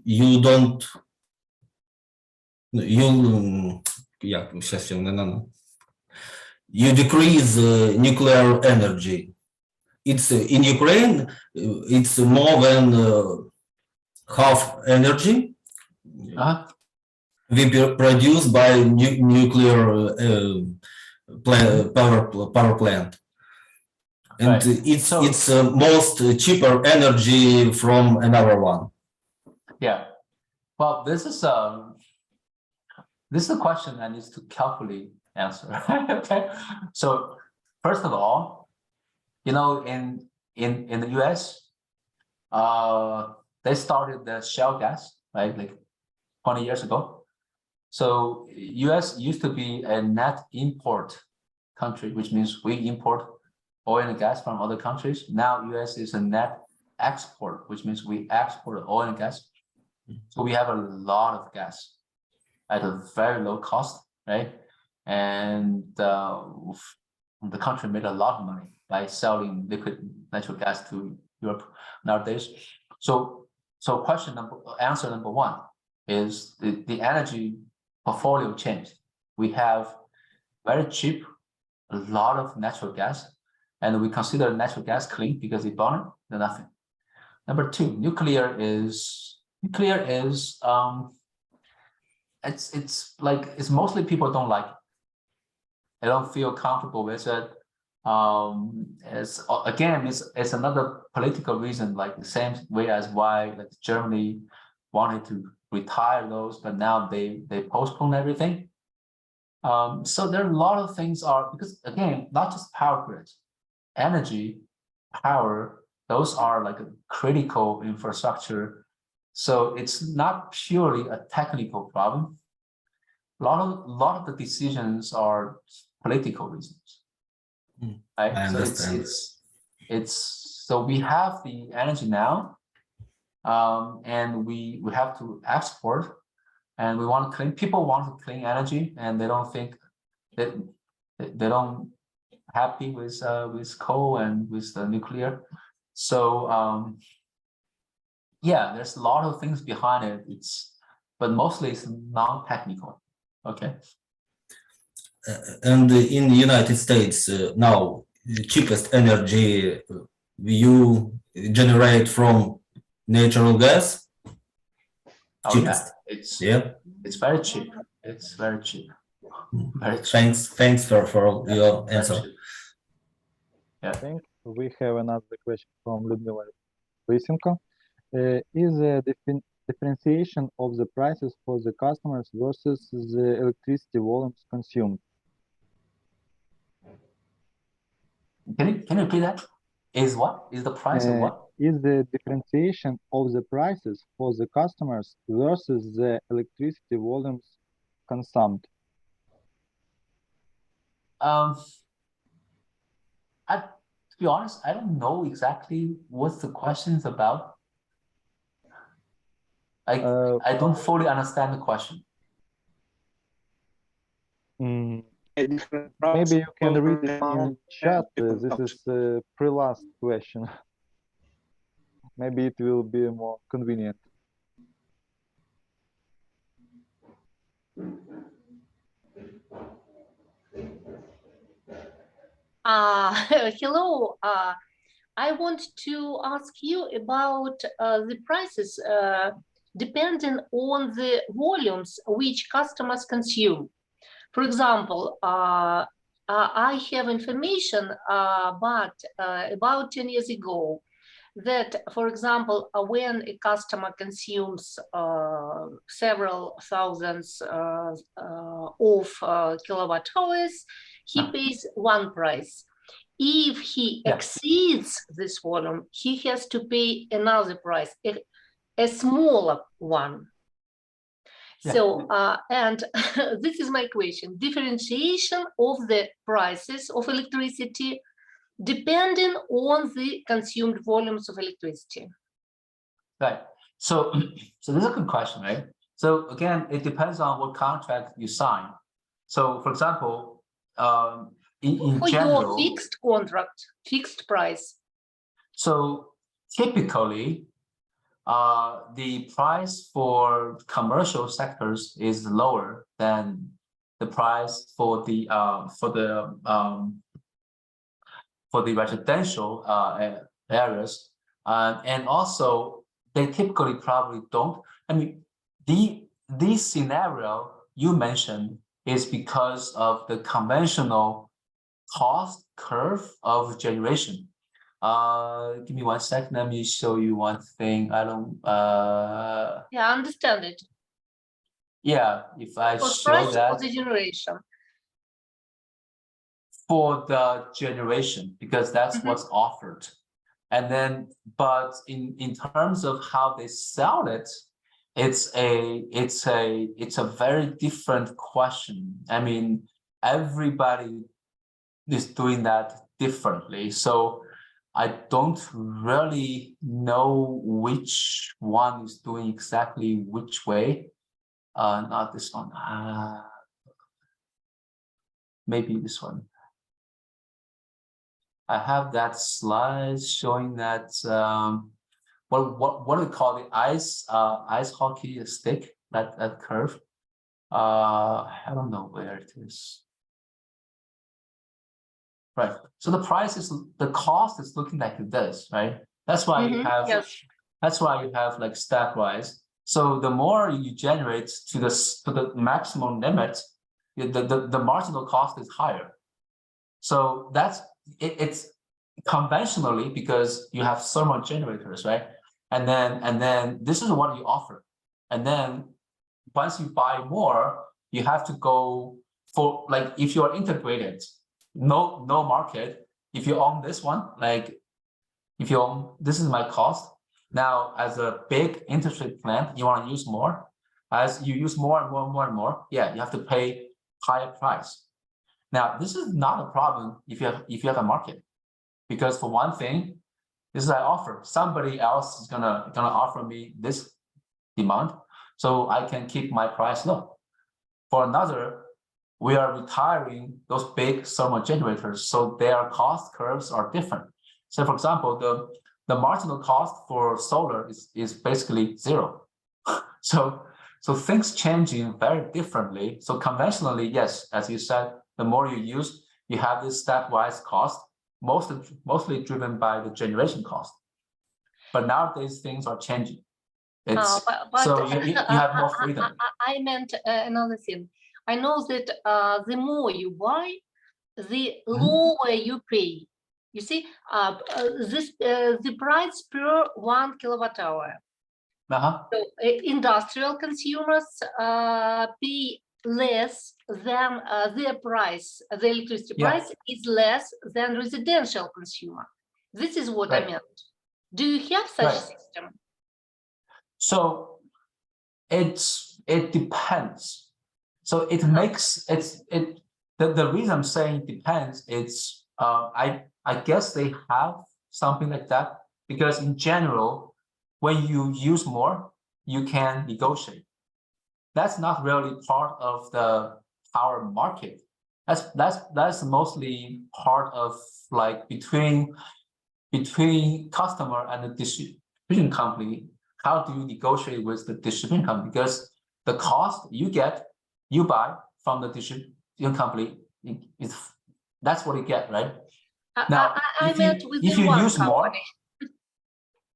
you don't you decrease nuclear energy? It's in Ukraine. It's more than half energy we produce by nuclear power plant, and right. It's most cheaper energy from another one. Yeah, well, this is a question that needs to carefully answer. Okay, so first of all, you know, in the US, they started the shale gas, right, like 20 years ago. So US used to be a net import country, which means we import oil and gas from other countries. Now US is a net export, which means we export oil and gas. So we have a lot of gas at a very low cost, right? And the country made a lot of money by selling liquid natural gas to Europe nowadays. So answer number one is the energy portfolio changed. We have very cheap, a lot of natural gas, and we consider natural gas clean because it burns nothing. Number two, nuclear is it's mostly people don't like it. They don't feel comfortable with it. It's another political reason, like the same way as why like Germany wanted to retire those, but now they postpone everything. So there are a lot of things because again, not just power grids, energy, power, those are like a critical infrastructure. So it's not purely a technical problem. A lot of the decisions are political reasons. Right? I understand. So we have the energy now, and we have to export, and we want clean. People want clean energy, and they don't think that they don't happy with coal and with the nuclear. So yeah, there's a lot of things behind it. But mostly it's non-technical. Okay. And in the United States now, the cheapest energy you generate from natural gas. Cheapest. Yeah, it's very cheap. It's very cheap. Very cheap. Thanks for your answer. Yeah. I think we have another question from Ludmila Lysenko. Is the differentiation of the prices for the customers versus the electricity volumes consumed? Can you repeat that? Is what? Is the price of what? Is the differentiation of the prices for the customers versus the electricity volumes consumed? To be honest, I don't know exactly what the question's about. I don't fully understand the question. Maybe you can read it in chat. This is the pre-last question. Maybe it will be more convenient. Hello. I want to ask you about the prices depending on the volumes which customers consume. For example, I have information but about 10 years ago that, for example, when a customer consumes several thousands of kilowatt hours, he pays one price. If he exceeds this volume, he has to pay another price, a smaller one. So, and this is my question, differentiation of the prices of electricity depending on the consumed volumes of electricity. Right. So this is a good question, right? So again, it depends on what contract you sign. So for example, in for general, your fixed contract, fixed price. So typically, the price for commercial sectors is lower than the price for the residential areas, and also they typically probably don't. I mean, the scenario you mentioned is because of the conventional cost curve of generation. Give me 1 second. Let me show you one thing. I don't. Yeah, I understand it. Yeah, if I Cost show price that for the generation. for the generation, because that's what's offered, and then, but in terms of how they sell it, it's a very different question. I mean, everybody is doing that differently, so I don't really know which one is doing exactly which way. Not this one. Maybe this one. I have that slide showing that what do we call the ice hockey stick, that curve. I don't know where it is. Right. So the price is, the cost is looking like this, right? That's why you have, that's why you have like stepwise. So the more you generate to the maximum limit, the marginal cost is higher. So that's it's conventionally, because you have thermal generators, right? And then this is what you offer. And then once you buy more, you have to go for, like, if you are integrated, no market. If you own this one, like if you own, this is my cost. Now, as a big integrated plant, you want to use more. As you use more and more and more, yeah, you have to pay higher price. Now, this is not a problem if you have a market, because for one thing, this is I offer. Somebody else is gonna offer me this demand, so I can keep my price low. For another, we are retiring those big thermal generators, so their cost curves are different. So, for example, the marginal cost for solar is basically zero. So things changing very differently. So conventionally, yes, as you said, the more you use, you have this stepwise cost, mostly driven by the generation cost. But nowadays things are changing. It's so you have more freedom. I meant another thing. I know that the more you buy, the lower you pay. You see, the price per 1 kilowatt hour. So industrial consumers pay less than their price, the electricity Yeah. price is less than residential consumer. This is what I Right. meant. Do you have such Right. system? So it depends. So it makes the reason I'm saying it depends, it's I guess they have something like that, because in general, when you use more, you can negotiate. That's not really part of the power market. That's mostly part of like between customer and the distribution company. How do you negotiate with the distribution company? Because the cost you buy from the distribution company, that's what you get, right? Now, I meant if you one use more, company.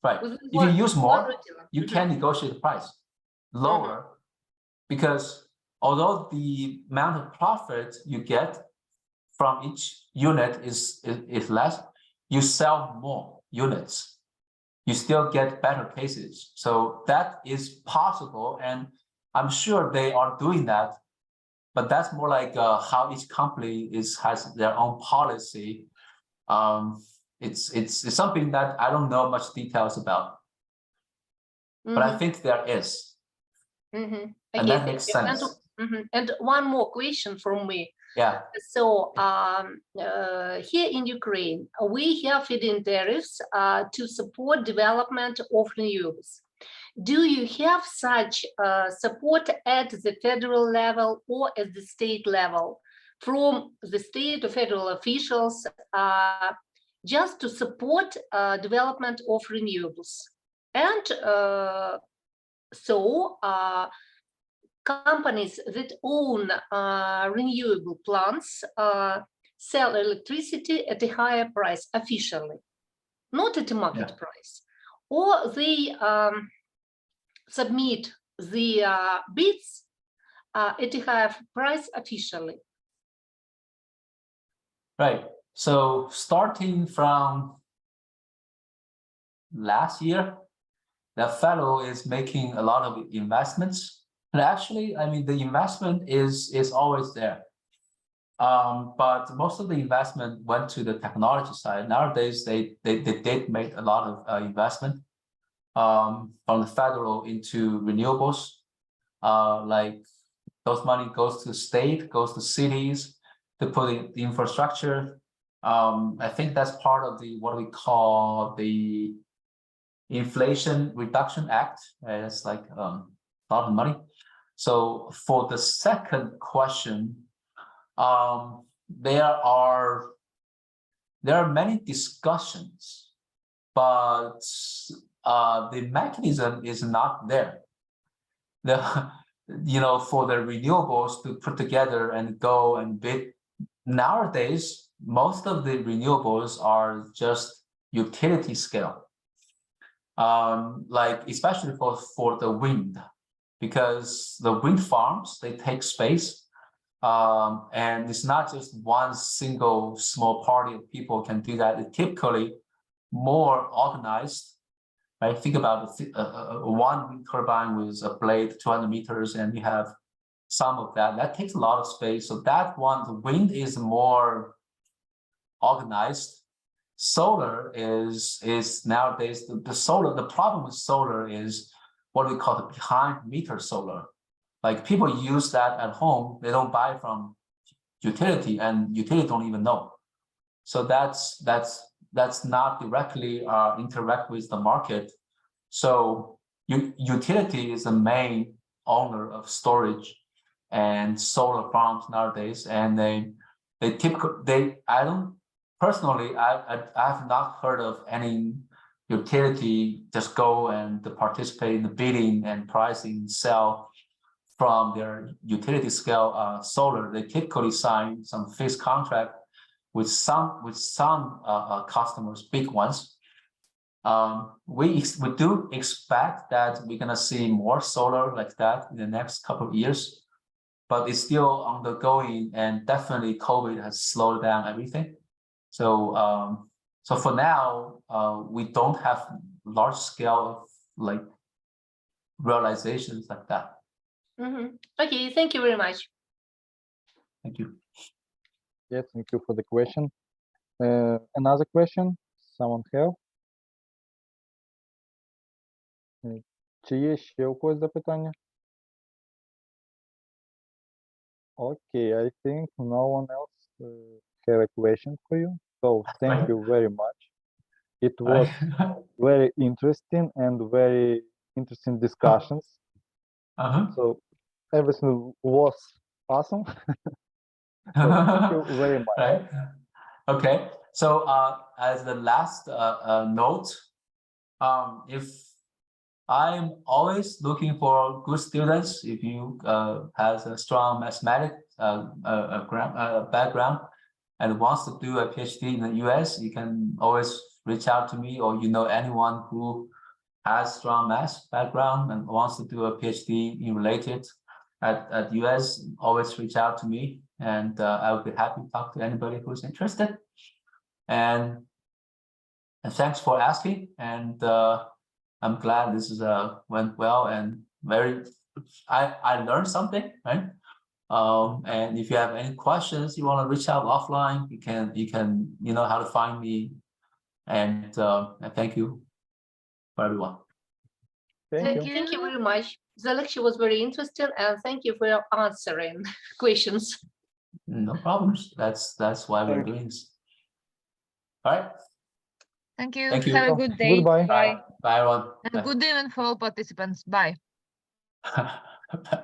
right? Within If you use one more, retailer. you can negotiate the price lower, because although the amount of profit you get from each unit is less, you sell more units, you still get better cases. So that is possible, and I'm sure they are doing that. But that's more like how each company has their own policy. It's something that I don't know much details about, but I think there is, and that makes sense. And one more question from me. Yeah. So here in Ukraine, we have feed-in tariffs to support development of renewables. Do you have such support at the federal level or at the state level from the state or federal officials just to support development of renewables? And companies that own renewable plants sell electricity at a higher price officially, not at a market price, or they submit the bids at a higher price officially. Right. So starting from last year, the federal is making a lot of investments. And actually, I mean, the investment is always there. But most of the investment went to the technology side. Nowadays, they did make a lot of investment from the federal into renewables. Like those money goes to state, goes to cities to put in the infrastructure. I think that's part of the what we call the Inflation Reduction Act. It's like a lot of money. So for the second question, there are many discussions, but the mechanism is not there. For the renewables to put together and go and bid. Nowadays, most of the renewables are just utility scale. Like especially for the wind, because the wind farms, they take space, and it's not just one single small party of people can do that. It's typically more organized, right? Think about one wind turbine with a blade 200 meters, and you have some of that. That takes a lot of space. So that one, the wind is more organized. Solar is nowadays the solar. The problem with solar is what we call the behind meter solar. Like people use that at home, they don't buy from utility, and utility don't even know. So that's not directly interact with the market. So utility is the main owner of storage and solar farms nowadays, and they typically personally, I have not heard of any utility just go and participate in the bidding and pricing, sell from their utility scale solar. They typically sign some fixed contract with some customers, big ones. We do expect that we're gonna see more solar like that in the next couple of years, but it's still undergoing, and definitely COVID has slowed down everything. So so for now, we don't have large scale of like realizations like that. Okay, thank you very much. Thank you. Yes, thank you for the question. Another question? Someone have? Чи є ще у когось запитання? Okay, I think no one else have a question for you. So thank you very much. It was very interesting and very interesting discussions. So everything was awesome. So thank you very much. Right. Okay. So as the last note, if I'm always looking for good students, if you has a strong mathematics background and wants to do a PhD in the US, you can always reach out to me, or you know anyone who has strong math background and wants to do a PhD in related at US, always reach out to me, and I would be happy to talk to anybody who's interested. And thanks for asking, and I'm glad this is went well and very. I learned something, right? And if you have any questions, you want to reach out offline, you know how to find me. And thank you for everyone. Thank you. Thank you very much. The lecture was very interesting, and thank you for your answering questions. No problems. That's why we're doing this. All right. Thank you. Thank you. Have a good day. Goodbye. Bye. Bye, everyone. And good evening for all participants. Bye. Bye.